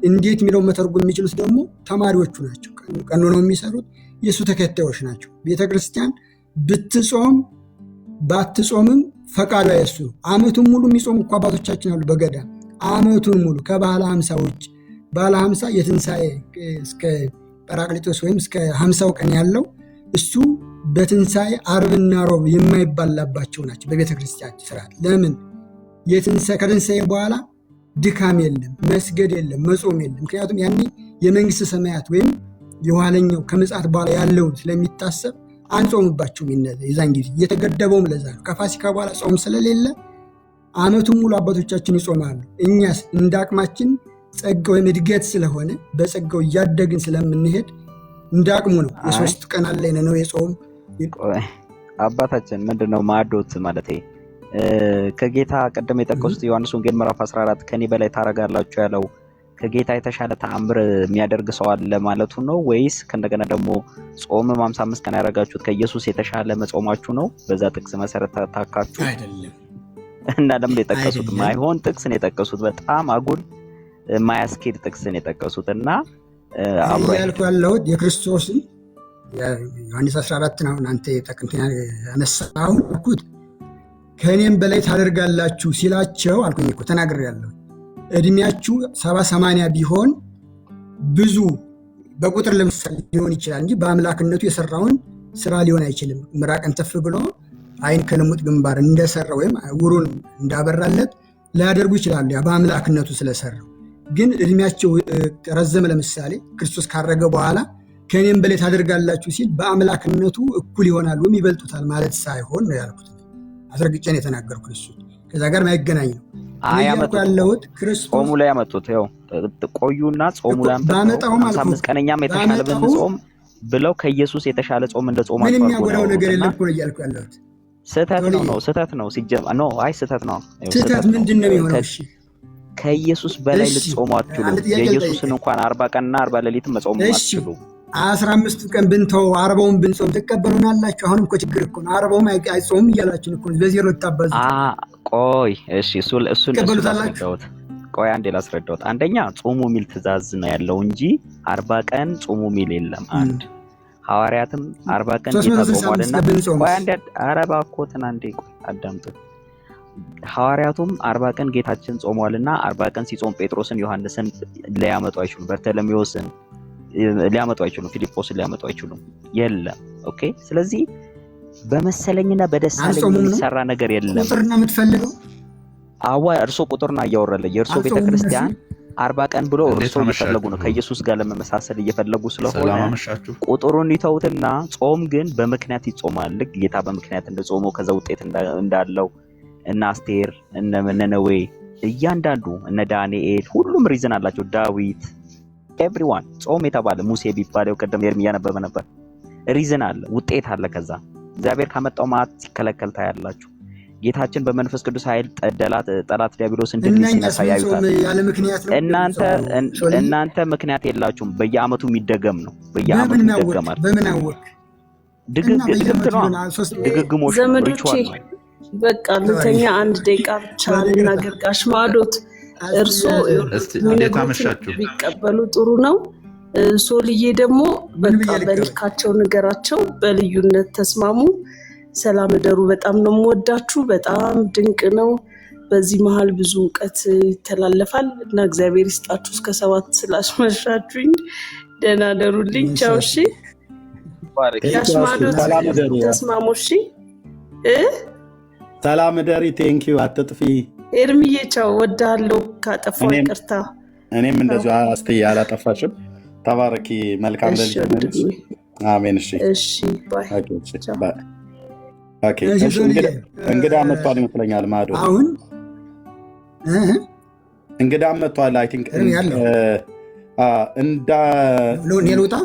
እንዴት የሚለውን መተርጎም የሚችሉት ደግሞ ተማሪዎቹ ናቸው። ቀኖናው የሚሰሩት የእሱ ተከታዮች ናቸው። ቤተክርስቲያን ብትጾም ባትጾምም ፈቃዷ የእሱ ነው። ዓመቱን ሙሉ የሚጾሙ እኮ አባቶቻችን አሉ በገዳም ዓመቱን ሙሉ ከባለ 50 ውጭ ባለ 50 የትንሣኤ እስከ ጰራቅሊጦስ ወይም እስከ 50ው ቀን ያለው እሱ በትንሣኤ ዓርብና ሮብ የማይባላባቸው ናቸው በቤተ ክርስቲያን ስርዓት። ለምን? ከትንሣኤ በኋላ ድካም የለም፣ መስገድ የለም፣ መጾም የለም። ምክንያቱም ያኔ የመንግስት ሰማያት ወይም የኋለኛው ከምጽአት በኋላ ያለው ስለሚታሰብ አንጾምባቸውም። የዛን ጊዜ እየተገደበውም ለዛ ነው። ከፋሲካ በኋላ ጾም ስለሌለ ዓመቱን ሙሉ አባቶቻችን ይጾማሉ። እኛስ እንደ አቅማችን ጸጋ ወይም እድገት ስለሆነ በጸጋው እያደግን ስለምንሄድ እንደ አቅሙ ነው። የ3 ቀን አለኝ ነው የጾም አባታችን ምንድነው ማዕዶት ማለት ከጌታ ቀደም የጠቀሱት ዮሐንስ ወንጌል ምዕራፍ 14 ከኔ በላይ ታረጋላችሁ ያለው ከጌታ የተሻለ ተአምር የሚያደርግ ሰው አለ ማለቱ ነው ወይስ ከእንደገና ደግሞ ጾም 55 ቀን ያደረጋችሁት ከኢየሱስ የተሻለ መጾማችሁ ነው? በዛ ጥቅስ መሰረት ታካችሁ አይደለም። እና ለምን የጠቀሱት ማይሆን ጥቅስን የጠቀሱት በጣም አጉል ማያስኬድ ጥቅስን የጠቀሱት እና አብሮ ያልኩት የክርስቶስን ዮሐንስ 14 ነው። አንተ ተቀንተኛ ያነሳው እኩት ከኔም በላይ ታደርጋላችሁ ሲላቸው አልኩኝ እኮ ተናግሬያለሁ። እድሜያችሁ 70-80 ቢሆን ብዙ በቁጥር ለምሳሌ ሊሆን ይችላል እንጂ በአምላክነቱ የሰራውን ስራ ሊሆን አይችልም። ምራቅን ተፍ ብሎ አይን ከልሙጥ ግንባር እንደሰራ ወይም ውሩን እንዳበራለት ሊያደርጉ ይችላሉ፣ ያ በአምላክነቱ ስለሰራው። ግን እድሜያቸው ረዘመ፣ ለምሳሌ ክርስቶስ ካረገ በኋላ ከኔም በላይ ታደርጋላችሁ ሲል በአምላክነቱ እኩል ይሆናሉ ወይም ይበልጡታል ማለት ሳይሆን ነው ያልኩት። አስረግጬን የተናገርኩት እሱ ከዛ ጋር ማይገናኝ ነው። ያለሁት ክርስቶስ ጾሙ ላይ ያመጡት ይኸው ቆዩና ጾሙ ላይ ያመጣው 55 ቀነኛም የተሻለ ብንጾም ብለው ከኢየሱስ የተሻለ ጾም እንደ ጾም ምንም የሚያጎዳው ነገር የለም እኮ ነው እያልኩ ያለሁት። ስህተት ነው ሲጀመር ነው። አይ ስህተት ነው። ስህተት ምንድን ነው የሚሆነው? እሺ ከኢየሱስ በላይ ልትጾሙ አትችሉ። የኢየሱስን እንኳን 40 ቀንና 40 ሌሊት መጾም አትችሉ። 15 ቀን ብንተው 40ውን ብንጾም ትቀበሉናላችሁ? አሁንም እኮ ችግር እኮ ነው። 40ውን አይጾም እያላችሁ እኮ በዜሮ ታባዙ። ቆይ እሺ፣ እሱን አስረዳሁት። ቆይ አንዴ ላስረዳሁት። አንደኛ ጾሙ የሚል ትእዛዝ ነው ያለው እንጂ 40 ቀን ጾሙ የሚል የለም። አንድ ሐዋርያትም 40 ቀን ይጾማልና ቆይ አንዴ አረባ ኮተና አንዴ ቆይ አዳምጡ። ሐዋርያቱም 40 ቀን ጌታችን ጾሟልና 40 ቀን ሲጾም ጴጥሮስን ዮሐንስን ሊያመጡ አይችሉም። በርተሎሜዎስን ሊያመጡ አይችሉም። ፊልጶስን ሊያመጡ አይችሉም። የለም። ኦኬ። ስለዚህ በመሰለኝና በደሳለኝ የሚሰራ ነገር የለም። ቁጥርና የምትፈልገው እርሶ ቁጥርና እያወራለ የእርሶ ቤተክርስቲያን 40 ቀን ብሎ እርሶ እየፈለጉ ነው ከኢየሱስ ጋር ለመመሳሰል እየፈለጉ ስለሆነ ቁጥሩን ይተውትና ጾም ግን በምክንያት ይጾማል። ልክ ጌታ በምክንያት እንደጾመው ከዛ ውጤት እንዳለው እና አስቴር እነ ነነዌ እያንዳንዱ እነ ዳንኤል ሁሉም ሪዝን አላቸው። ዳዊት ኤቭሪዋን ጾም የተባለ ሙሴ ቢባለው ቀደም ኤርሚያ ነበረ ነበር። ሪዝን አለ፣ ውጤት አለ። ከዛ እግዚአብሔር ካመጣው ማት ሲከለከል ታያላችሁ። ጌታችን በመንፈስ ቅዱስ ኃይል ጠላት ዲያብሎስን ድል ሲነሳ ያዩታል። እናንተ ምክንያት የላችሁም። በየአመቱ የሚደገም ነው። በየአመቱ ይደገማል። በምን አወቅ? ድግግሞሽ ዘመዶቼ በቃ ልተኛ 1 ደቂቃ ብቻ ልናገር። ጋሽ ማዶት እርሶ ቢቀበሉ ጥሩ ነው። ሶልዬ ደግሞ በቃ በልካቸው ንገራቸው፣ በልዩነት ተስማሙ። ሰላም እደሩ። በጣም ነው የምወዳችሁ። በጣም ድንቅ ነው። በዚህ መሀል ብዙ እውቀት ይተላለፋል እና እግዚአብሔር ይስጣችሁ። እስከ 7 ስላስመሻችሁኝ ደህና ደሩልኝ። ቻው። እሺ ጋሽ ማዶት ተስማሙ። እሺ ሰላም ደሪ። ቴንኪዩ። አትጥፊ ኤርሚዬ። ቻው። ወዳለው ካጠፋው ይቅርታ። እኔም እንደዚሁ አስተያ አላጠፋሽም። ተባረኪ። መልካም ለልጅነት። አሜን። እሺ እሺ። ባይ። ኦኬ። እሺ እንግዳ መጥቷል ይመስለኛል። ማዶ አሁን እንግዳ መጥቷል። አይ ቲንክ እንዳ ኔሉታ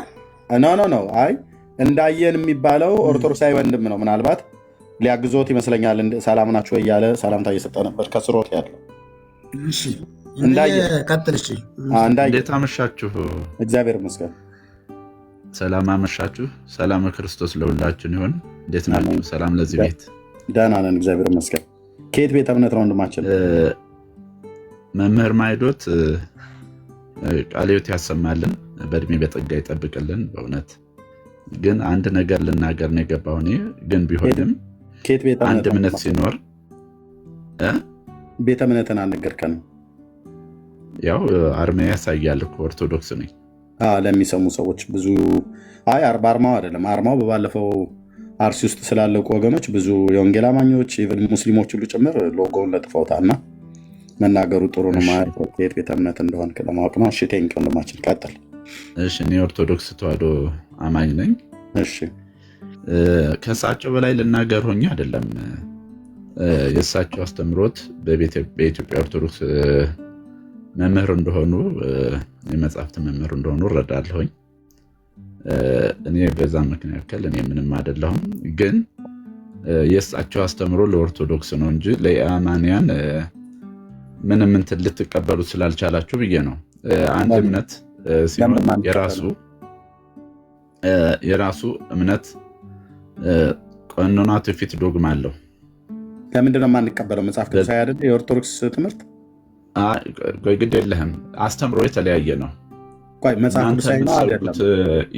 ኖ አይ እንዳየን የሚባለው ኦርቶዶክሳዊ ወንድም ነው። ምናልባት ሊያግዞት ይመስለኛል። ሰላም ናችሁ እያለ ሰላምታ እየሰጠ ነበር ከስሮት ያለው። እሺ እንዳየ ቀጥል። እሺ እንዴት አመሻችሁ? እግዚአብሔር ይመስገን። ሰላም አመሻችሁ። ሰላም ክርስቶስ ለሁላችን ይሁን። እንዴት ናችሁ? ሰላም ለዚህ ቤት። ደህና ነን እግዚአብሔር ይመስገን። ከየት ቤተ እምነት ነው ወንድማችን? መምህር ማይዶት ቃለ ሕይወት ያሰማልን፣ በእድሜ በጸጋ ይጠብቅልን። በእውነት ግን አንድ ነገር ልናገር ነው የገባው እኔ። ግን ቢሆንም አንድ እምነት ሲኖር ቤተ እምነትን አልነገርከንም። ያው አርማያ ያሳያል እኮ ኦርቶዶክስ ነኝ። ለሚሰሙ ሰዎች ብዙ በአርማው አይደለም። አርማው በባለፈው አርሲ ውስጥ ስላለቁ ወገኖች ብዙ የወንጌል አማኞች ኢቨን ሙስሊሞች ሁሉ ጭምር ሎጎውን ለጥፈውታልና መናገሩ ጥሩ ነው። የት ቤተ እምነት እንደሆን ለማወቅ ነው። እሺ ቴንኪው ወንድማችን ቀጥል። እሺ እኔ ኦርቶዶክስ ተዋህዶ አማኝ ነኝ። እሺ ከእሳቸው በላይ ልናገር ሆኜ አይደለም። የእሳቸው አስተምሮት በኢትዮጵያ ኦርቶዶክስ መምህር እንደሆኑ የመጽሐፍት መምህር እንደሆኑ እረዳለሁኝ። እኔ በዛ መካከል እኔ ምንም አይደለሁም። ግን የእሳቸው አስተምሮ ለኦርቶዶክስ ነው እንጂ ለአማንያን ምንም እንትን ልትቀበሉ ስላልቻላችሁ ብዬ ነው። አንድ እምነት ሲሆን የራሱ እምነት ቀኖና፣ ትውፊት፣ ዶግማ አለው። ለምንድን ነው የማንቀበለው? መጽሐፍ ቅዱስ አይደል? የኦርቶዶክስ ትምህርት ቆይ ግድ የለህም፣ አስተምሮ የተለያየ ነው። መጽሐፍ ቅዱስ አይደለም።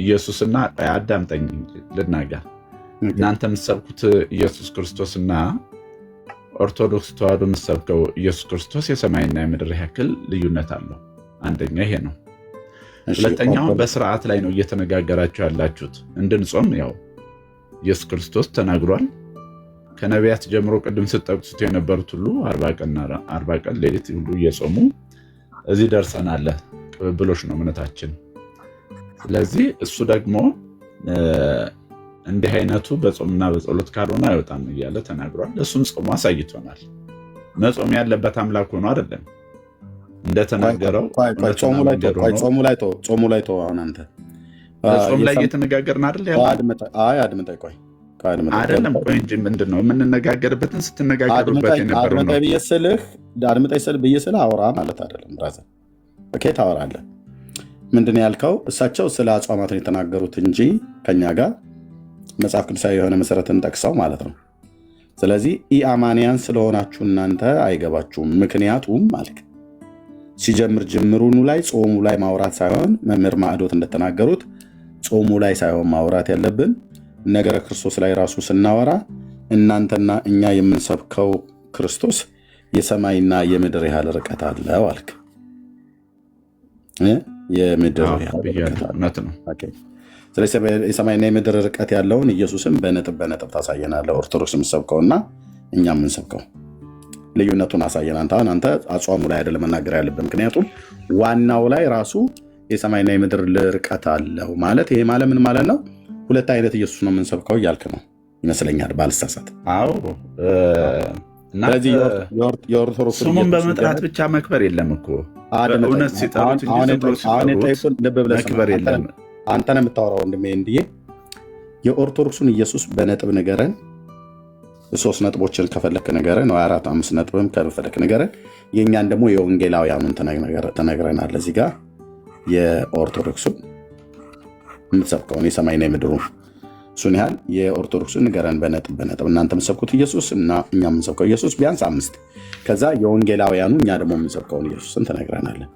ኢየሱስና አዳምጠኝ ልናገር። እናንተ የምትሰብኩት ኢየሱስ ክርስቶስና ኦርቶዶክስ ተዋህዶ የምትሰብከው ኢየሱስ ክርስቶስ የሰማይና የምድር ያክል ልዩነት አለው። አንደኛ ይሄ ነው። ሁለተኛው በስርዓት ላይ ነው እየተነጋገራችሁ ያላችሁት። እንድንጾም ያው ኢየሱስ ክርስቶስ ተናግሯል። ከነቢያት ጀምሮ ቅድም ስትጠቅሱት የነበሩት ሁሉ 40 ቀን ሌሊት ሁሉ እየጾሙ እዚህ ደርሰናል። ቅብብሎች ነው እምነታችን። ስለዚህ እሱ ደግሞ እንዲህ አይነቱ በጾምና በጸሎት ካልሆነ አይወጣም እያለ ተናግሯል። እሱም ጾሙ አሳይቶናል። መጾም ያለበት አምላክ ሆኖ አይደለም እንደተናገረው። ጾሙ ላይ ተው። አሁን አንተ ጾም ላይ እየተነጋገርን አይደል? አይደለም። ቆይ እንጂ ምንድን ነው የምንነጋገርበትን ስትነጋገሩበት የነበረው ነው። አድምጠኝ ስል ብዬ ስለ አውራ ማለት አይደለም። ብራዘር ኦኬ፣ ታወራለህ። ምንድን ያልከው? እሳቸው ስለ አጽዋማት ነው የተናገሩት እንጂ ከኛ ጋር መጽሐፍ ቅዱሳዊ የሆነ መሰረትን ጠቅሰው ማለት ነው። ስለዚህ ኢአማንያን ስለሆናችሁ እናንተ አይገባችሁም። ምክንያቱም ማለት ሲጀምር ጅምሩኑ ላይ ጾሙ ላይ ማውራት ሳይሆን መምህር ማዕዶት እንደተናገሩት ጾሙ ላይ ሳይሆን ማውራት ያለብን ነገረ ክርስቶስ ላይ ራሱ ስናወራ እናንተና እኛ የምንሰብከው ክርስቶስ የሰማይና የምድር ያህል ርቀት አለው አልክ። የምድር ያህል ርቀት ነው። ስለዚህ የሰማይና የምድር ርቀት ያለውን ኢየሱስም በነጥብ ታሳየናለህ። ኦርቶዶክስ የምትሰብከውና እኛ የምንሰብከው ልዩነቱን አሳየን። አንተ አጽዋሙ ላይ አይደለም መናገር ያለብን። ምክንያቱም ዋናው ላይ ራሱ የሰማይና የምድር ርቀት አለው ማለት ይሄ ማለት ምን ማለት ነው? ሁለት አይነት ኢየሱስ ነው የምንሰብከው እያልክ ነው ይመስለኛል፣ ባልሳሳት። አዎ። ስለዚህ የኦርቶዶክስ ስሙን በመጥራት ብቻ መክበር የለም እኮ እውነት ሲጠሩት መክበር የለም። አንተ ነው የምታወራው ወንድሜ። እንዲህ የኦርቶዶክሱን ኢየሱስ በነጥብ ንገረን። 3 ነጥቦችን ከፈለክ ንገረን፣ 4 5 ነጥብም ከፈለክ ንገረን። የእኛን ደግሞ የወንጌላውያኑን ተነግረናል። እዚህ ጋር የኦርቶዶክሱን የምትሰብከውን የሰማይና የምድሩ እሱን ያህል የኦርቶዶክሱን ንገረን በነጥብ። እናንተ የምትሰብኩት ኢየሱስ እና እኛ የምንሰብከው ኢየሱስ ቢያንስ 5። ከዛ የወንጌላውያኑ እኛ ደግሞ የምንሰብከውን ኢየሱስን ትነግረናለን።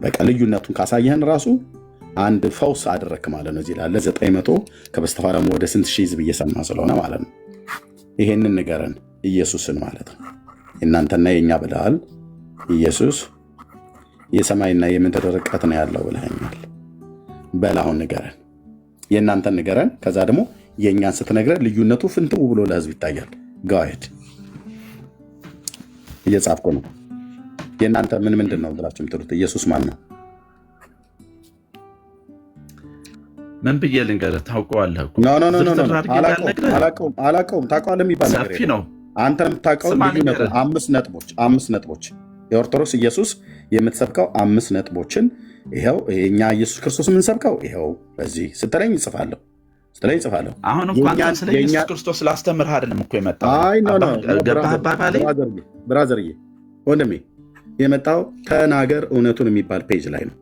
በቃ ልዩነቱን ካሳየህን ራሱ አንድ ፈውስ አደረክ ማለት ነው። እዚህ ላለ 900 ከበስተኋላ ወደ ስንት ሺህ ህዝብ እየሰማ ስለሆነ ማለት ነው። ይሄንን ንገረን ኢየሱስን ማለት ነው። የእናንተና የእኛ ብለሃል። ኢየሱስ የሰማይና የምድር ርቀት ነው ያለው ብለኸኛል። በላሁን ንገረን፣ የእናንተን ንገረን። ከዛ ደግሞ የእኛን ስትነግረን ልዩነቱ ፍንትው ብሎ ለህዝብ ይታያል። ጋሄድ እየጻፍኩ ነው። የእናንተ ምንድን ነው ብላችሁ የምትሉት ኢየሱስ ማን ነው? ምን ብዬ ልንገርህ? ታውቀዋለህ እኮ አላውቀውም። ታውቀዋለህ የሚባል ሰፊ ነው። አንተ የምታውቀው ልዩነቱ 5 ነጥቦች የኦርቶዶክስ ኢየሱስ የምትሰብከው 5 ነጥቦችን ይኸው የኛ ኢየሱስ ክርስቶስ የምንሰብከው ይኸው በዚህ ስትለኝ እጽፋለሁ። አሁን እንኳን ስለ ኢየሱስ ክርስቶስ ላስተምርህ አይደለም እኮ የመጣው። ብራዘርዬ ወንድሜ የመጣው ተናገር እውነቱን የሚባል ፔጅ ላይ ነው።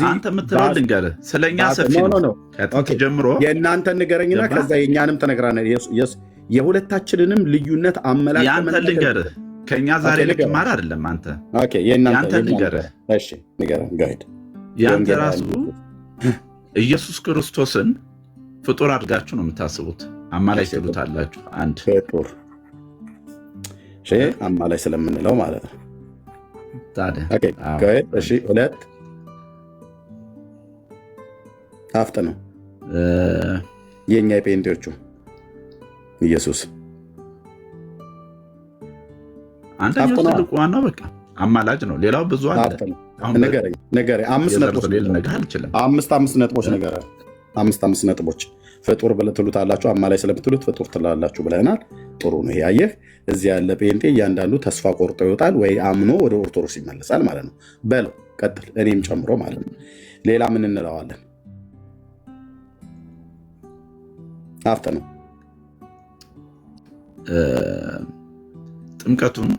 አንተ የምትለው ልንገርህ፣ ስለኛ ሰፊ ነው ከጥንት ጀምሮ። የእናንተን ንገረኝና ከዛ የእኛንም ተነግራለህ። የሁለታችንንም ልዩነት አመላክተህ ያንተ ልንገርህ። ከኛ ዛሬ ልትማር አይደለም አንተ። ያንተ ልንገርህ። እሺ ንገረን ጋይድ። ያንተ ራሱ ኢየሱስ ክርስቶስን ፍጡር አድርጋችሁ ነው የምታስቡት። አማላይ ትሉታላችሁ። አንድ ፍጡር አማላይ ስለምንለው ማለት ነው። ታዲያ ኦኬ እሺ፣ ሁለት ሀፍት ነው የኛ የጴንጤዎቹ ኢየሱስ አንደኛው ትልቁ ዋናው በቃ አማላጅ ነው። ሌላው ብዙ አለ። ነገረኝ አምስት ነጥቦች ነገረኝ። አምስት ነጥቦች ፍጡር ብለህ ትሉታላችሁ፣ አማላጅ ስለምትሉት ፍጡር ትላላችሁ ብለናል። ጥሩ ነው። ይሄ አየህ፣ እዚህ ያለ ጴንጤ እያንዳንዱ ተስፋ ቆርጦ ይወጣል ወይ አምኖ ወደ ኦርቶዶክስ ይመለሳል ማለት ነው። በለው ቀጥል፣ እኔም ጨምሮ ማለት ነው። ሌላ ምን እንለዋለን? ሀፍት ነው ጥምቀቱን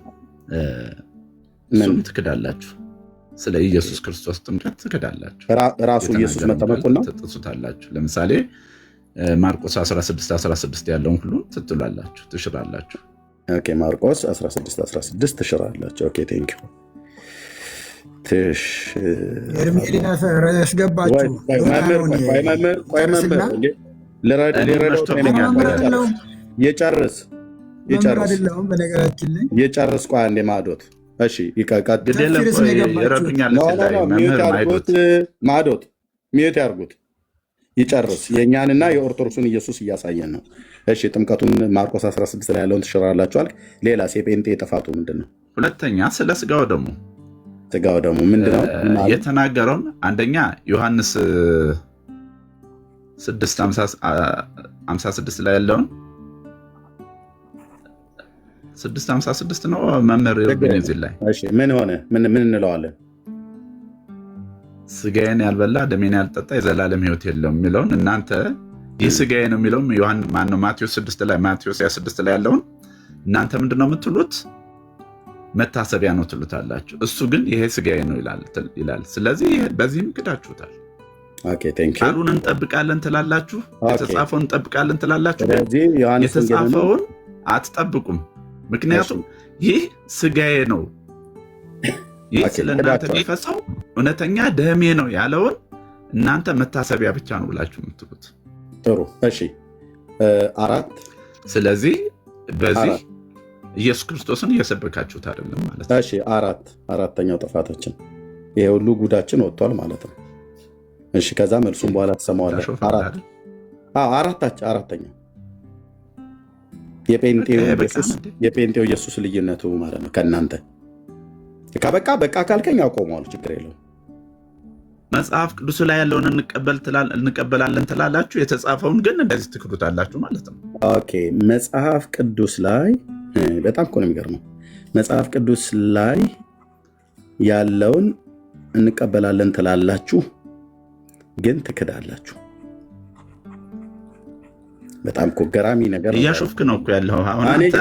እሱም ትክዳላችሁ። ስለ ኢየሱስ ክርስቶስ ጥምቀት ትክዳላችሁ። ራሱ ኢየሱስ መጠመቁን ነው ትጥሱታላችሁ። ለምሳሌ ማርቆስ 16:16 ያለውን ሁሉ ትጥላላችሁ፣ ትሽራላችሁ። ኦኬ ማርቆስ 16:16 ትሽራላችሁ። ኦኬ ቴንክ ዩ። ያስገባችሁ የጨርስ ቆይ አንዴ ማዶት እሺ ማዶት ሚዩት ያርጉት ይጨርስ። የእኛንና የኦርቶዶክሱን ኢየሱስ እያሳየን ነው። እሺ ጥምቀቱን ማርቆስ 16 ላይ ያለውን ትሽራላችኋል። ሌላ የጴንጤ ጥፋቱ ምንድን ነው? ሁለተኛ ስለ ስጋው ደግሞ ምንድነው የተናገረውን? አንደኛ ዮሐንስ 6:56 ላይ ያለውን 6:56 ነው መምህር ይርብኝ። እዚህ ላይ ምን ሆነ? ምን እንለዋለን? ስጋዬን ያልበላ ደሜን ያልጠጣ የዘላለም ሕይወት የለውም የሚለውን እናንተ ይህ ስጋዬ ነው የሚለውም ማቴዎስ 6 ላይ ያለውን እናንተ ምንድን ነው የምትሉት? መታሰቢያ ነው ትሉታላችሁ። እሱ ግን ይሄ ስጋዬ ነው ይላል። ስለዚህ በዚህም ክዳችሁታል። ቃሉን እንጠብቃለን ትላላችሁ፣ የተጻፈውን እንጠብቃለን ትላላችሁ፣ የተጻፈውን አትጠብቁም። ምክንያቱም ይህ ስጋዬ ነው፣ ይህ ስለ እናንተ የሚፈሰው እውነተኛ ደሜ ነው ያለውን እናንተ መታሰቢያ ብቻ ነው ብላችሁ የምትሉት። ጥሩ እሺ፣ አራት ስለዚህ በዚህ ኢየሱስ ክርስቶስን እየሰበካችሁት አይደለም ማለት ነው። እሺ አራተኛው ጥፋታችን ይሄ ሁሉ ጉዳችን ወጥቷል ማለት ነው። እሺ ከዛ መልሱን በኋላ ተሰማዋለህ። አራተኛው የጴንጤው ኢየሱስ ልዩነቱ ማለት ነው ከእናንተ በቃ ካልከኝ አቆመዋል፣ ችግር የለውም። መጽሐፍ ቅዱስ ላይ ያለውን እንቀበላለን ትላላችሁ፣ የተጻፈውን ግን እንደዚህ ትክዱታላችሁ ማለት ነው። ኦኬ መጽሐፍ ቅዱስ ላይ በጣም እኮ ነው የሚገርመው። መጽሐፍ ቅዱስ ላይ ያለውን እንቀበላለን ትላላችሁ ግን ትክዳላችሁ። በጣም እኮ ገራሚ ነገር ነው። እያሾፍክ ነው እኮ ያለው። አሁን አንተ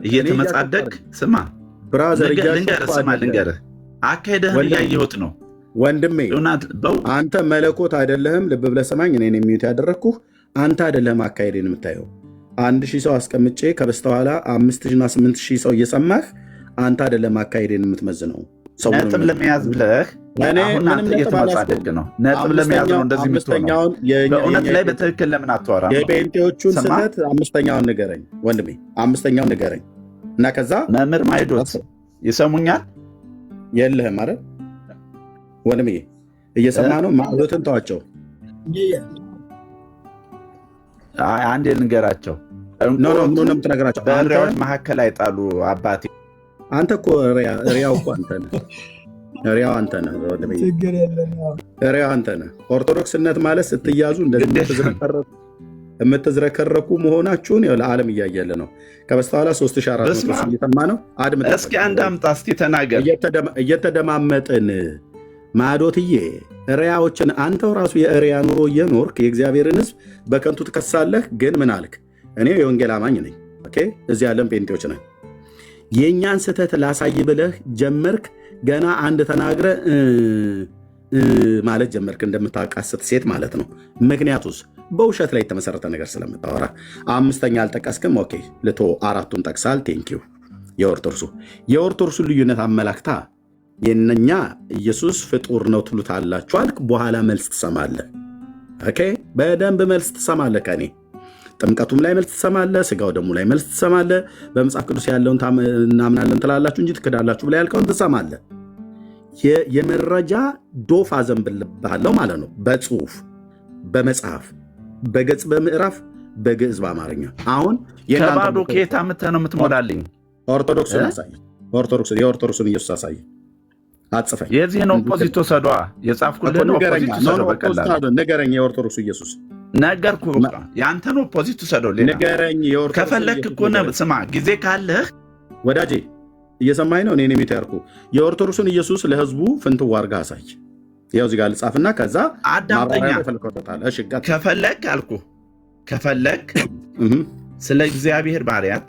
እየተመጻደቅ ስማ ብራዘር፣ ልንገርህ አካሄደህን እያየሁት ነው ወንድሜ። አንተ መለኮት አይደለህም። ልብ ብለህ ሰማኝ። እኔን የሚዩት ያደረግኩህ አንተ አይደለህም አካሄድን የምታየው። 1000 ሰው አስቀምጬ ከበስተኋላ 5000 እና 8000 ሰው እየሰማህ አንተ አይደለም አካሄድን የምትመዝነው። ነጥብ ለመያዝ ብለህ አሁን አንተ እየተመጻደቅ ነው። ነጥብ ለመያዝ ነው እንደዚህ የምትሆነው። በእውነት ላይ በትክክል ለምን አትወራም? የጴንጤዎቹን ስህተት አምስተኛውን ንገረኝ ወንድሜ፣ አምስተኛውን ንገረኝ እና ከዛ መምህር ማይዶት ይሰሙኛል። የለህም አይደል ወንድሜ? እየሰማ ነው። ማይዶትን ተዋቸው። አንዴ ልንገራቸው። ምትነግራቸው በእሪያዎች መካከል አይጣሉ አባቴ። አንተ እኮ ሪያው እኮ አንተ ነህ። ሪያው አንተ ነህ። ሪያው አንተ ነህ። ኦርቶዶክስነት ማለት ስትያዙ እንደዚህ የምትዝረከረኩ መሆናችሁን ለዓለም እያየለ ነው። ከበስተኋላ 3400 እየሰማ ነው። አድምጥ እስኪ አንድ አምጣ እስኪ ተናገር። እየተደማመጥን ማዶትዬ ሪያዎችን አንተው ራሱ የሪያ ኑሮ እየኖርክ የእግዚአብሔርን ሕዝብ በከንቱ ትከሳለህ። ግን ምን አልክ? እኔ የወንጌል አማኝ ነኝ። እዚህ ያለን ጴንጤዎች ነን። የእኛን ስህተት ላሳይ ብለህ ጀመርክ። ገና አንድ ተናግረ ማለት ጀመርክ፣ እንደምታቃስት ሴት ማለት ነው። ምክንያቱስ በውሸት ላይ የተመሰረተ ነገር ስለምታወራ። አምስተኛ አልጠቀስክም። ኦኬ ልቶ አራቱን ጠቅሳል። ቴንኪው። የኦርቶዶክሱ ልዩነት አመላክታ የነኛ ኢየሱስ ፍጡር ነው ትሉታላችሁ አልክ። በኋላ መልስ ትሰማለህ። በደንብ መልስ ትሰማለህ ከኔ። ጥምቀቱም ላይ መልስ ትሰማለህ፣ ስጋው ደሙ ላይ መልስ ትሰማለህ። በመጽሐፍ ቅዱስ ያለውን እናምናለን ትላላችሁ እንጂ ትክዳላችሁ ብላ ያልከውን ትሰማለህ። የመረጃ ዶፍ አዘንብልብሃለሁ ማለት ነው። በጽሁፍ በመጽሐፍ በገጽ በምዕራፍ በግዕዝ በአማርኛ። አሁን ከባዶ ከየት አምጥተህ ነው የምትሞላልኝ? ኦርቶዶክሱን አሳይ። የኦርቶዶክሱን ኢየሱስ አሳይ። አጽፈኝ። የዚህን ኦፖዚት ወሰዷ የጻፍኩልህን ኦፖዚት ወሰዶ። በቀላሉ ንገረኝ። የኦርቶዶክሱ ኢየሱስ ነገርኩህ። ያንተን ኦፖዚት ወሰዶ። ንገረኝ። ከፈለክ እኮ ስማ፣ ጊዜ ካለህ ወዳጄ እየሰማኝ ነው። እኔ የሚታርኩ የኦርቶዶክሱን ኢየሱስ ለህዝቡ ፍንትው አድርገህ አሳይ። ያው እዚህ ጋር ልጻፍና ከዛ አዳምጠኛ። ከፈለክ አልኩህ፣ ከፈለክ ስለ እግዚአብሔር ባህሪያት፣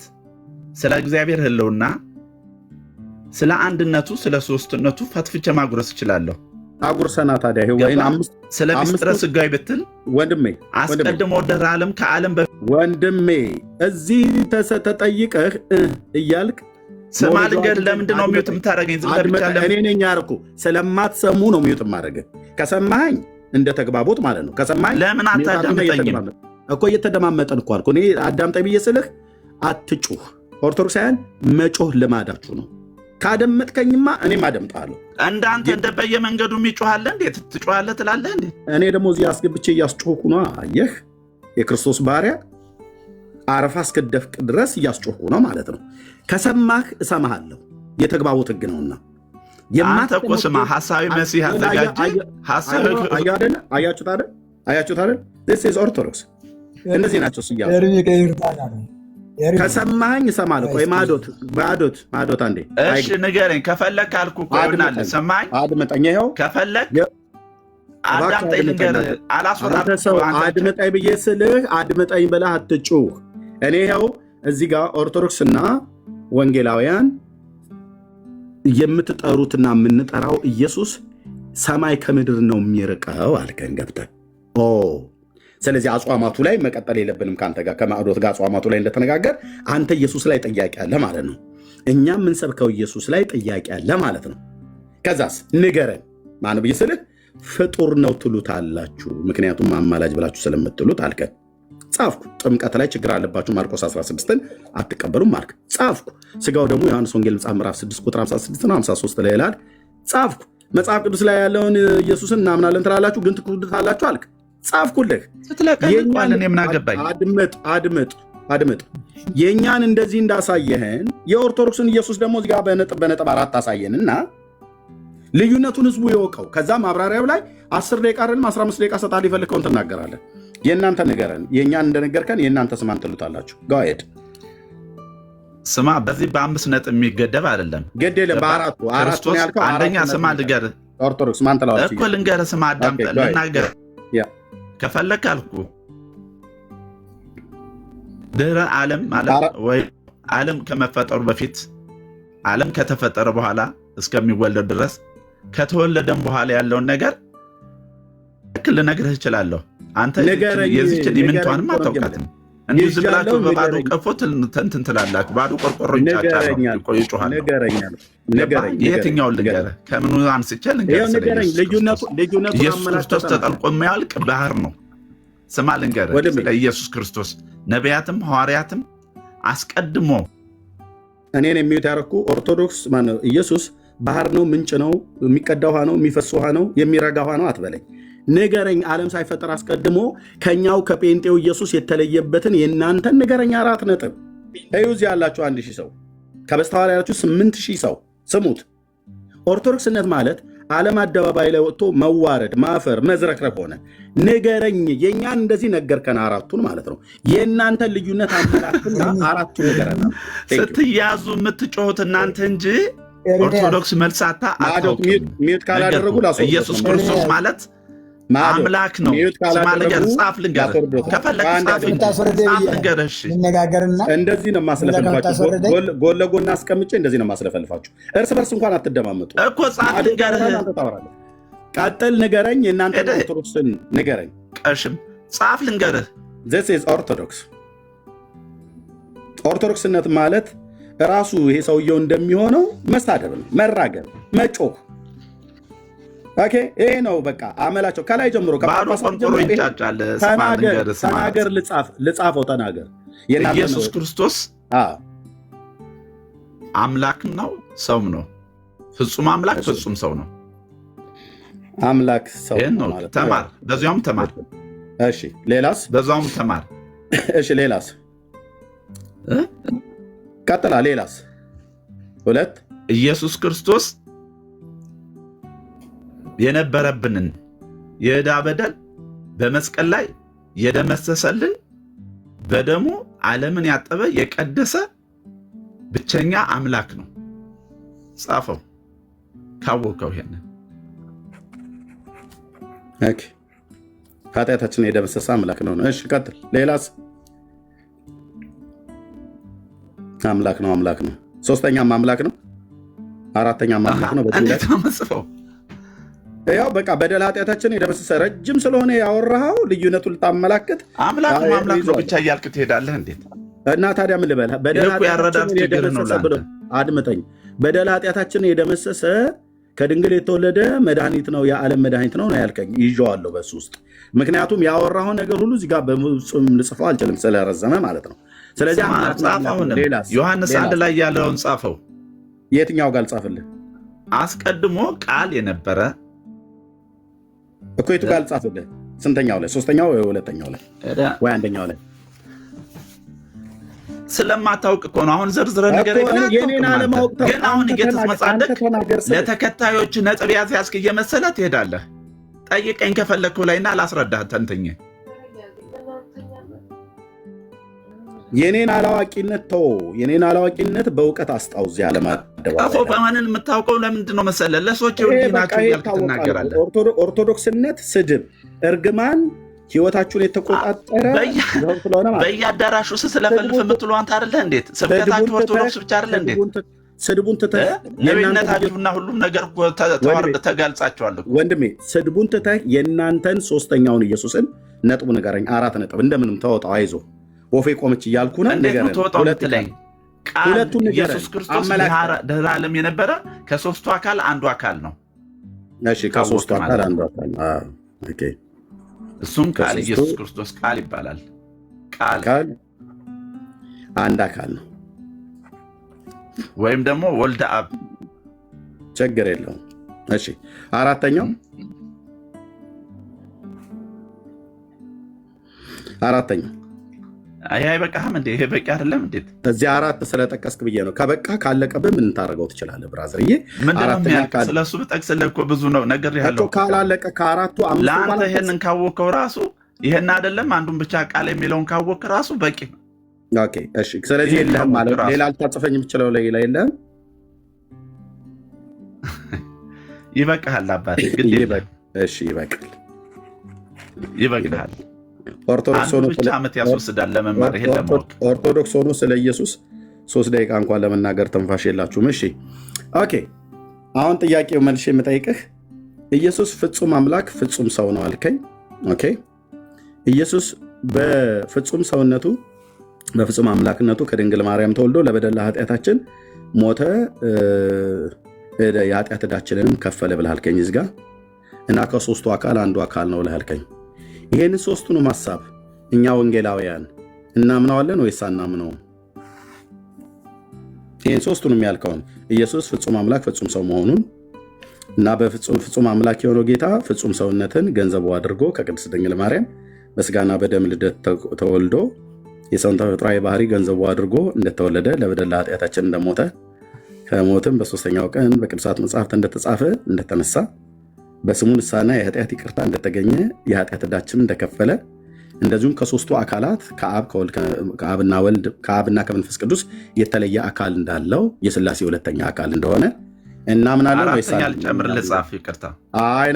ስለ እግዚአብሔር ህልውና፣ ስለ አንድነቱ፣ ስለ ሶስትነቱ ፈትፍቼ ማጉረስ እችላለሁ። አጉርሰና ታዲያ ይሄ ስለ ምስጢረ ሥጋዌ ብትል ወንድሜ አስቀድሞ ወደ ዓለም ከዓለም በፊት ወንድሜ እዚህ ተጠይቀህ እያልክ ስማ ልንገር። ለምንድን ነው ሚውት የምታደርገኝ? ዝም ብለህ ብቻ እኔ ነኝ ያልኩ። ስለማትሰሙ ነው ሚውት የማደርገህ። ከሰማኸኝ እንደ ተግባቦት ማለት ነው። ከሰማኸኝ ለምን አታዳምጠኝም እኮ? እየተደማመጠን እኮ አልኩህ። እኔ አዳምጠኝ ብዬ ስልህ አትጩህ። ኦርቶዶክሳውያን መጮህ ልማዳችሁ ነው። ካደመጥከኝማ እኔም አደምጣለሁ። እንዳንተ እንደ በየመንገዱ የሚጮሃለ እንዴት ትጮሃለህ ትላለህ እንዴ? እኔ ደግሞ እዚህ አስገብቼ እያስጮህኩ ነው። አየህ፣ የክርስቶስ ባሪያ አረፋ እስክደፍቅ ድረስ እያስጮህኩ ነው ማለት ነው። ከሰማህ እሰማሃለሁ። የተግባቦት ሕግ ነውና አንተ እኮ ስማ፣ ሐሳዊ መሲህ አዘጋጀ። አያችሁት አይደል? This is ኦርቶዶክስ። እነዚህ ናቸው ስያሜ። ከሰማኸኝ እሰማለሁ። ቆይ ማዶት አንዴ እሺ ንገረኝ። ከፈለክ አልኩህ እኮ ይሆናል። ሰማኝ፣ አድምጠኝ። ይኸው ከፈለክ አዳምጠኝ ልንገርህ። አላስወራሰው አድምጠኝ ብዬ ስልህ አድምጠኝ ብለህ አትጩህ። እኔ ይኸው እዚህ ጋር ኦርቶዶክስና ወንጌላውያን የምትጠሩትና የምንጠራው ኢየሱስ ሰማይ ከምድር ነው የሚርቀው አልከን ገብተን። ስለዚህ አጽዋማቱ ላይ መቀጠል የለብንም ከአንተ ጋር ከማዕዶት ጋር አጽዋማቱ ላይ እንደተነጋገር አንተ ኢየሱስ ላይ ጥያቄ አለ ማለት ነው። እኛ የምንሰብከው ኢየሱስ ላይ ጥያቄ አለ ማለት ነው። ከዛስ ንገረን ማን ብዬ ስልህ ፍጡር ነው ትሉታላችሁ፣ ምክንያቱም አማላጅ ብላችሁ ስለምትሉት አልከን። ጻፍኩ። ጥምቀት ላይ ችግር አለባችሁ ማርቆስ 16ን አትቀበሉም ማርክ ጻፍኩ። ስጋው ደግሞ ዮሐንስ ወንጌል ምዕራፍ 6 ቁጥር 56 ነው 53 ላይ ይላል ጻፍኩ። መጽሐፍ ቅዱስ ላይ ያለውን ኢየሱስን እናምናለን ትላላችሁ ግን ትክዱታላችሁ አልክ ጻፍኩልህ። ስትለቀልቋልን የምናገባኝ አድምጥ። የእኛን እንደዚህ እንዳሳየህን የኦርቶዶክስን ኢየሱስ ደግሞ እዚጋ በነጥብ 4 አሳየንና ልዩነቱን ህዝቡ ይወቀው። ከዛ ማብራሪያው ላይ 10 ደቂቃ አይደለም 15 ደቂቃ ሰጣል ይፈልከውን ትናገራለህ። የእናንተ ንገረን። የእኛን እንደነገርከን የእናንተ ስማን ትሉታላችሁ። ጋሄድ ስማ። በዚህ በ5 ነጥብ የሚገደብ አይደለም። ግድ የለም በአራቱ ያልከው አንደኛ ስማ ልንገርህ። ኦርቶዶክስ ማን ትላለች እኮ ልንገርህ። ስማ አዳምጠህ ልናገር ከፈለክ አልኩ። ድህረ ዓለም ማለት ወይ ዓለም ከመፈጠሩ በፊት ዓለም ከተፈጠረ በኋላ እስከሚወለድ ድረስ ከተወለደም በኋላ ያለውን ነገር እክል ልነግርህ እችላለሁ። አንተ የዚችን ኢምንቷንም አታውቃትም። እንዲሁ ዝም ብላችሁ በባዶ ቀፎ እንትን ትላላችሁ። ባዶ ቆርቆሮ ይጫጫል ይጮሃል። የትኛውን ልንገርህ? ከምኑ አንስቼ ልንገርህ? ኢየሱስ ክርስቶስ ተጠልቆ የሚያልቅ ባህር ነው። ስማ ልንገርህ ስለ ኢየሱስ ክርስቶስ። ነቢያትም ሐዋርያትም አስቀድሞ እኔን የሚዩት ያደረኩ ኦርቶዶክስ ማነው? ኢየሱስ ባህር ነው፣ ምንጭ ነው፣ የሚቀዳ ውሃ ነው፣ የሚፈስ ውሃ ነው፣ የሚረጋ ውሃ ነው አትበለኝ። ንገረኝ። ዓለም ሳይፈጠር አስቀድሞ ከኛው ከጴንጤው ኢየሱስ የተለየበትን የእናንተን ንገረኝ። 4 ነጥብ። እዚህ ያላችሁ 1000 ሰው ከበስተኋላ ያላችሁ 8000 ሰው ስሙት። ኦርቶዶክስነት ማለት ዓለም አደባባይ ላይ ወጥቶ መዋረድ፣ ማፈር፣ መዝረክረክ ሆነ። ንገረኝ። የእኛን እንደዚህ ነገርከን 4ቱን ማለት ነው። የእናንተን ልዩነት አመላክትና 4ቱ ንገረን። ስትያዙ የምትጮሁት እናንተ እንጂ ኦርቶዶክስ መልሳታ ሚዩት ካላደረጉ ኢየሱስ ክርስቶስ ማለት አምላክ ነው። ስማ ልንገርህ፣ ጻፍ ልንገርህ፣ ከፈለግ ጻፍ ልንገርህ። እንደዚህ ነው የማስለፈልፋችሁ። ጎን ለጎን አስቀምጬ እንደዚህ ነው የማስለፈልፋችሁ። እርስ በርስ እንኳን አትደማመጡ እኮ። ጻፍ ልንገርህ። ቀጥል፣ ንገረኝ። የእናንተ ኦርቶዶክስን ንገረኝ። ቀሽም ጻፍ ልንገርህ። this is ኦርቶዶክስ። ኦርቶዶክስነት ማለት ራሱ ይሄ ሰውየው እንደሚሆነው መሳደብ ነው፣ መራገብ፣ መጮህ። ኦኬ፣ ይሄ ነው በቃ አመላቸው ከላይ ጀምሮ። ተናገር፣ ልጻፈው፣ ተናገር። ኢየሱስ ክርስቶስ አምላክ ነው ሰውም ነው። ፍጹም አምላክ ፍጹም ሰው ነው። አምላክ ሰው ነው። ተማር፣ በዚያውም ተማር። እሺ ሌላስ? በዛውም ተማር። እሺ ሌላስ? ቀጥላ። ሌላስ? 2 ኢየሱስ ክርስቶስ የነበረብንን የዕዳ በደል በመስቀል ላይ የደመሰሰልን በደሙ ዓለምን ያጠበ የቀደሰ ብቸኛ አምላክ ነው። ጻፈው ካወቀው ይሄንን ኦኬ። ኃጢአታችንን የደመሰሰ አምላክ ነው። እሺ ቀጥል። ሌላስ? አምላክ ነው። አምላክ ነው። ሶስተኛም አምላክ ነው። አራተኛም አምላክ ነው። እንዴት ነው የምጽፈው? ያው በቃ በደል ኃጢአታችንን የደመሰሰ ረጅም ስለሆነ ያወራኸው ልዩነቱን ልታመላክት አምላክ ነው አምላክ ነው ብቻ እያልክ ትሄዳለህ። እንዴት እና ታዲያ ምን ልበልህ? በደል ኃጢአታችንን የደመሰሰ ብሎ አድምጠኝ። በደል ኃጢአታችንን የደመሰሰ ከድንግል የተወለደ መድኃኒት ነው፣ የዓለም መድኃኒት ነው ያልከኝ ይዤዋለሁ በሱ ውስጥ። ምክንያቱም ያወራኸው ነገር ሁሉ እዚህ ጋር በፍጹም ልጽፈው አልችልም ስለረዘመ ማለት ነው። ስለዚህ ዮሐንስ 1 ላይ ያለውን ጻፈው። የትኛው ጋር ልጻፍልህ? አስቀድሞ ቃል የነበረ እኮ የቱ ጋር ልጻፍልህ? ስንተኛው ላይ? ሶስተኛው ወይ ሁለተኛው ላይ ወይ አንደኛው ላይ? ስለማታውቅ እኮ ነው። አሁን ዝርዝረ ነገር የኔን አለማወቅ ግን አሁን እየተመጻደቅ ለተከታዮች ነጥብ ያዝያዝክ እየመሰለ ትሄዳለህ። ጠይቀኝ ከፈለግከው ላይና ላስረዳህ ተንትኜ። የኔን አላዋቂነት ተው። የኔን አላዋቂነት በእውቀት አስጣው። እዚህ ቀፎ በማንን የምታውቀው ለምንድን ነው መሰለህ? ለሰዎች ይሁን ናቸው እያልክ ትናገራለህ። ኦርቶዶክስነት ስድብ፣ እርግማን ህይወታችሁን የተቆጣጠረ በየአዳራሹ ስለፈልፍ የምትለው አንተ አይደለህ? እንዴት ስብከታችሁ ኦርቶዶክስ ብቻ አይደለህ? እንዴት ስድቡን ትተህ ነቢይነታችሁና ሁሉም ነገር ተጋልጻችኋል ወንድሜ። ስድቡን ትተህ የእናንተን ሶስተኛውን ኢየሱስን ነጥቡ ንገረኝ። 4 ነጥብ እንደምንም ተወጣው። አይዞህ ወፌ ቆመች እያልኩ ነው። ሁለቱን ኢየሱስ ክርስቶስ ድህረ ዓለም የነበረ ከሶስቱ አካል አንዱ አካል ነው። እሺ ከሶስቱ አካል አንዱ አካል ነው። ኦኬ እሱም ቃል ኢየሱስ ክርስቶስ ቃል ይባላል። ቃል አንድ አካል ነው። ወይም ደግሞ ወልደ አብ ችግር የለውም። እሺ አራተኛው አይ አይበቃህም እንዴ? ይሄ በቂ አይደለም እንዴት? እዚህ 4 ስለጠቀስክ ብዬ ነው። ከበቃ ካለቀብህ ምን ታደርገው ትችላለህ? ብራዘርዬ ስለሱ ብጠቅስልህ እኮ ብዙ ነው ነገር ያለው። ካላለቀ ከአራቱ ለአንተ ይሄንን ካወቅከው ራሱ ይሄን አይደለም አንዱን ብቻ ቃል የሚለውን ካወቅህ ራሱ በቂ ነው። ኦኬ እሺ። ስለዚህ የለህም ማለት ሌላ ልታጽፈኝ የምችለው ሌላ የለህም? ይበቃሃል አባቴ። እሺ ይበቃል። ኦርቶዶክስ ሆኖ ስለ ኢየሱስ 3 ደቂቃ እንኳን ለመናገር ትንፋሽ የላችሁም። እሺ ኦኬ። አሁን ጥያቄው መልሼ የምጠይቅህ ኢየሱስ ፍጹም አምላክ ፍጹም ሰው ነው አልከኝ። ኦኬ ኢየሱስ በፍጹም ሰውነቱ በፍጹም አምላክነቱ ከድንግል ማርያም ተወልዶ ለበደል ኃጢአታችን ሞተ፣ የኃጢአት ዕዳችንንም ከፈለ ብለህ አልከኝ እዚህ ጋር እና ከሶስቱ አካል አንዱ አካል ነው ብለህ አልከኝ። ይህን ሶስቱንም ሐሳብ እኛ ወንጌላውያን እናምነዋለን ወይስ አናምነውም? ይህን ሶስቱንም ያልከውን ኢየሱስ ፍጹም አምላክ ፍጹም ሰው መሆኑን እና በፍጹም አምላክ የሆነው ጌታ ፍጹም ሰውነትን ገንዘቡ አድርጎ ከቅድስት ድንግል ማርያም በስጋና በደም ልደት ተወልዶ የሰውን ተፈጥሯዊ ባህሪ ገንዘቡ አድርጎ እንደተወለደ ለበደል ኃጢአታችን እንደሞተ ከሞትም በሶስተኛው ቀን በቅዱሳት መጽሐፍት እንደተጻፈ እንደተነሳ በስሙ ንስሐና የኃጢአት ይቅርታ እንደተገኘ የኃጢአት ዕዳችን እንደከፈለ እንደዚሁም ከሶስቱ አካላት ከአብና ወልድ ከአብና ከመንፈስ ቅዱስ የተለየ አካል እንዳለው የሥላሴ ሁለተኛ አካል እንደሆነ እናምናለን። አራተኛ ልጨምር ልጻፍ? ይቅርታ አይ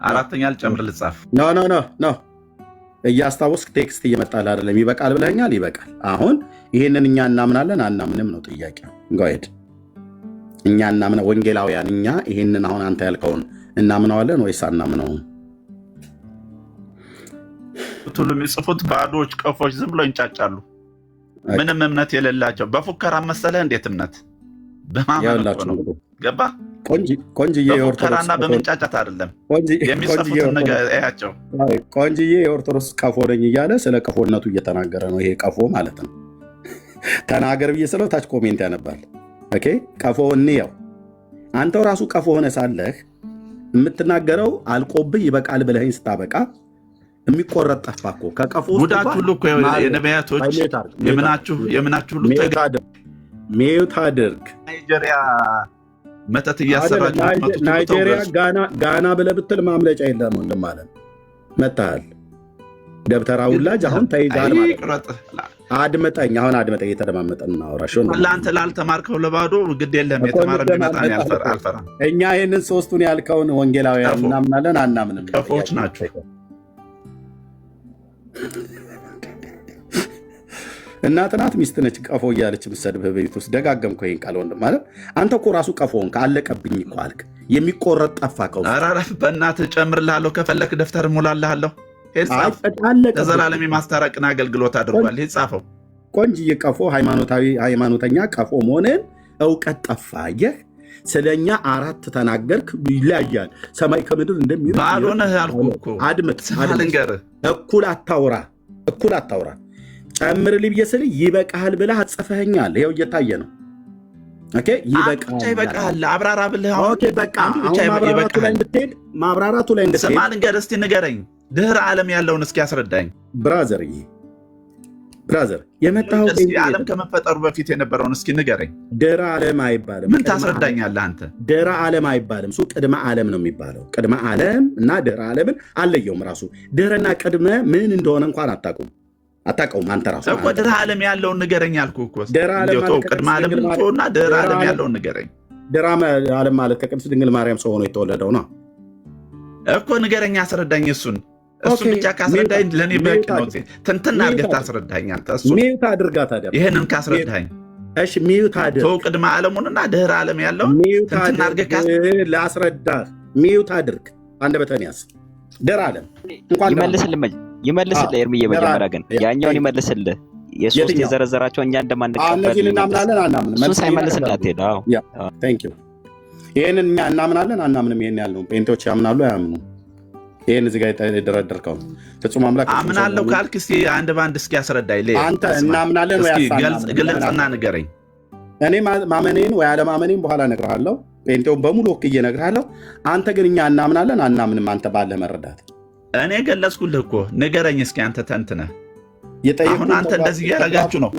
አራተኛ ልጨምር ልጻፍ? ኖ እያስታወስክ ቴክስት እየመጣል አይደለም። ይበቃል ብለኛል። ይበቃል። አሁን ይህንን እኛ እናምናለን አናምንም ነው ጥያቄው። ጎሄድ እኛ እናምና ወንጌላውያን እኛ ይህንን አሁን አንተ ያልከውን እናምነዋለን ወይስ አናምነውም? ሁሉ የሚጽፉት ባዶች ቀፎች ዝም ብሎ ይንጫጫሉ። ምንም እምነት የሌላቸው በፉከራ መሰለህ እንዴት እምነት በማመን ነው። ገባ? ቆንጅዬ በፉከራና በመንጫጫት አይደለም የሚጽፉትን ነገር ያቸው። ቆንጅዬ የኦርቶዶክስ ቀፎ ነኝ እያለ ስለ ቀፎነቱ እየተናገረ ነው። ይሄ ቀፎ ማለት ነው። ተናገር ብዬ ስለው ታች ኮሜንት ያነባል። ኦኬ ቀፎ እንየው አንተው ራሱ ቀፎ ሆነ ሳለህ የምትናገረው አልቆብህ ይበቃል ብለኸኝ ስታበቃ የሚቆረጥ ጠፋ እኮ ከቀፎ ጉዳት ሁሉ እኮ የነቢያቶች የምናችሁ ሁሉ ሚዩት አድርግ። ናይጄሪያ መተት እያሰራችሁ ናይጄሪያ ጋና ብለህ ብትል ማምለጫ የለም ወንድም ማለት መታሃል። ደብተራ ውላጅ አሁን ተይዛል ማለት አድመጠኝ፣ አሁን አድመጠኝ፣ እየተደማመጠን እናወራሽ። ለአንተ ላልተማርከው ለባዶ ግድ የለም የተማረ እንዲመጣ አልፈራም። እኛ ይህንን ሶስቱን ያልከውን ወንጌላውያን እናምናለን አናምንም? ቀፎች ናቸው። እናት ናት ሚስት ነች ቀፎ እያለች የምትሰድብህ ቤት ውስጥ ደጋገምከው ይሄን ቃል ወንድም ማለት አንተ እኮ ራሱ ቀፎን ካለቀብኝ እኮ አልክ። የሚቆረጥ ጠፋ ከው አራራፍ በእናትህ ጨምርልሃለሁ፣ ከፈለክ ደፍተር ሙላልሃለሁ። ለዘላለም የማስታረቅን አገልግሎት አድርጓል። ይህ ጻፈው። ቆንጅዬ ቀፎ ሃይማኖተኛ ቀፎ መሆንን እውቀት ጠፋ። ይህ ስለኛ 4 ተናገርክ፣ ይለያያል። ሰማይ ከምድር እንደሚርቅ ባዶ ነህ አልኩህ እኮ። አድምጥ፣ ልንገርህ፣ እኩል አታውራ። ጨምርልኝ ብዬ ስልህ ይበቃሃል ብለህ አጽፈኸኛል። ይኸው እየታየ ነው። ኦኬ ይበቃሃል። አብራራ ብለህ ኦኬ በቃ ማብራራቱ ላይ እንድትሄድ ስማ፣ ልንገርህ፣ እስቲ ንገረኝ። ድህረ ዓለም ያለውን እስኪ ያስረዳኝ ብራዘር የመጣው ዓለም ከመፈጠሩ በፊት የነበረውን እስኪ ንገረኝ። ድህረ ዓለም አይባልም። ምን ታስረዳኛለህ አንተ? ድህረ ዓለም አይባልም፣ እሱ ቅድመ ዓለም ነው የሚባለው። ቅድመ ዓለም እና ድህረ ዓለምን አለየውም። ራሱ ድህረና ቅድመ ምን እንደሆነ እንኳን አታውቀውም አንተ ራሱ እኮ። ድህረ ዓለም ያለውን ንገረኝ አልኩህ እኮ። ቅድመ ዓለም እና ድህረ ዓለም ያለውን ንገረኝ። ድህረ ዓለም ማለት ከቅድስት ድንግል ማርያም ሰው ሆኖ የተወለደው ነው እኮ። ንገረኝ፣ አስረዳኝ። እሱን ብቻ ካስረዳኝ ለእኔ በቂ ነው። ትንትና አድርገህ ታስረዳኝ አንተ። ሚዩት አድርጋ ታዲያ ይህንን ካስረዳኝ። እሺ ሚዩት አድርግ። ተው ቅድመ ዓለሙንና ድህረ ዓለም ያለውን ትንትና አድርገህ ላስረዳህ። ሚዩት አድርግ። አንደበትህን ያዝ። ድህረ ዓለም ይመልስልህ ኤርምዬ። መጀመሪያ ግን ያኛውን ይመልስልህ። የሶስት የዘረዘራቸው እኛ እንደማንቀበል እሱን ሳይመልስልህ አትሄድ። ይህንን እኛ እናምናለን አናምንም? ይህን ያልነው ጴንጤዎች ያምናሉ አያምኑም? ይህን እዚህ ጋር የደረደርከው ፍጹም አምላክ አምናለሁ ካልክ እስኪ አንድ በአንድ እስኪ አስረዳኝ። አንተ እናምናለን ወይ ግለጽና ንገረኝ። እኔ ማመኔን ወይ አለማመኔን በኋላ እነግርሃለሁ። ጴንጤውን በሙሉ ወክዬ እነግርሃለሁ። አንተ ግን እኛ እናምናለን አናምንም? አንተ ባለህ መረዳት እኔ ገለጽኩልህ እኮ። ንገረኝ እስኪ አንተ ተንትነህ። አሁን አንተ እንደዚህ እያደረጋችሁ ነው።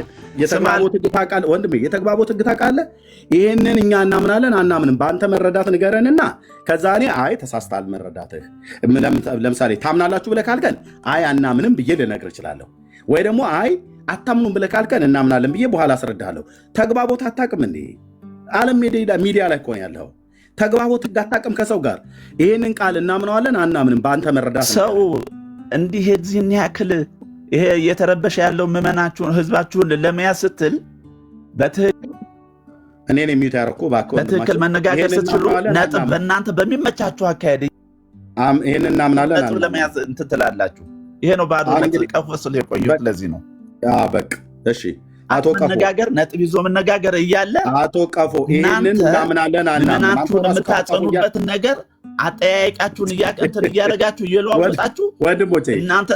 ወንድሜ የተግባቦት ሕግ ታውቃለህ? ይህንን እኛ እናምናለን አናምንም በአንተ መረዳት ንገረንና ከዛ እኔ አይ ተሳስተሃል መረዳትህ። ለምሳሌ ታምናላችሁ ብለህ ካልከን አይ አናምንም ብዬ ልነግር እችላለሁ። ወይ ደግሞ አይ አታምኑም ብለህ ካልከን እናምናለን ብዬ በኋላ አስረዳለሁ። ተግባቦት አታውቅም እንዴ? ዓለም ሚዲያ ላይ እኮ ነው ያለው። ተግባቦት ሕግ አታውቅም ከሰው ጋር። ይህንን ቃል እናምነዋለን አናምንም በአንተ መረዳት። ሰው እንዲህ የዚህን ያክል ይሄ እየተረበሸ ያለው ምዕመናችሁን ህዝባችሁን ለመያዝ ስትል እኔን የሚዩት ያደረኩ በትክክል መነጋገር ስትችሉ ነጥብ በእናንተ በሚመቻችሁ አካሄድ ይህን እናምናለን ነጥብ ለመያዝ እንትን ትላላችሁ። ይሄ ነው ባዶ ነጥብ ቀፎ ስል የቆየሁት ለዚህ ነው። በቃ እሺ፣ አቶ ቀፎ መነጋገር ነጥብ ይዞ መነጋገር እያለ አቶ ቀፎ ይህንን እናምናለን ምዕመናችሁን የምታጸኑበትን ነገር አጠያየቃችሁን እንትን እያደረጋችሁ እየለዋወጣችሁ ወንድሞቼ እናንተ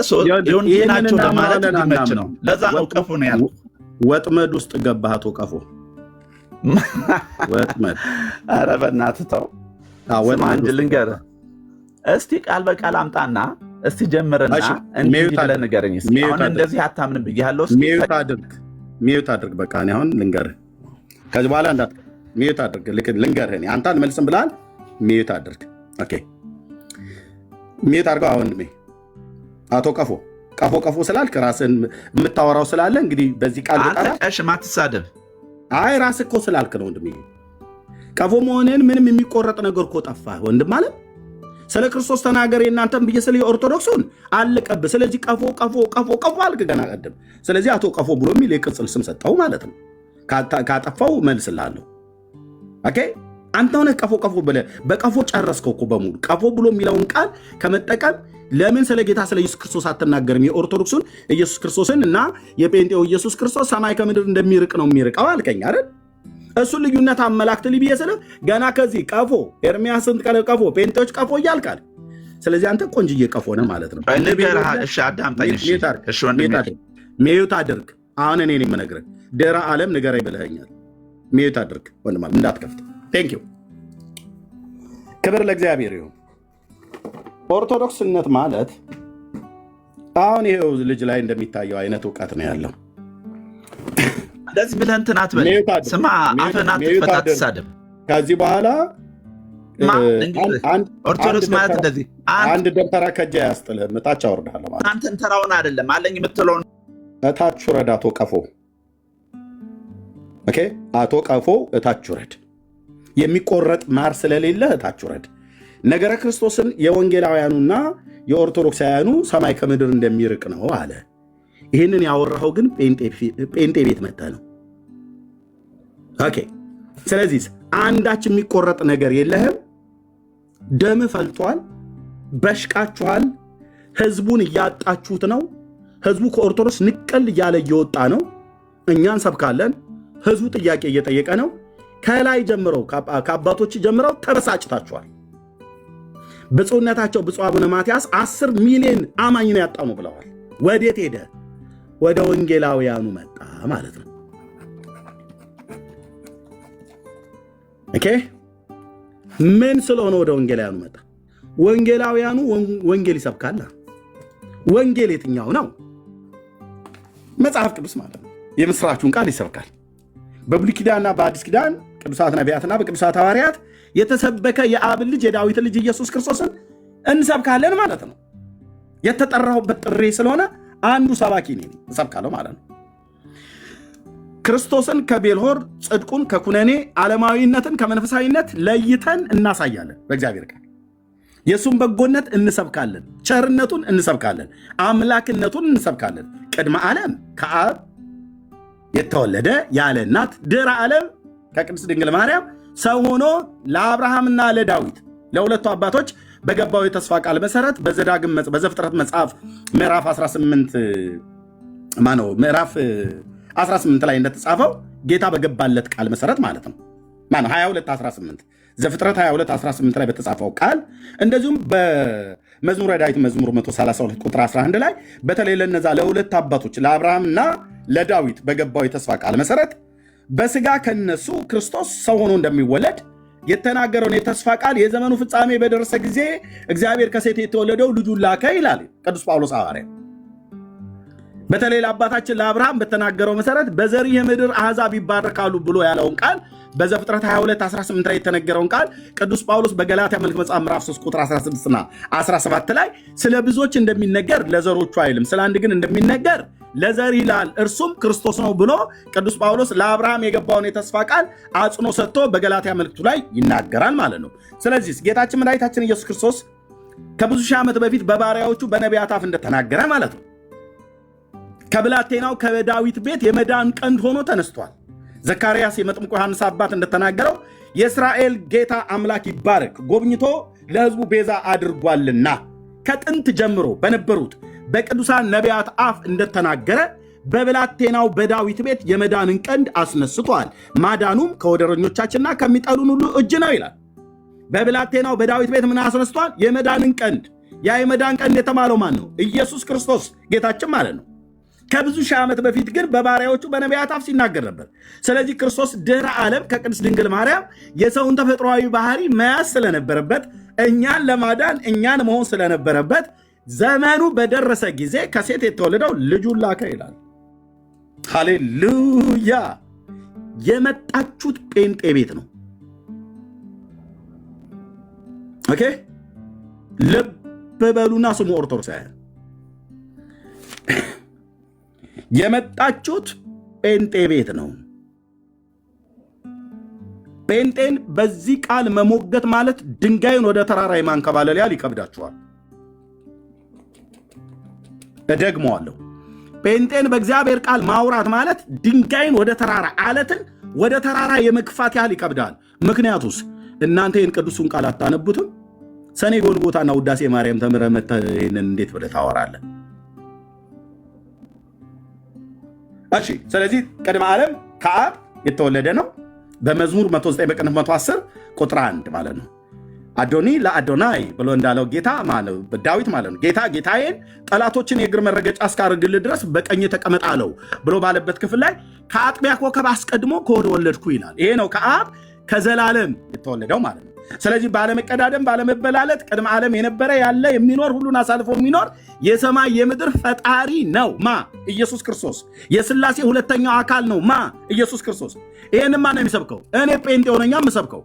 ይሁን ናቸው ለማለት ሊመች ነው። ለዛ ነው ቀፎ ነው ያለው። ወጥመድ ውስጥ ገባህ አቶ ቀፎ። ወጥመድ ኧረ በእናትህ ተው። አንድ ልንገርህ እስቲ ቃል በቃል አምጣና እስቲ ጀምርና እንዲህ ብለህ ንገረኝ። አሁን እንደዚህ አታምንም ብያለሁ። ሚዩት አድርግ። በቃ እኔ አሁን ልንገርህ፣ ከዚህ በኋላ ሚዩት አድርግ። ልንገርህ እኔ አንተ አልመልስም ብለሃል። ሚዩት አድርግ። ኦኬ ሚዩት አድርገው። አሁን ወንድሜ አቶ ቀፎ ስላልክ ራስን የምታወራው ስላለ እንግዲህ በዚህ ቃል ቀሽም አትሳደብ። አይ ራስህ እኮ ስላልክ ነው ወንድሜ። ቀፎ መሆንን ምንም የሚቆረጥ ነገር እኮ ጠፋ ወንድም ማለት። ስለ ክርስቶስ ተናገር የእናንተን ብዬ ስለ ኦርቶዶክሱን አለቀብህ። ስለዚህ ቀፎ አልክ ገና ቀደም። ስለዚህ አቶ ቀፎ ብሎ የሚል የቅጽል ስም ሰጠው ማለት ነው። ካጠፋው መልስልሃለሁ። ኦኬ አንተ ሆነ ቀፎ ብለህ በቀፎ ጨረስከው እኮ በሙሉ። ቀፎ ብሎ የሚለውን ቃል ከመጠቀም ለምን ስለ ጌታ ስለ ኢየሱስ ክርስቶስ አትናገርም? የኦርቶዶክሱን ኢየሱስ ክርስቶስን እና የጴንጤው ኢየሱስ ክርስቶስ ሰማይ ከምድር እንደሚርቅ ነው የሚርቀው አልከኝ አይደል? እሱን ልዩነት አመላክት ልብዬ ስለ ገና ከዚህ ቀፎ ኤርሚያስን ቀፎ ጴንጤዎች ቀፎ እያልቃል። ስለዚህ አንተ ቆንጅዬ ቀፎ ነህ ማለት ነው። ሚዩት አድርግ። አሁን እኔ የምነግርህ ድህረ ዓለም ንገረኝ ብለኸኛል። ሚዩት አድርግ ወንድም እንዳትከፍት። ቴንክ ዩ ክብር ለእግዚአብሔር ይሁን። ኦርቶዶክስነት ማለት አሁን ይሄው ልጅ ላይ እንደሚታየው አይነት እውቀት ነው ያለው። እንደዚህ ብለህ እንትን አትበል። ስማ አፈን አትፈታ፣ አትሳደብ። ከዚህ በኋላ ኦርቶዶክስ ማለት እንደዚህ አንድ ደብተራ ከእጅ አያስጥልህም። እታች አወርድሃለሁ ማለት አንተን ተራውን አይደለም አለኝ የምትለውን እታች ውረድ። አቶ ቀፎ ኦኬ፣ አቶ ቀፎ እታች ውረድ። የሚቆረጥ ማር ስለሌለ እታች ውረድ። ነገረ ክርስቶስን የወንጌላውያኑና የኦርቶዶክሳውያኑ ሰማይ ከምድር እንደሚርቅ ነው አለ። ይህንን ያወራኸው ግን ጴንጤ ቤት መጥተህ ነው። ኦኬ፣ ስለዚህ አንዳች የሚቆረጥ ነገር የለህም። ደም ፈልቷል፣ በሽቃችኋል፣ ህዝቡን እያጣችሁት ነው። ህዝቡ ከኦርቶዶክስ ንቀል እያለ እየወጣ ነው። እኛ እንሰብካለን፣ ህዝቡ ጥያቄ እየጠየቀ ነው። ከላይ ጀምረው ከአባቶች ጀምረው ተበሳጭታችኋል። ብፁዕነታቸው ብፁዕ አቡነ ማትያስ 10 ሚሊዮን አማኝ ነው ያጣ ነው ብለዋል። ወዴት ሄደ? ወደ ወንጌላውያኑ መጣ ማለት ነው። ኦኬ፣ ምን ስለሆነ ወደ ወንጌላውያኑ መጣ? ወንጌላውያኑ ወንጌል ይሰብካል። ወንጌል የትኛው ነው? መጽሐፍ ቅዱስ ማለት ነው። የምስራቹን ቃል ይሰብካል። በብሉይ ኪዳንና በአዲስ ኪዳን ቅዱሳት ነቢያትና በቅዱሳት ሐዋርያት የተሰበከ የአብን ልጅ የዳዊት ልጅ ኢየሱስ ክርስቶስን እንሰብካለን ማለት ነው። የተጠራሁበት ጥሪ ስለሆነ አንዱ ሰባኪ ነኝ፣ እሰብካለሁ ማለት ነው። ክርስቶስን ከቤልሆር ጽድቁን ከኩነኔ ዓለማዊነትን ከመንፈሳዊነት ለይተን እናሳያለን። በእግዚአብሔር ቃል የእሱን በጎነት እንሰብካለን፣ ቸርነቱን እንሰብካለን፣ አምላክነቱን እንሰብካለን። ቅድመ ዓለም ከአብ የተወለደ ያለ እናት ድህረ ዓለም ከቅድስት ድንግል ማርያም ሰው ሆኖ ለአብርሃምና ለዳዊት ለሁለቱ አባቶች በገባው የተስፋ ቃል መሰረት በዘፍጥረት መጽሐፍ ምዕራፍ 18 ላይ እንደተጻፈው ጌታ በገባለት ቃል መሰረት ማለት ነው 22:18 ዘፍጥረት 22:18 ላይ በተጻፈው ቃል እንደዚሁም በመዝሙረ ዳዊት መዝሙር 132 ቁጥር 11 ላይ በተለይ ለነዛ ለሁለት አባቶች ለአብርሃምና ለዳዊት በገባው የተስፋ ቃል መሰረት በስጋ ከነሱ ክርስቶስ ሰው ሆኖ እንደሚወለድ የተናገረውን የተስፋ ቃል የዘመኑ ፍጻሜ በደረሰ ጊዜ እግዚአብሔር ከሴት የተወለደው ልጁን ላከ ይላል ቅዱስ ጳውሎስ ሐዋርያ። በተለይ ለአባታችን ለአብርሃም በተናገረው መሰረት በዘርህ የምድር አሕዛብ ይባረካሉ ብሎ ያለውን ቃል በዘፍጥረት 22:18 ላይ የተነገረውን ቃል ቅዱስ ጳውሎስ በገላትያ መልእክት መጽሐፍ ምዕራፍ 3 ቁጥር 16 እና 17 ላይ ስለ ብዙዎች እንደሚነገር ለዘሮቹ አይልም፣ ስለ አንድ ግን እንደሚነገር ለዘር ይላል፣ እርሱም ክርስቶስ ነው ብሎ ቅዱስ ጳውሎስ ለአብርሃም የገባውን የተስፋ ቃል አጽኖ ሰጥቶ በገላትያ መልእክቱ ላይ ይናገራል ማለት ነው። ስለዚህ ጌታችን መድኃኒታችን ኢየሱስ ክርስቶስ ከብዙ ሺህ ዓመት በፊት በባሪያዎቹ በነቢያት አፍ እንደተናገረ ማለት ነው ከብላቴናው ከዳዊት ቤት የመዳን ቀንድ ሆኖ ተነስቷል። ዘካርያስ የመጥምቁ ዮሐንስ አባት እንደተናገረው የእስራኤል ጌታ አምላክ ይባረክ፣ ጎብኝቶ ለሕዝቡ ቤዛ አድርጓልና ከጥንት ጀምሮ በነበሩት በቅዱሳን ነቢያት አፍ እንደተናገረ በብላቴናው በዳዊት ቤት የመዳንን ቀንድ አስነስቷል፣ ማዳኑም ከወደረኞቻችንና ከሚጠሉን ሁሉ እጅ ነው ይላል። በብላቴናው በዳዊት ቤት ምን አስነስቷል? የመዳንን ቀንድ። ያ የመዳን ቀንድ የተባለው ማን ነው? ኢየሱስ ክርስቶስ ጌታችን ማለት ነው። ከብዙ ሺህ ዓመት በፊት ግን በባሪያዎቹ በነቢያት አፍ ሲናገር ነበር። ስለዚህ ክርስቶስ ድህረ ዓለም ከቅድስት ድንግል ማርያም የሰውን ተፈጥሯዊ ባህሪ መያዝ ስለነበረበት እኛን ለማዳን እኛን መሆን ስለነበረበት ዘመኑ በደረሰ ጊዜ ከሴት የተወለደው ልጁን ላከ ይላል። ሃሌሉያ! የመጣችሁት ጴንጤ ቤት ነው። ኦኬ፣ ልብ በሉና ስሙ ኦርቶዶክሳውያን፣ የመጣችሁት ጴንጤ ቤት ነው። ጴንጤን በዚህ ቃል መሞገት ማለት ድንጋይን ወደ ተራራ የማንከባለል ያህል ይከብዳችኋል። እደግመዋለሁ። ጴንጤን በእግዚአብሔር ቃል ማውራት ማለት ድንጋይን ወደ ተራራ፣ አለትን ወደ ተራራ የመግፋት ያህል ይከብዳል። ምክንያቱስ እናንተ ይህን ቅዱሱን ቃል አታነቡትም። ሰኔ ጎልጎታና ውዳሴ ማርያም ተምረህ መተህ ይህንን እንዴት ብለህ ታወራለህ? እሺ፣ ስለዚህ ቅድመ ዓለም ከአብ የተወለደ ነው። በመዝሙር 109 በቅንፍ 110 ቁጥር 1 ማለት ነው። አዶኒ ለአዶናይ ብሎ እንዳለው ጌታ ዳዊት ማለት ነው። ጌታ ጌታዬን ጠላቶችን የእግር መረገጫ እስካደርግልህ ድረስ በቀኝ ተቀመጥ አለው ብሎ ባለበት ክፍል ላይ ከአጥቢያ ኮከብ አስቀድሞ ከሆድ ወለድኩ ይላል። ይሄ ነው ከአብ ከዘላለም የተወለደው ማለት ነው። ስለዚህ ባለመቀዳደም ባለመበላለጥ ቅድመ ዓለም የነበረ ያለ የሚኖር ሁሉን አሳልፎ የሚኖር የሰማይ የምድር ፈጣሪ ነው ማ ኢየሱስ ክርስቶስ። የሥላሴ ሁለተኛው አካል ነው ማ ኢየሱስ ክርስቶስ። ይሄንን ማን ነው የሚሰብከው? እኔ ጴንጤው ነኝ የምሰብከው።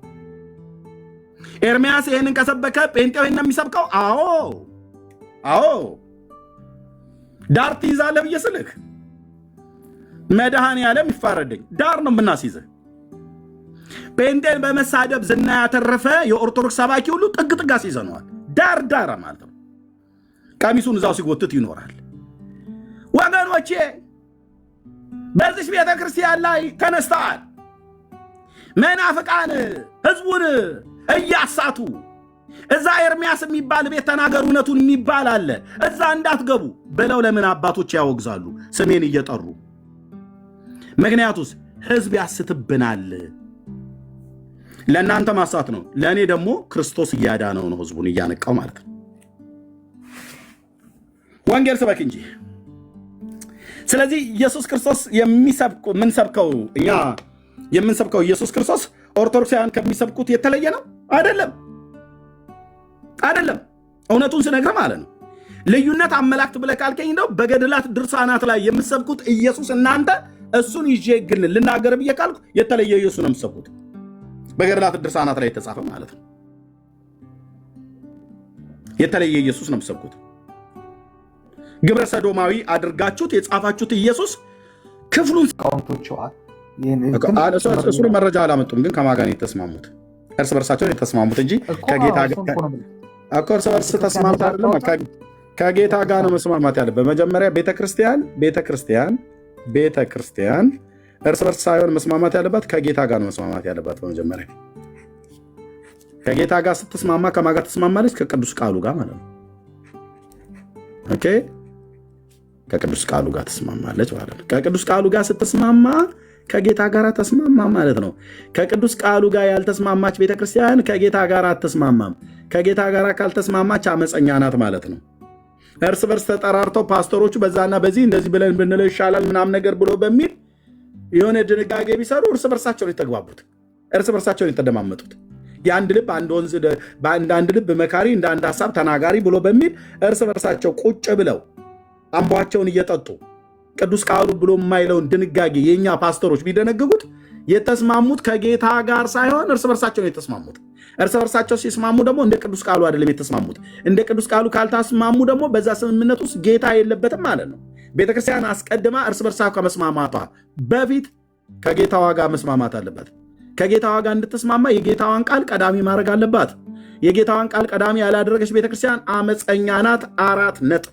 ኤርምያስ ይሄንን ከሰበከ ጴንጤው ይሄንን የሚሰብከው? አዎ ዳር ትይዛለህ ብዬ ስልህ መድኃኔዓለም ይፋረደኝ፣ ዳር ነው የምናስይዝህ። ጴንጤን በመሳደብ ዝና ያተረፈ የኦርቶዶክስ ሰባኪ ሁሉ ጥግ ጥግ አስይዘነዋል። ዳር ማለት ነው። ቀሚሱን እዛው ሲጎትት ይኖራል። ወገኖቼ በዚህ ቤተ ክርስቲያን ላይ ተነስተዋል መናፍቃን ህዝቡን እያሳቱ። እዛ ኤርምያስ የሚባል ቤት ተናገር እውነቱን የሚባል አለ፣ እዛ እንዳትገቡ ብለው ለምን አባቶች ያወግዛሉ ስሜን እየጠሩ? ምክንያቱስ ህዝብ ያስትብናል። ለእናንተ ማሳት ነው፣ ለእኔ ደግሞ ክርስቶስ እያዳነው ነው፣ ህዝቡን እያነቃው ማለት ነው። ወንጌል ስበክ እንጂ። ስለዚህ ኢየሱስ ክርስቶስ የምንሰብከው እኛ የምንሰብከው ኢየሱስ ክርስቶስ ኦርቶዶክሳውያን ከሚሰብኩት የተለየ ነው አይደለም። እውነቱን ስነግር ማለት ነው። ልዩነት አመላክት ብለህ ካልከኝ ነው በገድላት ድርሳናት ላይ የምትሰብኩት ኢየሱስ እናንተ እሱን ይዤ ግን ልናገር ብዬ ካልኩ የተለየ ኢየሱስ ነው የምትሰብኩት። በገድላት ድርሳናት ላይ የተጻፈ ማለት ነው። የተለየ ኢየሱስ ነው የምትሰብኩት። ግብረ ሰዶማዊ አድርጋችሁት የጻፋችሁት ኢየሱስ ክፍሉን ካውንቶችዋል። እሱን መረጃ አላመጡም፣ ግን ከማን ጋር ነው የተስማሙት? እርስ በርሳቸው የተስማሙት እንጂ ከጌታ ጋር እርስ በርስ ተስማምታ አይደለም። ከጌታ ጋር ነው መስማማት ያለበት። በመጀመሪያ ቤተክርስቲያን እርስ በርስ ሳይሆን መስማማት ያለባት ከጌታ ጋር ነው መስማማት ያለባት። በመጀመሪያ ከጌታ ጋር ስትስማማ ከማን ጋር ትስማማለች? ከቅዱስ ቃሉ ጋር ማለት ነው። ኦኬ፣ ከቅዱስ ቃሉ ጋር ትስማማለች ማለት ነው። ከቅዱስ ቃሉ ጋር ስትስማማ ከጌታ ጋር ተስማማ ማለት ነው። ከቅዱስ ቃሉ ጋር ያልተስማማች ቤተክርስቲያን ከጌታ ጋር አትስማማም። ከጌታ ጋር ካልተስማማች አመፀኛ ናት ማለት ነው። እርስ በርስ ተጠራርተው ፓስተሮቹ በዛና በዚህ እንደዚህ ብለን ብንለው ይሻላል ምናምን ነገር ብሎ በሚል የሆነ ድንጋጌ ቢሰሩ እርስ በርሳቸውን የተግባቡት፣ እርስ በርሳቸውን የተደማመጡት የአንድ ልብ አንድ ወንዝ አንድ ልብ መካሪ እንደ አንድ ሀሳብ ተናጋሪ ብሎ በሚል እርስ በርሳቸው ቁጭ ብለው አምቧቸውን እየጠጡ ቅዱስ ቃሉ ብሎ የማይለውን ድንጋጌ የኛ ፓስተሮች ቢደነግጉት የተስማሙት ከጌታ ጋር ሳይሆን እርስ በርሳቸው ነው የተስማሙት። እርስ በርሳቸው ሲስማሙ ደግሞ እንደ ቅዱስ ቃሉ አይደለም የተስማሙት። እንደ ቅዱስ ቃሉ ካልተስማሙ ደግሞ በዛ ስምምነት ውስጥ ጌታ የለበትም ማለት ነው። ቤተክርስቲያን አስቀድማ እርስ በርሳ ከመስማማቷ በፊት ከጌታዋ ጋር መስማማት አለባት። ከጌታዋ ጋር እንድትስማማ የጌታዋን ቃል ቀዳሚ ማድረግ አለባት። የጌታዋን ቃል ቀዳሚ ያላደረገች ቤተክርስቲያን አመፀኛ ናት። 4 ነጥብ።